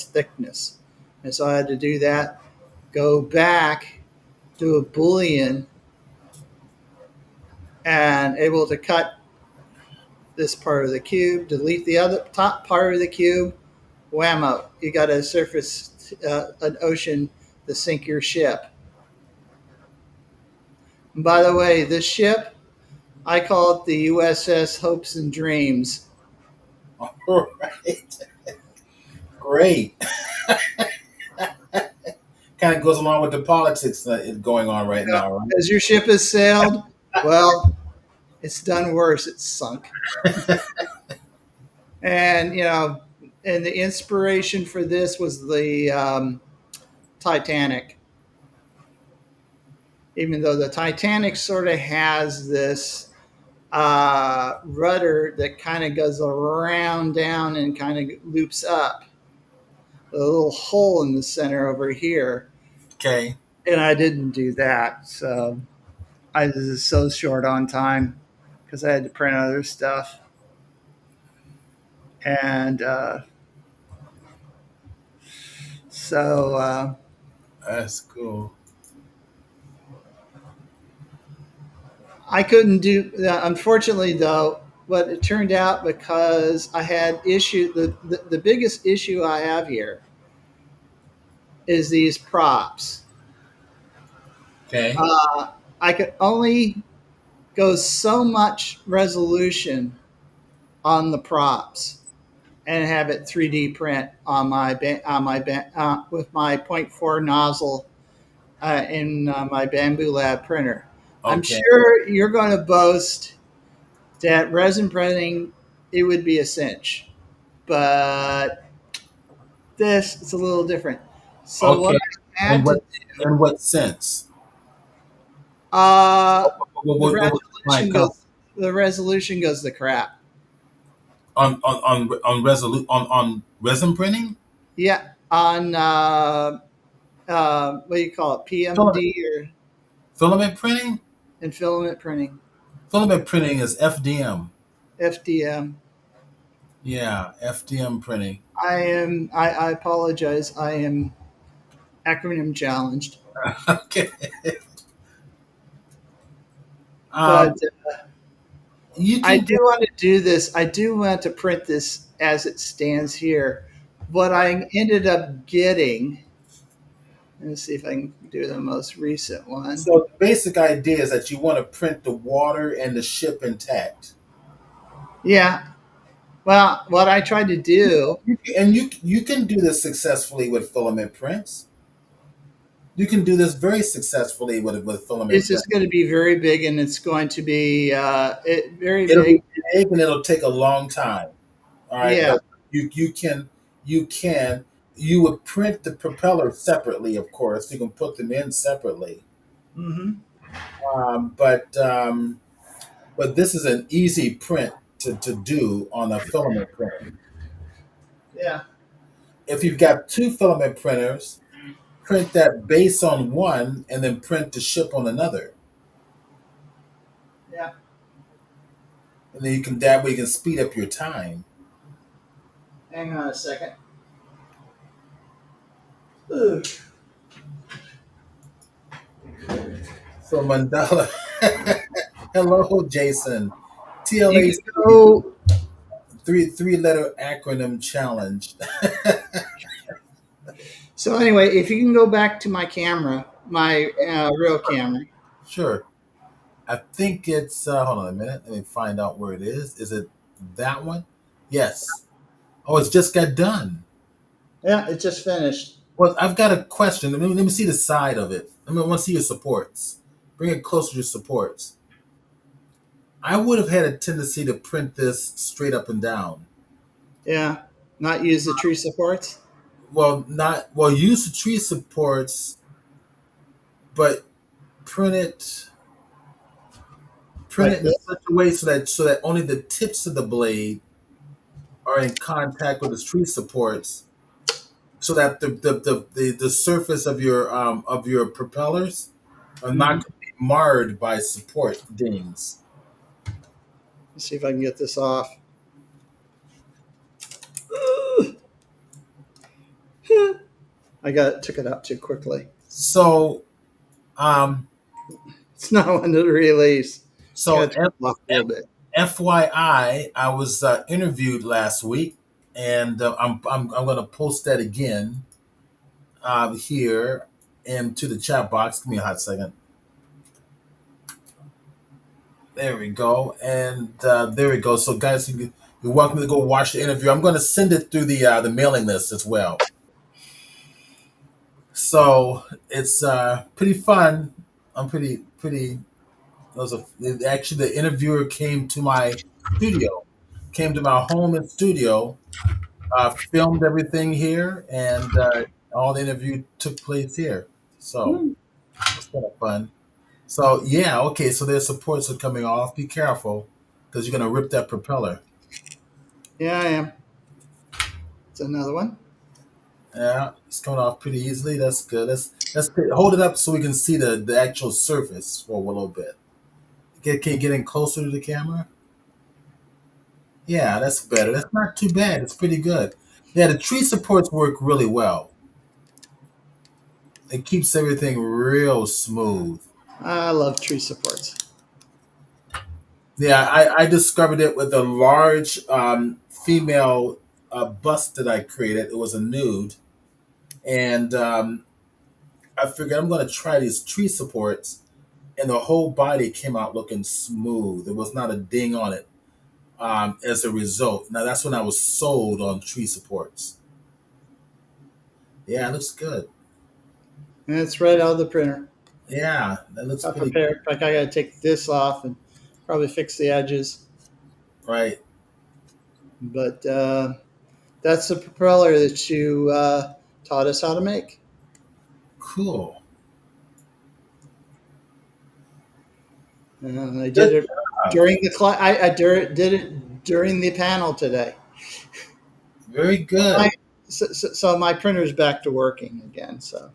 S2: thickness, and so I had to do that. Go back, do a boolean, and able to cut this part of the cube, delete the other top part of the cube. Whammo! You got a surface, an ocean to sink your ship. And by the way, this ship, I call it the USS Hopes and Dreams.
S1: All right. Great. Kind of goes along with the politics that is going on right now, right?
S2: As your ship has sailed, well, it's done worse. It's sunk. And, and the inspiration for this was the Titanic. Even though the Titanic sort of has this rudder that kind of goes around down and kind of loops up, a little hole in the center over here.
S1: Okay.
S2: And I didn't do that. So I was so short on time because I had to print other stuff. And so
S1: That's cool.
S2: I couldn't do that. Unfortunately, though, but it turned out because I had issue. The biggest issue I have here is these props.
S1: Okay.
S2: I could only go so much resolution on the props and have it 3D print on my with my point 0.4 nozzle in my Bamboo Lab printer. I'm
S1: Okay.
S2: sure you're going to boast that resin printing, it would be a cinch, but this is a little different. So what
S1: Okay.
S2: I
S1: In
S2: had to
S1: what
S2: do,
S1: in what sense?
S2: uh, the
S1: What was my
S2: resolution goes, the resolution goes to crap.
S1: on resin printing?
S2: Yeah, on what do you call it,
S1: Filament
S2: PMD or
S1: filament printing?
S2: in filament printing,
S1: Filament printing is FDM.
S2: FDM.
S1: Yeah, FDM printing.
S2: I apologize. I am acronym challenged,
S1: Okay.
S2: but
S1: Um, you
S2: I
S1: can
S2: do
S1: get
S2: want to do this. I do want to print this as it stands here. What I ended up getting, let's see if I can do the most recent one.
S1: so the basic idea is that you want to print the water and the ship intact.
S2: Yeah. Well, what I tried to do
S1: And you can do this successfully with filament prints. You can do this very successfully with filament
S2: is just
S1: print.
S2: going to be very big, and it's going to be very
S1: It'll be
S2: big.
S1: big and it'll take a long time. All right,
S2: Yeah.
S1: but you can you would print the propeller separately, of course. You can put them in separately.
S2: Hmm.
S1: Um, but um, but this is an easy print to do on a filament printer.
S2: Yeah.
S1: If you've got two filament printers, print that base on one and then print the ship on another.
S2: Yeah.
S1: And then you can that way you can speed up your time.
S2: Hang on a second. Ugh.
S1: So Mandala, hello, Jason.
S2: You
S1: TLAC
S2: can go.
S1: three letter acronym challenge.
S2: So anyway, if you can go back to my camera, my real camera.
S1: Sure. I think it's hold on a minute. Let me find out where it is. Is it that one? Yes. Oh, it's just got done.
S2: Yeah, it just finished.
S1: Well, I've got a question. Let me see the side of it. I want to see your supports. Bring it closer to your supports. I would have had a tendency to print this straight up and down.
S2: Yeah, not use the tree supports.
S1: Well, not well. Use the tree supports, but print it print
S2: Like
S1: it in
S2: this.
S1: such a way so that only the tips of the blade are in contact with the tree supports, so that the surface of your propellers are not
S2: Hmm.
S1: going to be marred by support dings.
S2: Let's see if I can get this off. I got took it out too quickly.
S1: So um
S2: It's not one to release.
S1: so
S2: Got to take it off a little bit.
S1: FYI, I was interviewed last week, and I'm going to post that again here into the chat box. Give me a hot second. There we go, and there we go. So, guys, you're welcome to go watch the interview. I'm going to send it through the mailing list as well. So it's pretty fun. I'm pretty. Actually, the interviewer came to my studio, came to my home and studio, filmed everything here, and all the interview took place here. So
S2: Hmm.
S1: it's kind of fun. So yeah, okay. So their supports are coming off. Be careful because you're gonna rip that propeller.
S2: Yeah, I am. It's another one.
S1: Yeah, it's coming off pretty easily. That's good. Hold it up so we can see the actual surface for a little bit. Can you get in closer to the camera? Yeah, that's better. That's not too bad. It's pretty good. Yeah, the tree supports work really well. It keeps everything real smooth.
S2: I love tree supports.
S1: Yeah, I discovered it with a large female bust that I created. It was a nude, and I figured I'm going to try these tree supports, and the whole body came out looking smooth. There was not a ding on it as a result. Now that's when I was sold on tree supports. Yeah, it looks good.
S2: And it's right out of the printer.
S1: Yeah, that looks
S2: Got
S1: pretty
S2: prepared. Like I got to take this off and probably fix the edges.
S1: right.
S2: But that's the propeller that you taught us how to make.
S1: Cool.
S2: I
S1: Good
S2: did it
S1: job.
S2: during the class. Did it during the panel today.
S1: Very
S2: My,
S1: good.
S2: so my printer's back to working again. So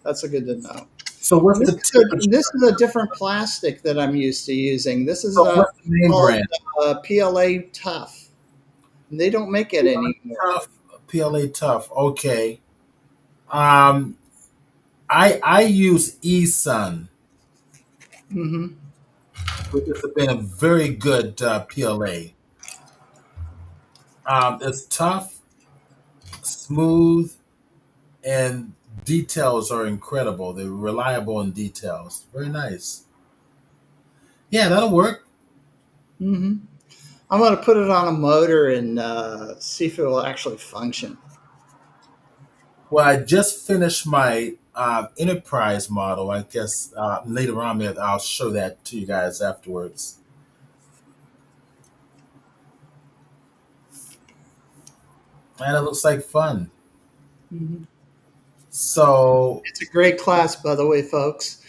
S2: that's a good to know.
S1: So what's the
S2: This
S1: temperature?
S2: is a different plastic that I'm used to using. This is
S1: So what's the name
S2: called
S1: brand?
S2: PLA Tough. And they don't make it anymore.
S1: Tough. PLA Tough. Okay. Um, I use eSun,
S2: Hmm.
S1: which has been a very good PLA. It's tough, smooth, and details are incredible. They're reliable in details. Very nice. Yeah, that'll work.
S2: Hmm. I'm going to put it on a motor and see if it will actually function.
S1: Well, I just finished my enterprise model. I guess later on, I'll show that to you guys afterwards. And it looks like fun.
S2: Hmm.
S1: So,
S2: It's a great class, by the way, folks.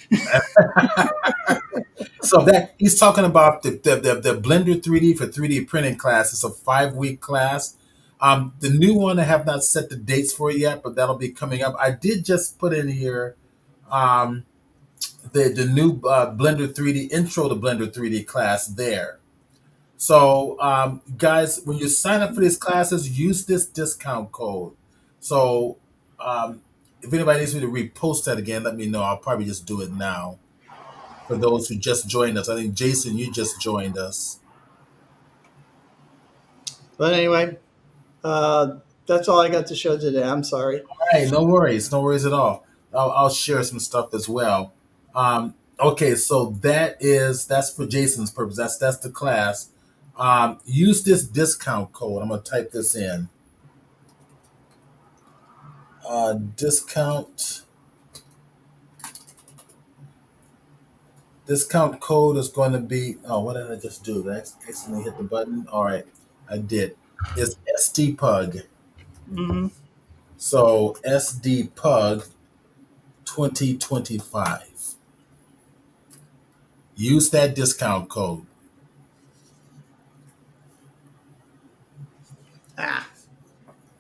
S1: so that he's talking about the Blender 3D for 3D printing class. It's a 5 week class. The new one I have not set the dates for yet, but that'll be coming up. I did just put in here um, the new Blender 3D intro to Blender 3D class there. So, guys, when you sign up for these classes, use this discount code. So, if anybody needs me to repost that again, let me know. I'll probably just do it now for those who just joined us. I think, Jason, you just joined us.
S2: But anyway, that's all I got to show today. I'm sorry.
S1: Hey, no worries. No worries at all. I'll share some stuff as well. Okay, so that's for Jason's purpose. That's the class. Use this discount code. I'm going to type this in. Discount. Discount code is going to be. Oh, what did I just do? Did I accidentally hit the button? All right, I did. It's SDPUG.
S2: Hmm.
S1: So SDPUG 2025. Use that discount code.
S2: Ah,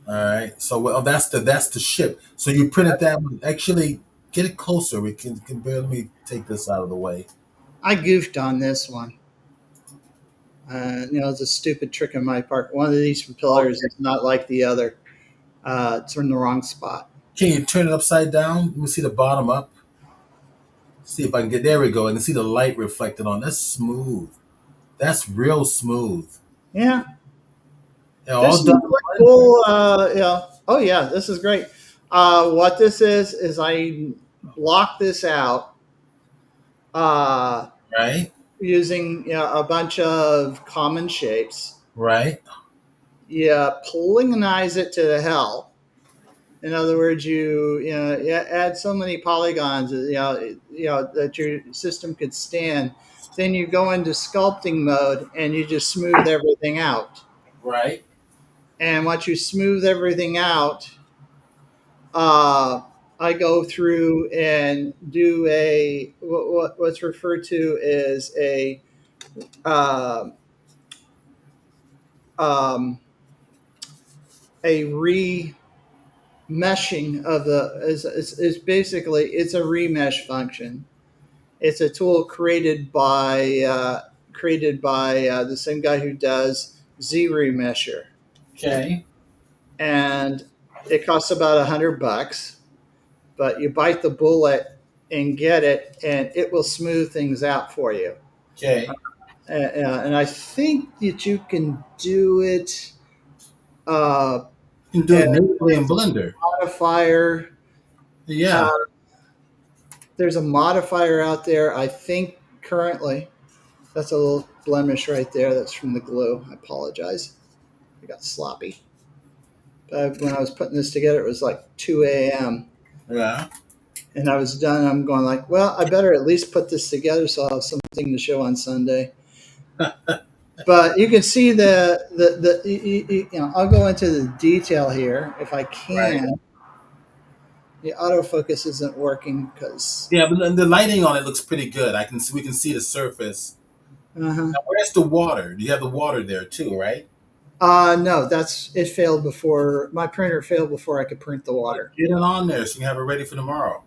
S1: All right. So well, that's the ship. So you printed that one. Actually, get it closer. We can barely let me take this out of the way.
S2: I goofed on this one. It's a stupid trick on my part. One of these propellers
S1: Okay.
S2: is not like the other. It's in the wrong spot.
S1: Can you turn it upside down? Let me see the bottom up. See if I can get. There we go. I can see the light reflected on. That's smooth. That's real smooth.
S2: Yeah,
S1: Yeah,
S2: this
S1: all
S2: is
S1: done
S2: really
S1: in Blender.
S2: cool. Yeah. Oh yeah, this is great. What this is I block this out uh,
S1: Right.
S2: using a bunch of common shapes.
S1: Right.
S2: You polygonize it to the hell. In other words, you add so many polygons that your system could stand. Then you go into sculpting mode and you just smooth everything out.
S1: Right.
S2: And once you smooth everything out, uh, I go through and do what's referred to as uh, um, a remeshing of the is basically it's a remesh function. It's a tool created by the same guy who does Z remesher,
S1: Okay.
S2: and it costs about $100. But you bite the bullet and get it, and it will smooth things out for you.
S1: Okay.
S2: And I think that you can do it. Uh,
S1: You can do
S2: and
S1: it natively in Blender.
S2: modifier.
S1: Yeah.
S2: Uh, there's a modifier out there. I think currently that's a little blemish right there. That's from the glue. I apologize. I got sloppy. But when I was putting this together, it was like 2 a.m.
S1: Yeah.
S2: And I was done. I'm going like, well, I better at least put this together so I'll have something to show on Sunday. But you can see I'll go into the detail here if I
S1: Right.
S2: can. The autofocus isn't working because.
S1: Yeah, but the lighting on it looks pretty good. I can see, we can see the surface.
S2: Uh-huh.
S1: Now, where's the water? You have the water there too, right?
S2: No, that's it. Failed before my printer failed before I could print the
S1: Well,
S2: water.
S1: get it on there so you can have it ready for tomorrow.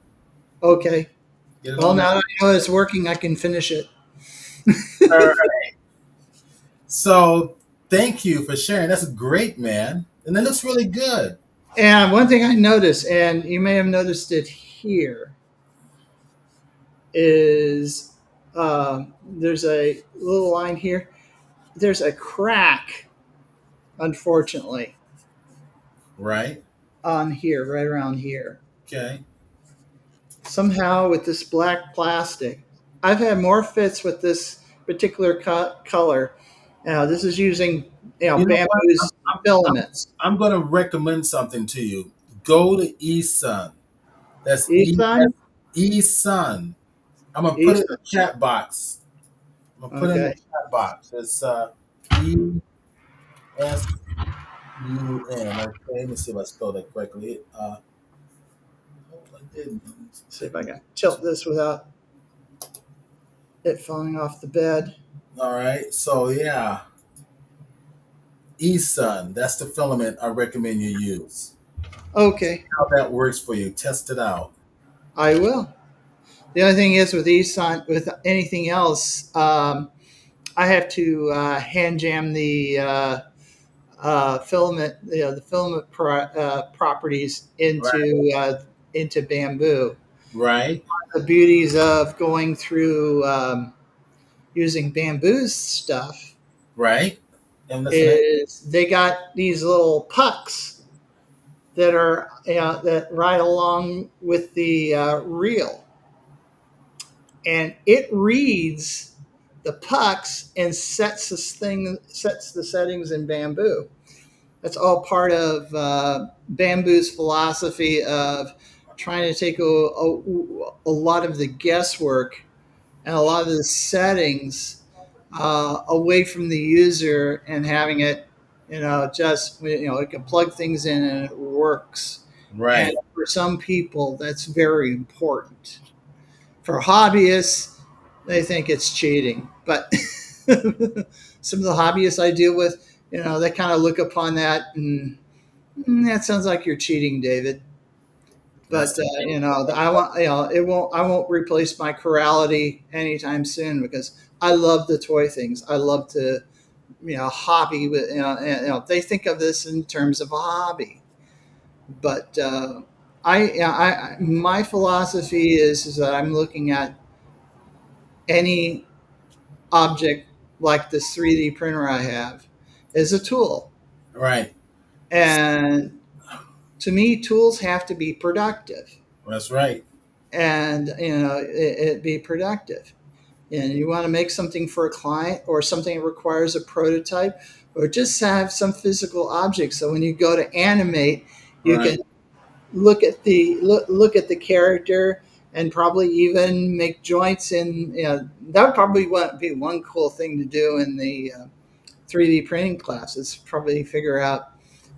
S2: Okay.
S1: Get it
S2: Well,
S1: on there.
S2: now that I know it's working, I can finish it.
S1: All right. So thank you for sharing. That's great, man. And that looks really good.
S2: And one thing I noticed, and you may have noticed it here, is there's a little line here. There's a crack, unfortunately,
S1: Right.
S2: on here, right around here.
S1: Okay.
S2: Somehow, with this black plastic, I've had more fits with this particular color. Now, this is using
S1: You know what?
S2: bamboo's
S1: I'm,
S2: filaments.
S1: I'm going to recommend something to you. Go to eSun. That's
S2: Eson,
S1: eSun. I'm gonna put it in
S2: Eson.
S1: the chat box. I'm gonna put it in the
S2: Okay.
S1: chat box. It's ESUN. Okay, let me see if I spelled that correctly. Oh, I didn't.
S2: See if I can tilt this without it falling off the bed.
S1: All right. So yeah, eSun. That's the filament I recommend you use.
S2: Okay,
S1: How that works for you? Test it out.
S2: I will. The only thing is with Eson, with anything else, I have to hand jam the filament, the filament properties
S1: Right.
S2: into bamboo.
S1: Right.
S2: The beauties of going through using bamboo stuff
S1: Right. I'm listening.
S2: is they got these little pucks that are that ride along with the reel, and it reads the pucks and sets the settings in bamboo. That's all part of bamboo's philosophy of trying to take a lot of the guesswork and a lot of the settings away from the user and having it, just it can plug things in and it works. And
S1: Right.
S2: for some people, that's very important. For hobbyists, they think it's cheating, but some of the hobbyists I deal with, they kind of look upon that and that sounds like you're cheating, David.
S1: That's
S2: But I want it won't I won't replace my chorality anytime soon because I love the toy things. I love to hobby with they think of this in terms of a hobby, but my philosophy is that I'm looking at any object like this 3D printer I have as a tool,
S1: right.
S2: and to me, tools have to be productive,
S1: That's right.
S2: and it be productive. And you want to make something for a client or something that requires a prototype or just have some physical object. So when you go to animate, you
S1: Right.
S2: can look at the character and probably even make joints in. That would probably be one cool thing to do in the 3D printing class. Is probably figure out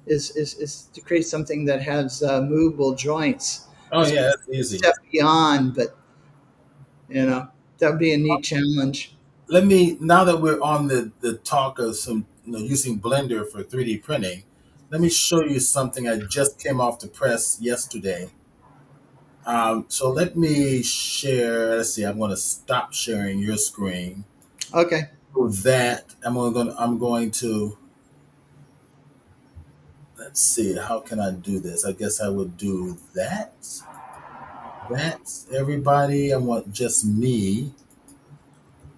S2: is to create something that has movable joints.
S1: Oh
S2: It's
S1: yeah, that's
S2: a
S1: easy.
S2: step beyond, but that would be a neat challenge.
S1: Let me, now that we're on the talk of some, using Blender for 3D printing, let me show you something I just came off the press yesterday. So let me share. Let's see. I'm going to stop sharing your screen.
S2: Okay.
S1: For that, I'm going to let's see. How can I do this? I guess I would do that. That's everybody. I want just me.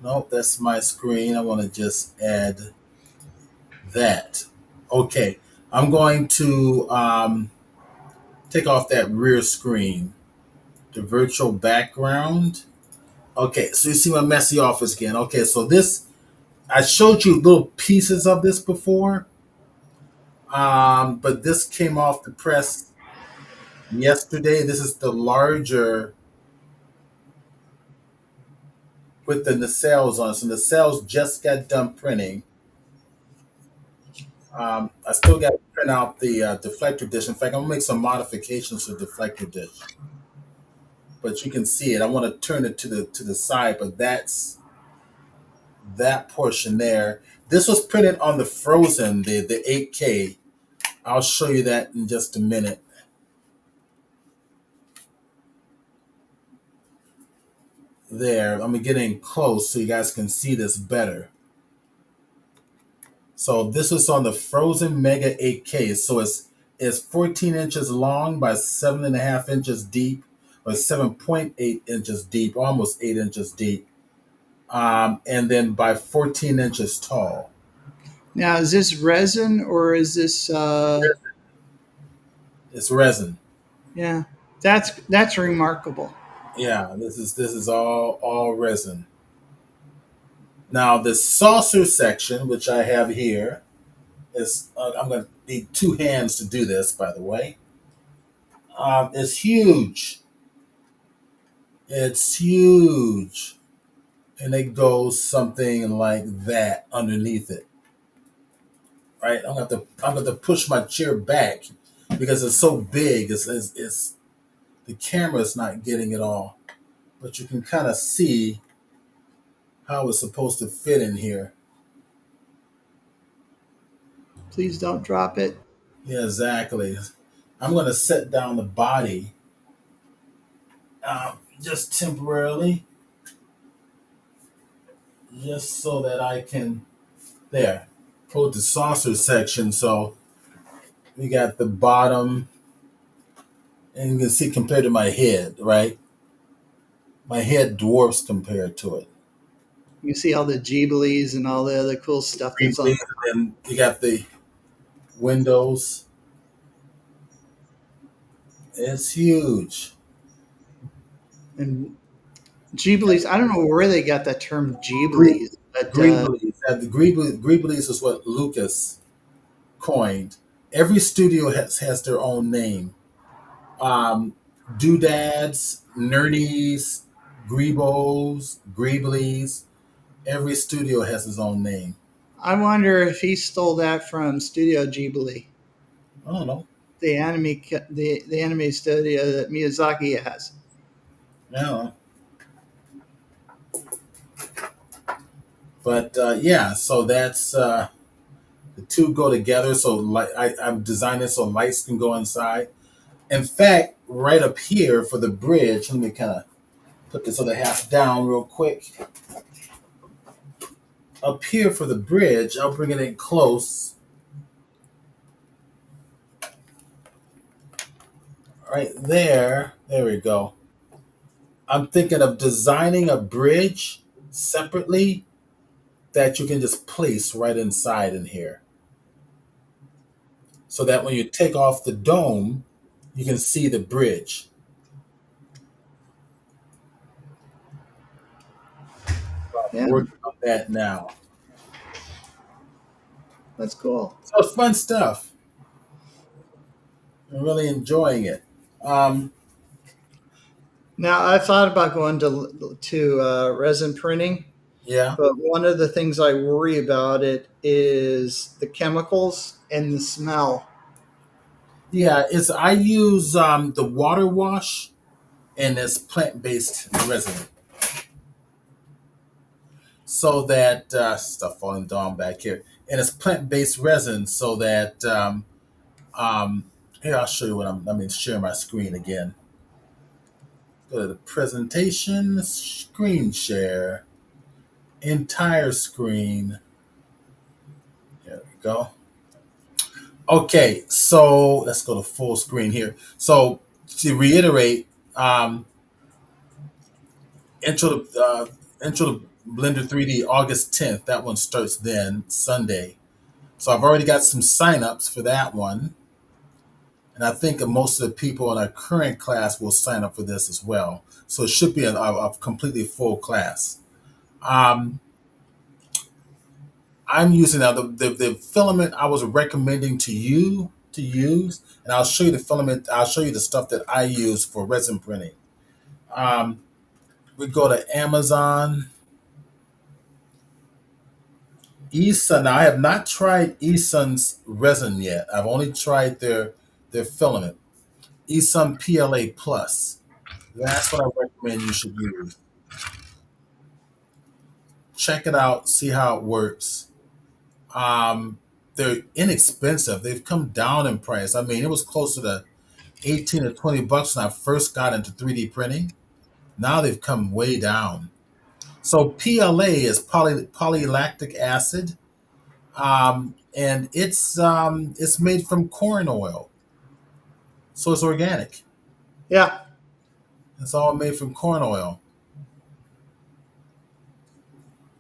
S1: Nope, that's my screen. I want to just add that. Okay, I'm going to take off that rear screen, the virtual background. Okay, so you see my messy office again. Okay, so this, I showed you little pieces of this before, but this came off the press yesterday. This is the larger. with the nacelles on. So the nacelles just got done printing. I still got to print out the deflector dish. In fact, I'm gonna make some modifications to the deflector dish, but you can see it. I want to turn it to the side, but that's that portion there. This was printed on the Frozen, the 8K. I'll show you that in just a minute. There, I'm getting close so you guys can see this better. So this is on the Frozen Mega 8K. So it's 14 inches long by 7.5 inches deep, or 7.8 inches deep, almost 8 inches deep, and then by 14 inches tall.
S2: Now, is this resin or is this?
S1: It's resin.
S2: Yeah, that's remarkable.
S1: Yeah, this is all resin. Now the saucer section, which I have here, is I'm going to need two hands to do this. By the way, it's huge. It's huge, and it goes something like that underneath it. Right, I'm going to push my chair back because it's so big. It's the camera's not getting it all, but you can kind of see how it's supposed to fit in here.
S2: Please don't drop it.
S1: Yeah, exactly. I'm going to set down the body just temporarily, just so that I can, there, put the saucer section. So we got the bottom, and you can see compared to my head, right? My head dwarfs compared to it.
S2: You can see all the Ghiblies and all the other cool stuff that's on.
S1: Briefly, and then you got the windows. It's huge.
S2: And Ghiblies, I don't know where they got that term
S1: Gre-
S2: Ghiblies, but
S1: Greeblies is what Lucas coined. Every studio has their own name. um, Doodads, Nerdies, Grebos, Greeblies. Every studio has his own name.
S2: I wonder if he stole that from Studio Ghibli,
S1: I don't know.
S2: the anime studio that Miyazaki has.
S1: No, but yeah. So that's the two go together. So I'm designing so lights can go inside. In fact, right up here for the bridge, let me kind of put this other half down real quick. Up here for the bridge, I'll bring it in close. Right there. There we go. I'm thinking of designing a bridge separately that you can just place right inside in here. So that when you take off the dome, you can see the bridge.
S2: Yeah,
S1: Working on that now.
S2: that's cool.
S1: So it's fun stuff. I'm really enjoying it. Um,
S2: Now, I thought about going to resin printing,
S1: yeah.
S2: but one of the things I worry about it is the chemicals and the smell.
S1: Yeah, it's I use the water wash and it's plant-based resin. So that stuff falling down back here. And it's plant-based resin so that Um, here, I'll show you what let me share my screen again. Go to the presentation, screen share, entire screen. There we go. Okay, so let's go to full screen here. So to reiterate, um, intro to intro to Blender 3D August 10th. That one starts then Sunday. So I've already got some signups for that one. And I think that most of the people in our current class will sign up for this as well. So it should be a completely full class. Um, I'm using now the filament I was recommending to you to use, and I'll show you the filament. I'll show you the stuff that I use for resin printing. Um, we go to Amazon. Esun. Now, I have not tried Esun's resin yet. I've only tried their filament. Esun PLA Plus. That's what I recommend you should use. Check it out, see how it works. Um, they're inexpensive. They've come down in price. I mean, it was closer to 18 or $20 when I first got into 3D printing. Now they've come way down. So PLA is polylactic acid, and it's made from corn oil, so it's organic.
S2: Yeah,
S1: It's all made from corn oil.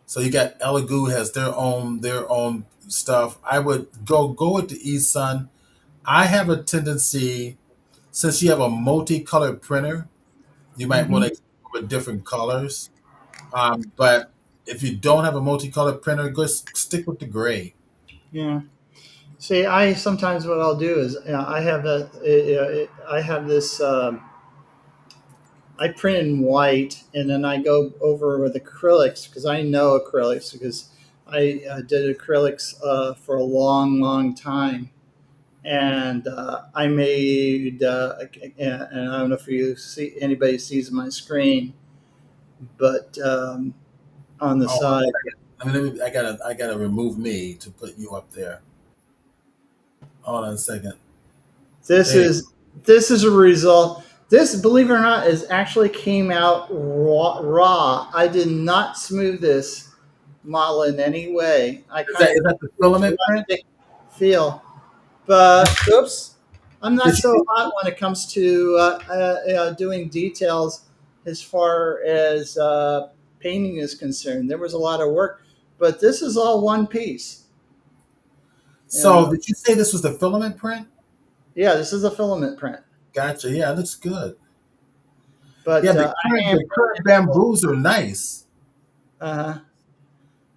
S1: So you got Elegoo has their own stuff. I would go with the eSun. I have a tendency, since you have a multicolored printer, you might want to
S2: hmm
S1: explore with different colors. But if you don't have a multicolored printer, go stick with the gray.
S2: yeah. See, I sometimes what I'll do is I have I have this. I print in white, and then I go over with acrylics because I know acrylics because I did acrylics for a long, long time, and I made. And I don't know if you see anybody sees my screen, but on the
S1: Oh, one
S2: side,
S1: second. I gotta remove me to put you up there. Hold on a second.
S2: this
S1: There.
S2: is this is a result. This, believe it or not, is actually came out raw. I did not smooth this model in any way. I
S1: Is
S2: kind
S1: that
S2: of
S1: is that the filament print?
S2: rustic feel, but oops, I'm not
S1: Did
S2: so
S1: you?
S2: hot when it comes to doing details as far as painting is concerned. There was a lot of work, but this is all one piece.
S1: So
S2: Yeah,
S1: did you say this was the filament print?
S2: yeah, this is a filament print,
S1: Gotcha. Yeah, it looks good. Yeah,
S2: but
S1: the
S2: I
S1: current
S2: hand
S1: the current bamboos are nice.
S2: uh,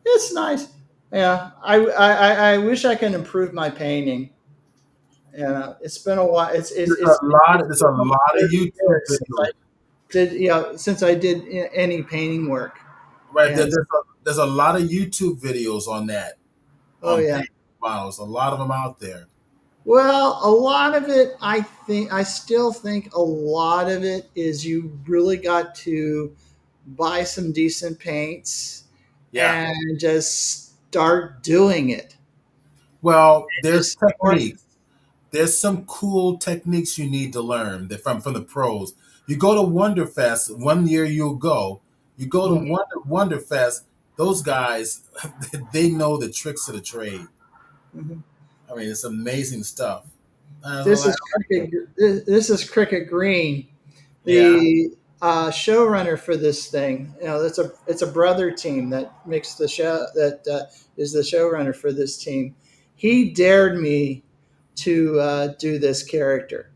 S2: it's nice. Yeah, I wish I can improve my painting. Yeah, it's been a while. It's
S1: There's
S2: been
S1: a
S2: almost
S1: lot of
S2: 30
S1: YouTube
S2: years since I
S1: videos.
S2: did since I did any painting work.
S1: Right there,
S2: And
S1: there's a lot of YouTube videos on that
S2: oh
S1: on
S2: yeah,
S1: paint models. A lot of them out there.
S2: well, a lot of it, I still think a lot of it is you really got to buy some decent paints
S1: Yeah.
S2: and just start doing it.
S1: Well, there's
S2: Just more.
S1: techniques. There's some cool techniques you need to learn from the pros. You go to Wonderfest one year. You'll go. You go to
S2: Mhm.
S1: Wonderfest. Those guys, they know the tricks of the trade.
S2: Mhm.
S1: I mean, it's amazing stuff.
S2: This
S1: I
S2: is
S1: like it.
S2: This is Cricket Green,
S1: Yeah.
S2: the showrunner for this thing. You know, it's a brother team that makes the show that is the showrunner for this team. He dared me to do this character.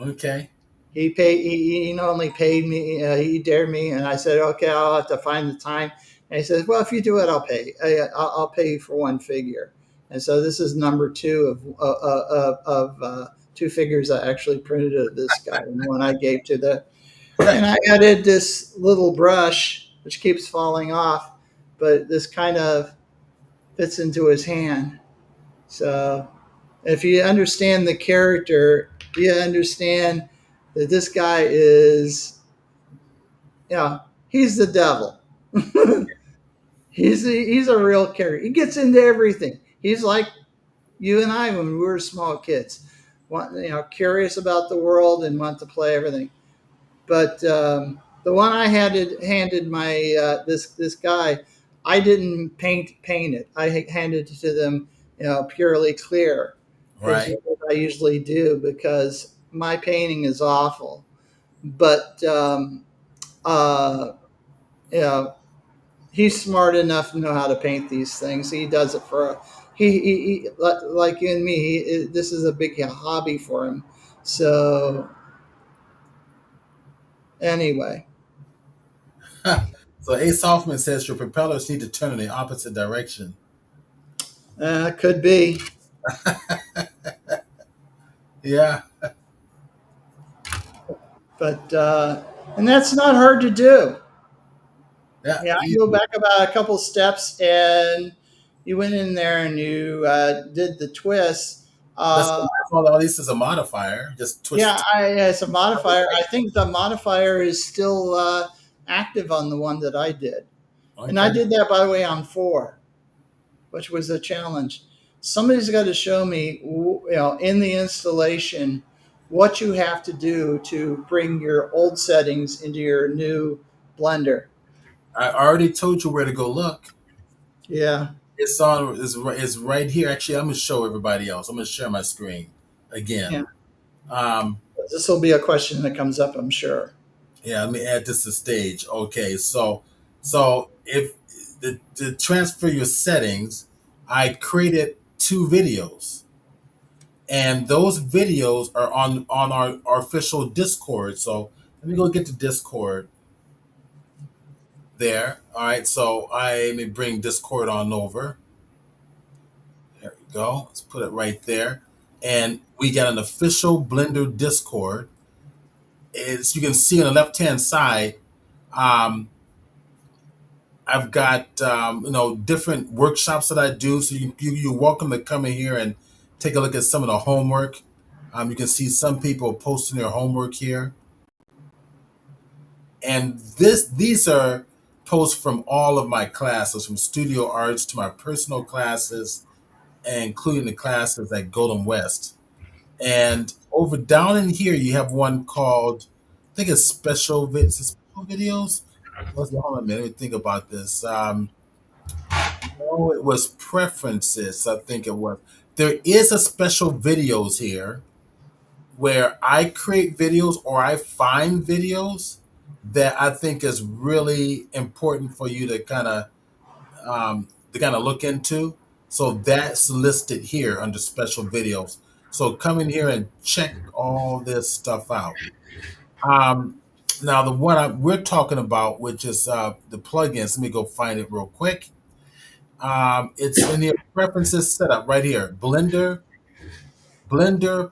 S1: Okay.
S2: He not only paid me, he dared me, and I said, okay, I'll have to find the time. And he says, well, if you do it, I'll pay. I'll pay you for one figure. And so this is number two of two figures I actually printed of this guy, and one I gave to the. And I added this little brush, which keeps falling off, but this kind of fits into his hand. So if you understand the character, you understand that this guy is, you know, he's the devil. He's a real character. He gets into everything. He's like you and I when we were small kids, curious about the world and want to play everything. But the one I handed my this guy, I didn't paint it. I handed it to them, purely clear, is
S1: Right.
S2: what I usually do because my painting is awful. But you know, he's smart enough to know how to paint these things. He does it for like you and me. This is a big hobby for him. So anyway.
S1: So Ace Hoffman says your propellers need to turn in the opposite direction.
S2: Could be,
S1: Yeah.
S2: but and that's not hard to do.
S1: Yeah.
S2: Yeah, I can go
S1: Easy.
S2: back about a couple steps, and you went in there and you did the twist.
S1: That's all this is a modifier. Just
S2: Yeah,
S1: twist.
S2: as a modifier, I think the modifier is still active on the one that I did. And I
S1: Okay.
S2: did that, by the way, on four, which was a challenge. Somebody's got to show me, in the installation, what you have to do to bring your old settings into your new blender.
S1: I already told you where to go look.
S2: Yeah,
S1: It's right here. Actually, I'm gonna show everybody else. I'm gonna share my screen
S2: yeah.
S1: again. Um,
S2: This will be a question that comes up, I'm sure.
S1: yeah, let me add this to stage. Okay, so if to transfer your settings, I created two videos, and those videos are on our official Discord. So let me go get the Discord there. All right, so let me bring Discord on over. There we go. Let's put it right there. And we got an official Blender Discord. As you can see on the left hand side, um, I've got different workshops that I do. So you're welcome to come in here and take a look at some of the homework. You can see some people posting their homework here, and these are posts from all of my classes, from studio arts to my personal classes, and including the classes at Golden West. And over down in here, you have one called, I think it's special videos. Hold on a minute, let me think about this. No, it was preferences. I think it was. There is a special videos here where I create videos or I find videos that I think is really important for you to kind of look into. So that's listed here under special videos. So come in here and check all this stuff out. Um, Now the one we're talking about, which is the plugins. Let me go find it real quick. It's in the preferences setup right here. Blender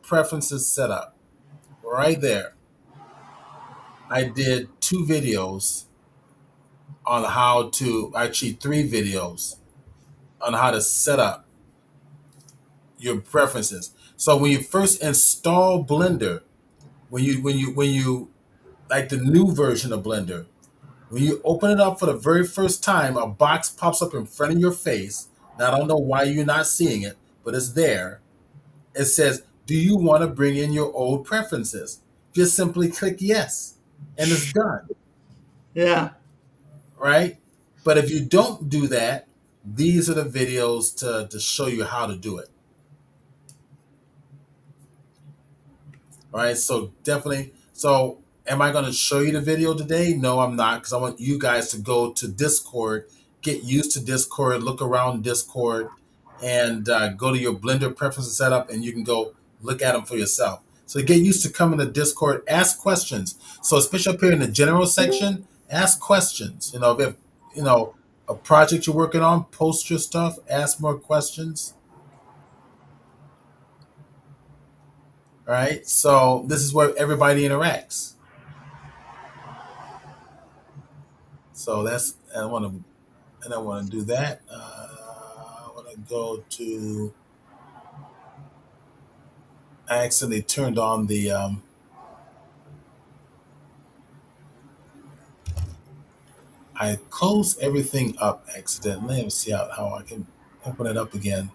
S1: preferences setup right there. I did two videos on how to actually three videos on how to set up your preferences. So when you first install Blender, when you like the new version of Blender, when you open it up for the very first time, a box pops up in front of your face. Now I don't know why you're not seeing it, but it's there. It says, "Do you want to bring in your old preferences?" Just simply click yes, and it's done,
S2: Yeah.
S1: right? But if you don't do that, these are the videos to show you how to do it. All right, so definitely. So, am I going to show you the video today? No, I'm not, because I want you guys to go to Discord, get used to Discord, look around Discord, and go to your Blender preferences setup, and you can go look at them for yourself. So, get used to coming to Discord, ask questions. So, especially up here in the general section, ask questions. If you have, you know, a project you're working on, post your stuff, ask more questions. All right, so this is where everybody interacts. So that's I want to do that. I want to go to. I accidentally turned on the. I closed everything up accidentally. Let me see how I can open it up again.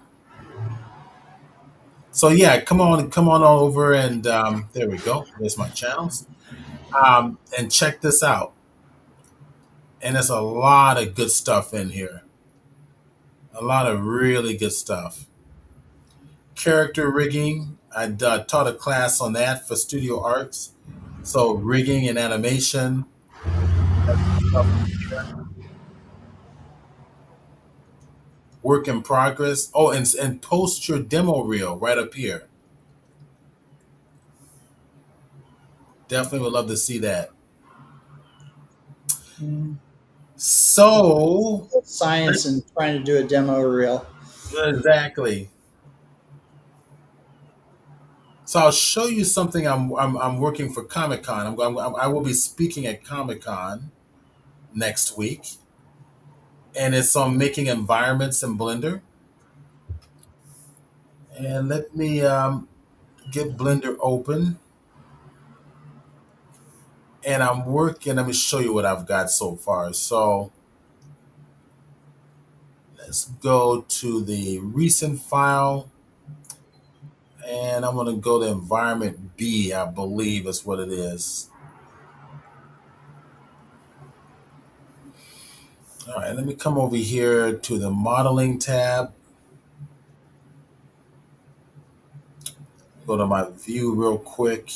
S1: So yeah, come on over, and there we go. There's my channels. And check this out. And there's a lot of good stuff in here. A lot of really good stuff. Character rigging. I taught a class on that for Studio Arts. So rigging and animation. Stuff in here. Work in progress. Oh, and post your demo reel right up here. Definitely would love to see that.
S2: Mm.
S1: So
S2: Science and trying to do a demo reel.
S1: exactly. So I'll show you something. I'm working for Comic Con. I will be speaking at Comic Con next week. and it's on making environments in Blender. And let me get Blender open. And I'm working. Let me show you what I've got so far. So let's go to the recent file. And I'm going to go to environment B, I believe is what it is. All right, let me come over here to the modeling tab. Go to my view real quick.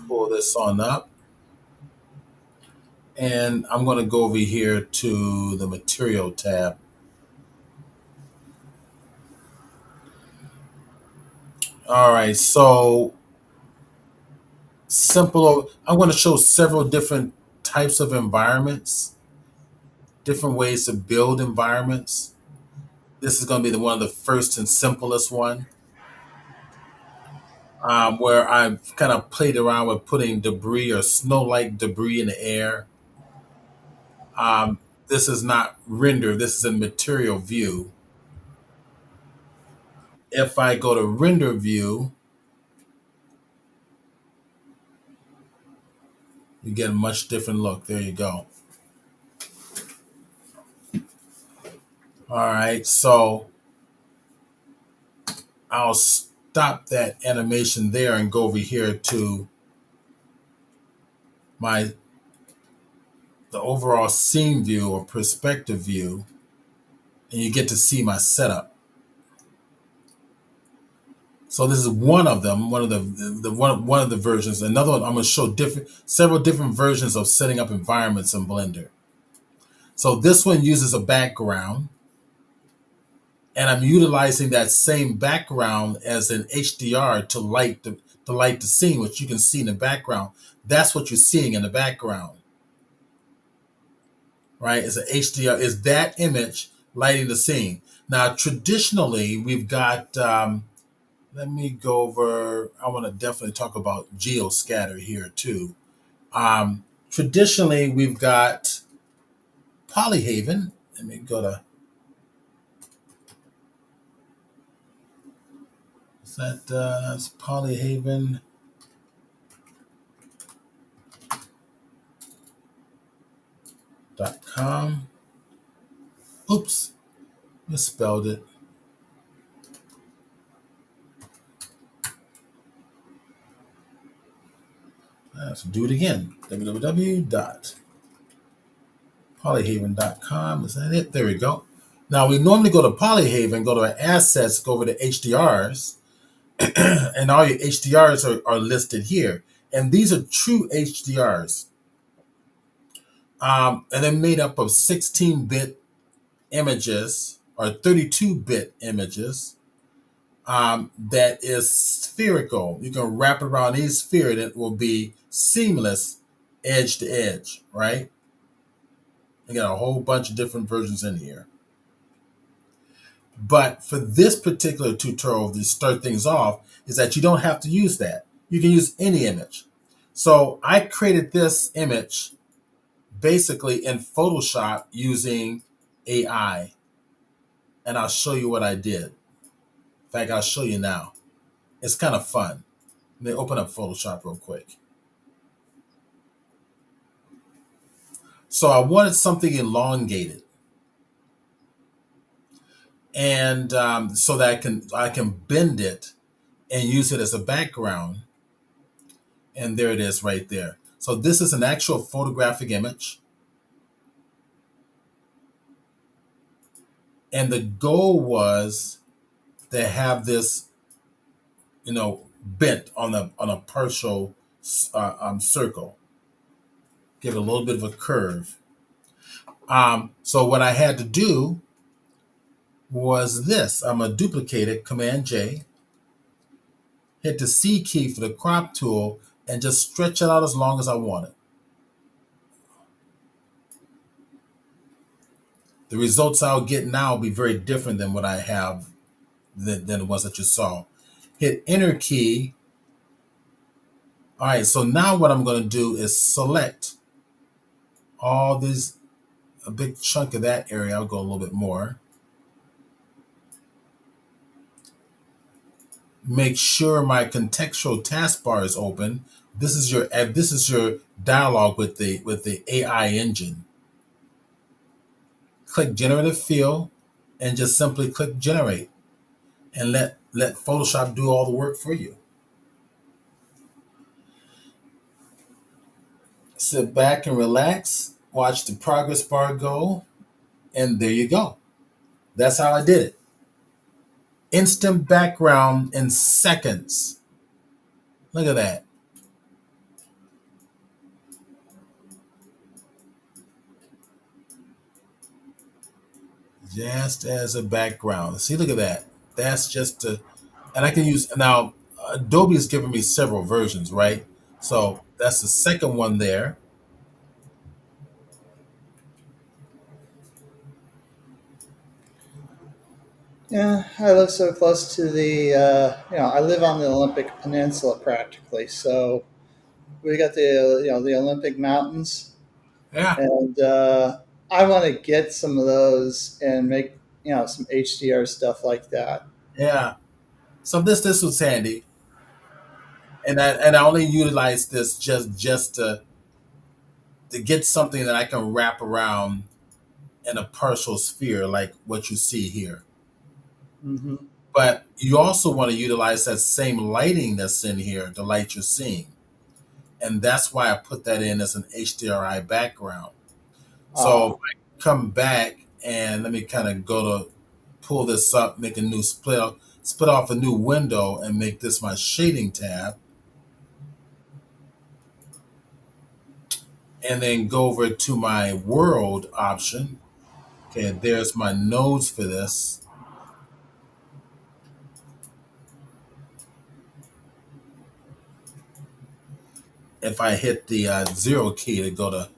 S1: Pull this on up. And I'm going to go over here to the material tab. All right, so simple. I'm going to show several different types of environments, different ways to build environments. This is going to be one of the first and simplest one, where I've kind of played around with putting debris or snow-like debris in the air. This is not render. This is a material view. If I go to render view, you get a much different look. There you go. All right, so I'll stop that animation there and go over here to my the overall scene view or perspective view, and you get to see my setup. So this is one of them, one of one of the versions. Another one, I'm going to show several different versions of setting up environments in Blender. So this one uses a background, and I'm utilizing that same background as an HDR to light the scene, which you can see in the background. That's what you're seeing in the background, right? It's an HDR. Is that image lighting the scene? Now, traditionally, we've got. Let me go over. I want to definitely talk about geoscatter here too. Traditionally, we've got Polyhaven. Let me go to. Is that that's Polyhaven? .com. Oops, misspelled it. Let's do it again. www.polyhaven.com. Is that it? There we go. Now we normally go to Polyhaven, go to our assets, go over to HDRs, and all your HDRs are listed here. And these are true HDRs. And they're made up of 16-bit images or 32-bit images that is spherical. You can wrap it around any sphere and it will be seamless edge to edge, right? You got a whole bunch of different versions in here. But for this particular tutorial to start things off is that you don't have to use that. You can use any image. So I created this image basically in Photoshop using AI. And I'll show you what I did. In fact, I'll show you now. It's kind of fun. Let me open up Photoshop real quick. So I wanted something elongated, and so that I can bend it and use it as a background. And there it is right there. So this is an actual photographic image. And the goal was to have this, bent on a partial circle, give it a little bit of a curve. So what I had to do was this. I'm going to duplicate it, Command J, hit the C key for the crop tool, and just stretch it out as long as I want it. The results I'll get now will be very different than what I have than the ones that you saw. Hit Enter key All right, so now what I'm going to do is select all these, a big chunk of that area. I'll go a little bit more. Make sure my contextual taskbar is open. This is your dialogue with the AI engine. Click generative fill and just simply click generate and let Photoshop do all the work for you. Sit back and relax, watch the progress bar go, and there you go. That's how I did it. Instant background in seconds. Look at that. Just as a background. See, look at that. That's just a, and I can use now. Adobe has given me several versions, right? So that's the second one there.
S2: Yeah, I live so close to the, I live on the Olympic Peninsula practically. So we got the, the Olympic Mountains,
S1: Yeah,
S2: and I want to get some of those and make, some HDR stuff like that.
S1: yeah. So this was handy, and I only utilize this just to get something that I can wrap around in a partial sphere, like what you see here.
S2: Hmm.
S1: But you also want to utilize that same lighting that's in here, the light you're seeing. And that's why I put that in as an HDRI background. So if
S2: Ah,
S1: I come back and let me kind of go to pull this up, make a new split off a new window and make this my shading tab, and then go over to my world option. Okay, there's my nodes for this. If I hit the zero key to go to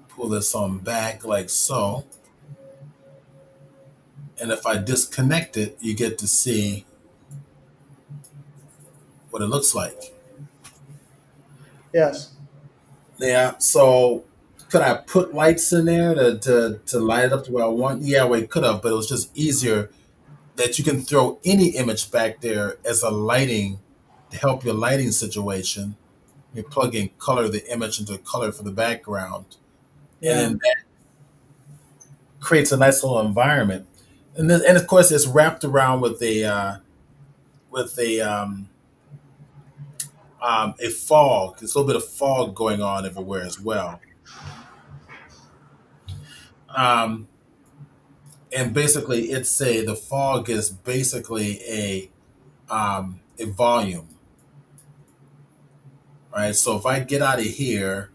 S1: pull this on back like so, and if I disconnect it, you get to see what it looks like.
S2: yes.
S1: Yeah, so could I put lights in there to light it up to where I want? Yeah, we could have, but it was just easier that you can throw any image back there as a lighting to help your lighting situation. You plug in color the image into color for the background, and
S2: Yeah.
S1: then that creates a nice little environment. And of course, it's wrapped around with a fog. There's a little bit of fog going on everywhere as well. Um, and basically, the fog is basically a volume, right? So if I get out of here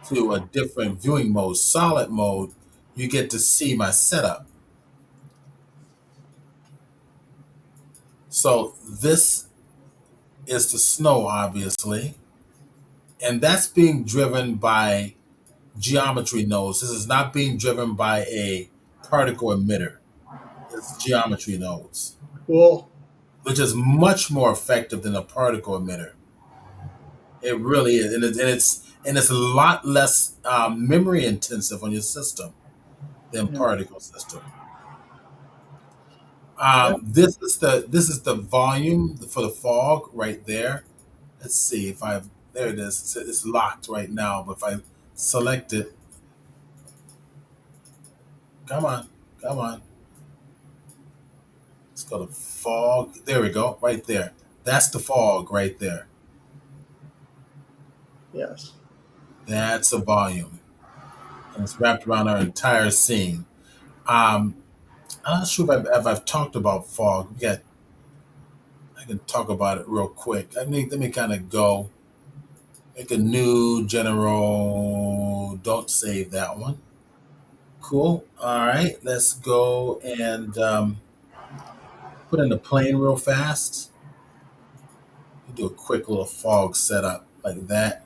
S1: to a different viewing mode, solid mode, you get to see my setup. So this is the snow, obviously, and that's being driven by geometry nodes. This is not being driven by a particle emitter. It's geometry nodes,
S2: Cool.
S1: which is much more effective than a particle emitter. It really is, and it's a lot less memory intensive on your system than
S2: Yeah.
S1: particle system.
S2: Yeah.
S1: This is the volume for the fog right there. Let's see if I there it is. It's locked right now, but if I select it, come on, come on. Let's go to fog. There we go, right there. That's the fog right there.
S2: Yes.
S1: That's a volume, and it's wrapped around our entire scene. Um, I'm not sure if I've talked about fog. Yeah, I can talk about it real quick. Let me kind of go make a new general. Don't save that one. Cool. All right, let's go and put in the plane real fast. Do a quick little fog setup like that.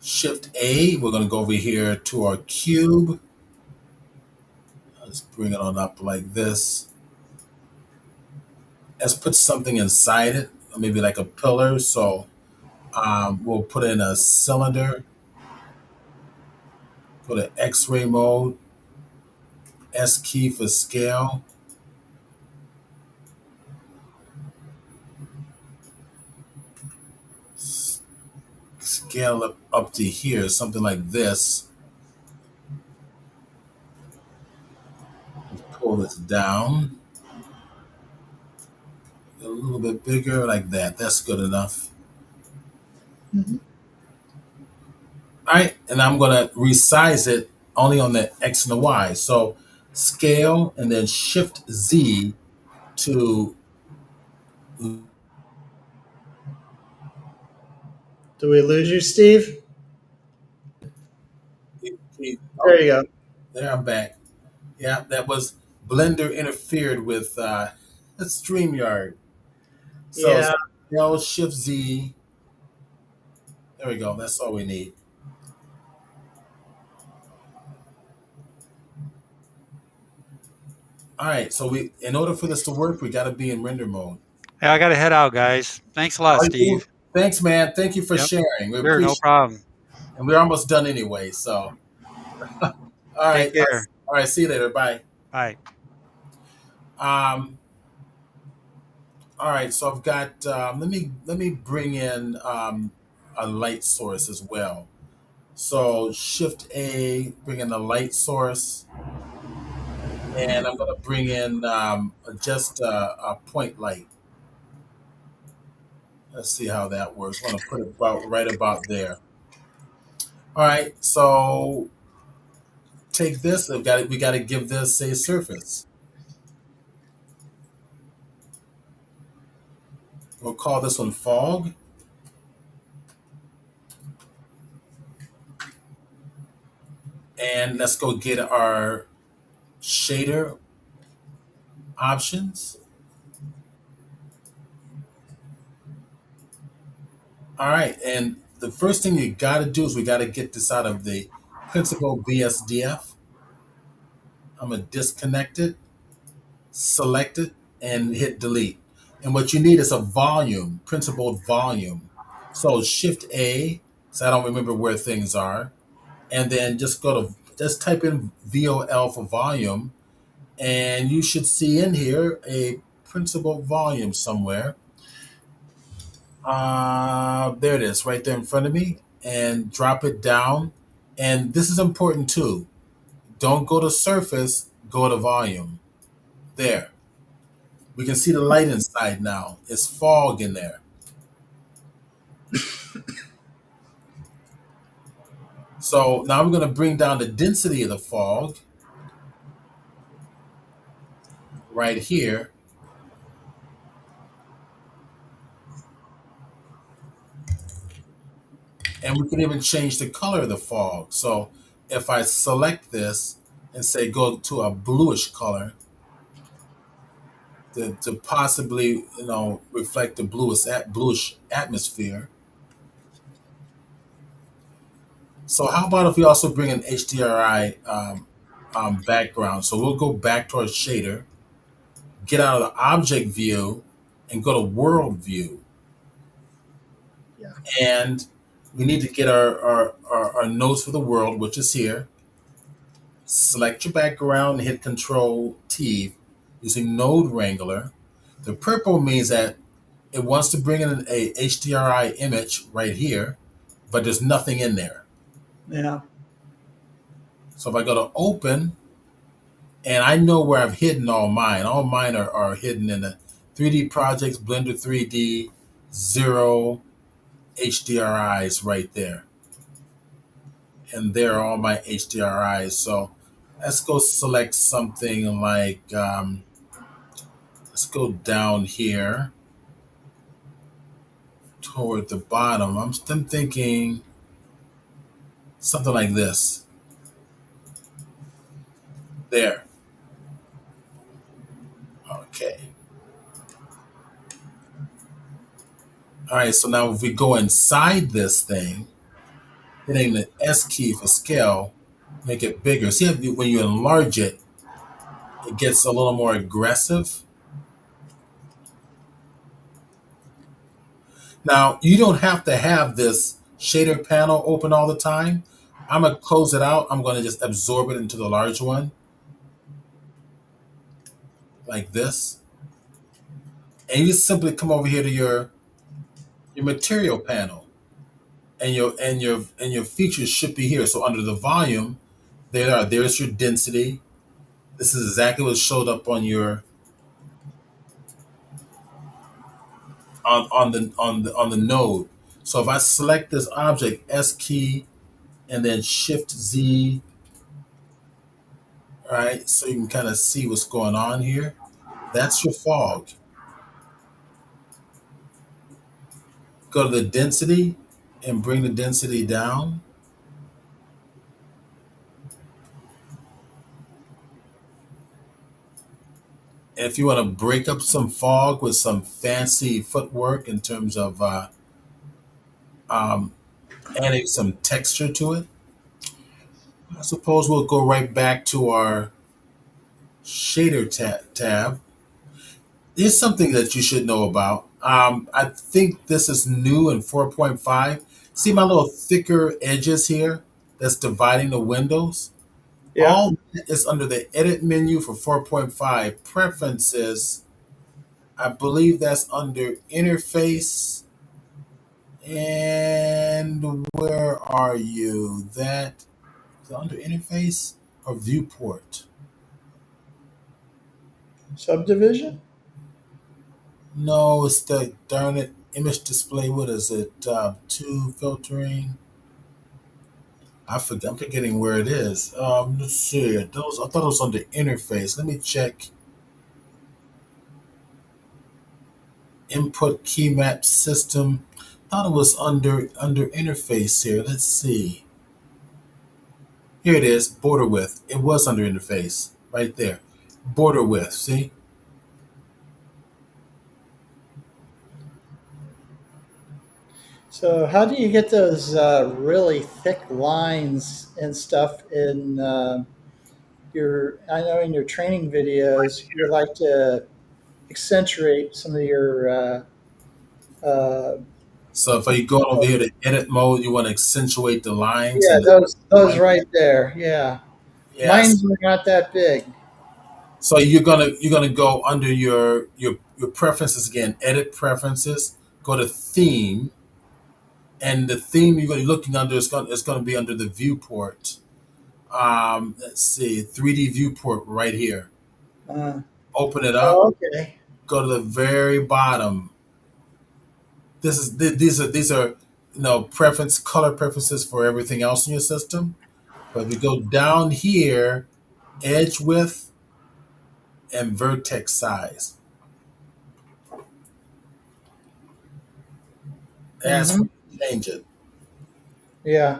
S1: Shift A. We're gonna go over here to our cube. Let's bring it on up like this. let's put something inside it, maybe like a pillar. So we'll put in a cylinder, go to X-ray mode, S key for scale, scale up to here, something like this. Let's pull this down a little bit bigger, like that. That's good enough.
S2: Mhm.
S1: All right, and I'm gonna resize it only on the X and the Y. So scale and then Shift Z to.
S2: Do we lose you, Steve?
S1: Oh,
S2: There you go.
S1: there I'm back. Yeah, that was Blender interfered with StreamYard. So
S2: Yeah.
S1: scale Shift Z. There we go. That's all we need. All right. So in order for this to work, we got to be in render mode.
S3: Hey, I got to head out, guys. Thanks a lot,
S1: All right,
S3: Steve.
S1: thanks, man. Thank you for
S3: Yep.
S1: sharing. We
S3: Sure, no
S1: appreciate
S3: problem.
S1: it. And we're almost done anyway. So, all
S3: Take
S1: right.
S3: care.
S1: All right. See you later. Bye.
S3: Bye.
S1: Um, all right. So I've got, let me bring in a light source as well. So Shift A, bring in the light source. And I'm going to bring in just a point light. Let's see how that works. I'm going to put it about right about there. All right. So take this. We got to give this a surface. We'll call this one fog. And let's go get our shader options. All right. And the first thing you got to do is we got to get this out of the principal BSDF. I'm going to disconnect it, select it, and hit delete. And what you need is a volume, principled volume. So Shift A, so I don't remember where things are, and then just type in VOL for volume, and you should see in here a principled volume somewhere. There it is, right there in front of me, and drop it down. And this is important too. Don't go to surface, go to volume. There. We can see the light inside now. It's fog in there. So now we're going to bring down the density of the fog right here. And we can even change the color of the fog. So if I select this and say go to a bluish color to possibly, reflect the bluish atmosphere. So how about if we also bring an HDRI background? So we'll go back to our shader, get out of the object view, and go to world view.
S2: Yeah.
S1: And we need to get our nodes for the world, which is here. Select your background and hit Control T using Node Wrangler. The purple means that it wants to bring in a HDRI image right here, but there's nothing in there.
S2: Yeah.
S1: So if I go to Open, and I know where I've hidden all mine are hidden in the 3D projects, Blender 3D, zero HDRIs right there. And there are all my HDRIs. So let's go select something like, let's go down here toward the bottom. I'm thinking something like this. There. Okay. All right. So now if we go inside this thing, hitting the S key for scale, make it bigger. See how when you enlarge it, it gets a little more aggressive. Now, you don't have to have this shader panel open all the time. I'm going to close it out. I'm going to just absorb it into the large one like this. And you just simply come over here to your material panel, and your features should be here. So under the volume, there's your density. This is exactly what showed up on the node. So if I select this object, S key, and then Shift Z, right? So you can kind of see what's going on here. That's your fog. Go to the density and bring the density down. And if you want to break up some fog with some fancy footwork in terms of um, adding some texture to it, I suppose we'll go right back to our shader tab. Here's something that you should know about. I think this is new in 4.5. See my little thicker edges here that's dividing the windows?
S2: Yeah.
S1: All that is under the edit menu for 4.5. Preferences, I believe that's under interface. And where are you? That is it under interface or viewport?
S2: Subdivision.
S1: No, it's the darn it image display. What is it? Two filtering. I forget. I'm forgetting where it is. Let's see. Those I thought it was under interface. Let me check. Input key map system. Thought it was under interface here. Let's see. Here it is. Border width. It was under interface right there. Border width. See.
S2: So, how do you get those really thick lines and stuff in your? I know in your training videos, you like to accentuate some of your. Uh,
S1: So if you go over here to edit mode, you want to accentuate the lines
S2: yeah,
S1: and
S2: those
S1: right.
S2: right there. Yeah,
S1: Yes.
S2: mine were not that big.
S1: So you're gonna go under your preferences again. Edit preferences. Go to theme, and the theme you're looking under is gonna be under the viewport. Let's see, 3D viewport right here.
S2: Uh,
S1: Open it up.
S2: oh, okay.
S1: Go to the very bottom. These are preference color preferences for everything else in your system. But if you go down here, edge width and vertex size. That's
S2: Hmm.
S1: where you change it.
S2: Yeah,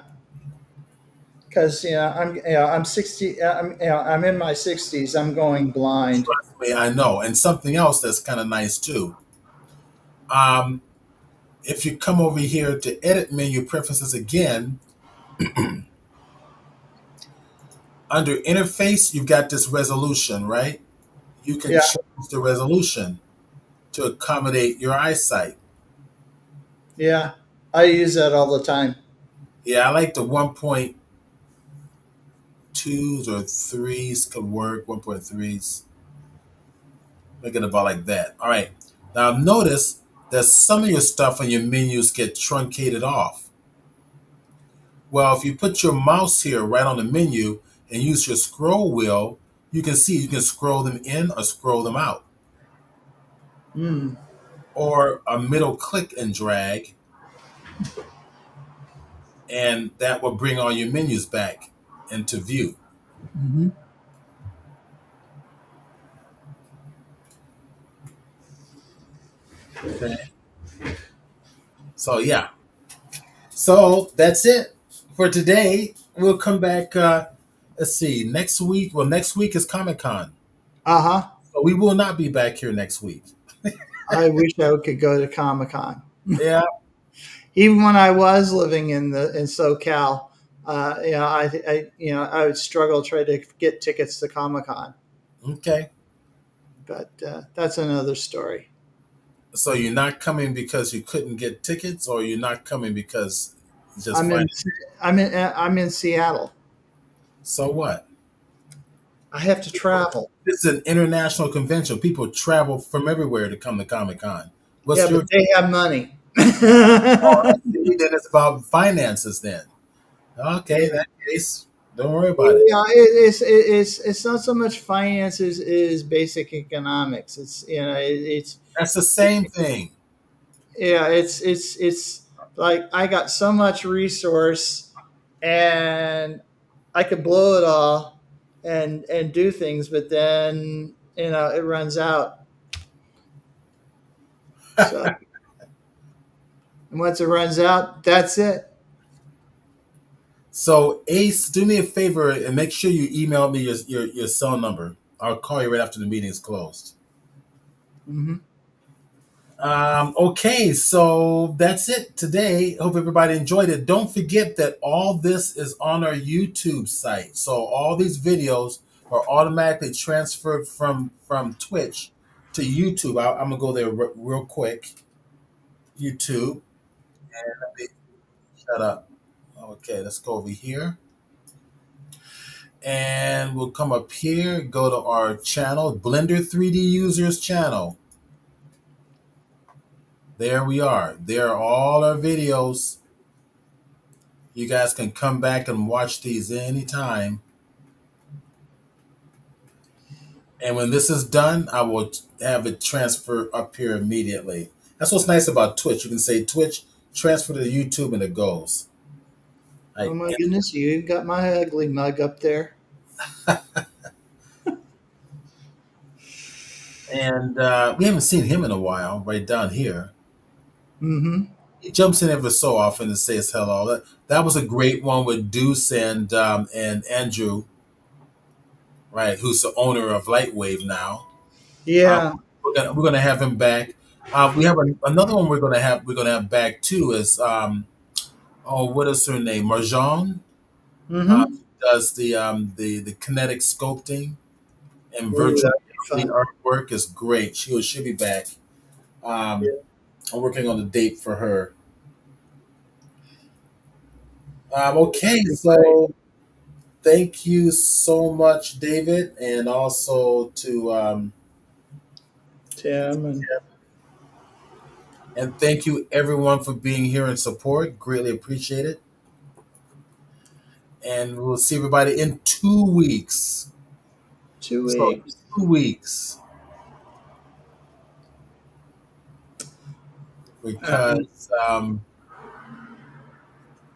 S2: because I'm 60. I'm in my 60s. I'm going blind.
S1: Trust me, I know. And something else that's kind of nice too. Um, if you come over here to edit menu preferences again, under interface, you've got this resolution, right? You can
S2: Yeah,
S1: change the resolution to accommodate your eyesight.
S2: yeah. I use that all the time.
S1: Yeah, I like the 1.2s or 3s could work, 1.3s. Make it about like that. All right. Now notice that some of your stuff on your menus get truncated off. Well, if you put your mouse here right on the menu and use your scroll wheel, you can see you can scroll them in or scroll them out,
S2: Mm.
S1: or a middle click and drag, and that will bring all your menus back into view.
S2: Hmm.
S1: Okay. So yeah. So that's it for today. We'll come back. Let's see. Next week. Well, next week is Comic Con,
S2: Uh huh.
S1: so we will not be back here next week.
S2: I wish I could go to Comic Con.
S1: Yeah.
S2: Even when I was living in SoCal, I would struggle try to get tickets to Comic Con,
S1: Okay.
S2: but that's another story.
S1: So you're not coming because you couldn't get tickets, or you're not coming because it's just
S2: I'm
S1: fine.
S2: in I'm in Seattle.
S1: So what?
S2: I have to travel.
S1: This is an international convention. People travel from everywhere to come to Comic Con.
S2: Yeah,
S1: What's
S2: but
S1: your
S2: they have money.
S1: see? Then it's about finances. Then okay, in
S2: Yeah.
S1: that case, don't worry about it.
S2: Yeah, it's not so much finances is basic economics. It's it's
S1: That's the same thing.
S2: yeah, it's like I got so much resource and I could blow it all and do things, but then it runs out. So and once it runs out, that's it.
S1: So Ace, do me a favor and make sure you email me your cell number. I'll call you right after the meeting's closed.
S2: Hmm.
S1: Okay, so that's it today. Hope everybody enjoyed it. Don't forget that all this is on our YouTube site. So all these videos are automatically transferred from Twitch to YouTube. I'm gonna go there real quick. YouTube. Let me shut up. Okay, let's go over here. And we'll come up here, go to our channel, Blender 3D Users channel. There we are. There are all our videos. You guys can come back and watch these anytime. And when this is done, I will have it transfer up here immediately. That's what's nice about Twitch. You can say Twitch, transfer to YouTube, and it goes.
S2: Oh
S1: Like,
S2: my goodness, you got my ugly mug up there.
S1: and we haven't seen him in a while, right down here.
S2: Mm-hmm.
S1: He jumps in every so often and says hello. That was a great one with Deuce and Andrew, right? Who's the owner of LightWave now. Um,
S2: Yeah.
S1: we're gonna have him back. We have another one we're gonna have back too. Is what is her name? Marjan.
S2: Mm-hmm.
S1: Does the kinetic sculpting and
S2: Ooh,
S1: virtual
S2: that'd be
S1: reality
S2: fun.
S1: artwork is great. She'll be back. Um,
S2: Yeah.
S1: I'm working on a date for her. Okay,
S2: That'd be great.
S1: so thank you so much, David, and also to
S2: Tim and
S1: and thank you everyone for being here and support. Greatly appreciate it. And we'll see everybody in 2 weeks. So2
S2: weeks.
S1: 2 weeks
S2: Um,
S1: because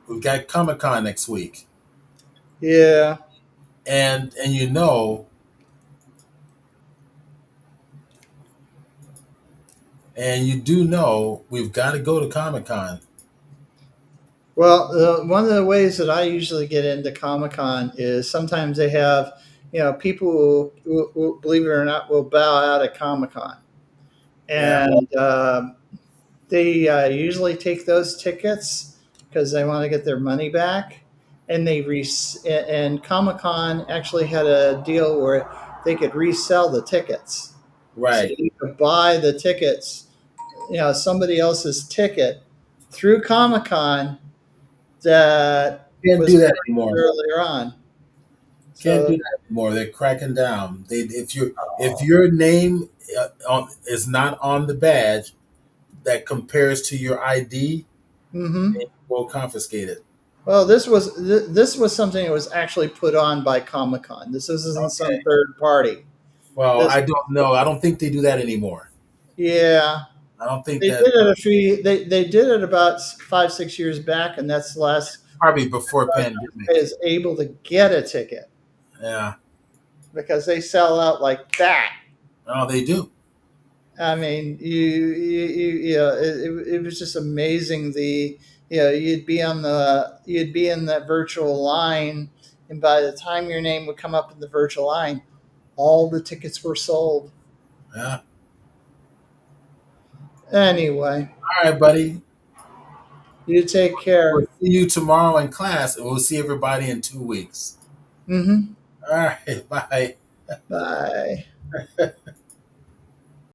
S1: we've got Comic Con next week,
S2: yeah.
S1: and you do know we've got to go to Comic Con.
S2: Well, one of the ways that I usually get into Comic Con is sometimes they have, people who, believe it or not, will bow out at Comic Con.
S1: Yeah,
S2: And they usually take those tickets because they want to get their money back. And and Comic Con actually had a deal where they could resell the tickets. So
S1: right.
S2: you could buy the tickets, somebody else's ticket through Comic Con that
S1: Can't
S2: was
S1: do that
S2: purchased
S1: anymore.
S2: earlier on.
S1: Can't
S2: So,
S1: do that anymore. They're cracking down. If your name is not on the badge that compares to your ID,
S2: hmm
S1: they will confiscate it.
S2: well, this was something that was actually put on by Comic Con. This isn't some
S1: Okay.
S2: third party.
S1: Well,
S2: This,
S1: I don't know. I don't think they do that anymore.
S2: yeah,
S1: I don't think
S2: they did
S1: that
S2: it a few. They did it about 5 6 years back, and that's
S1: probably before
S2: the last
S1: pandemic.
S2: time I was able to get a ticket
S1: Yeah.
S2: because they sell out like that.
S1: Oh, they do.
S2: I mean, it was just amazing. You'd be in that virtual line, and by the time your name would come up in the virtual line, all the tickets were sold.
S1: Yeah.
S2: Anyway,
S1: All right, buddy.
S2: you take
S1: We'll
S2: care.
S1: see you tomorrow in class, and we'll see everybody in 2 weeks.
S2: Mm-hmm.
S1: All right. Bye.
S2: Bye.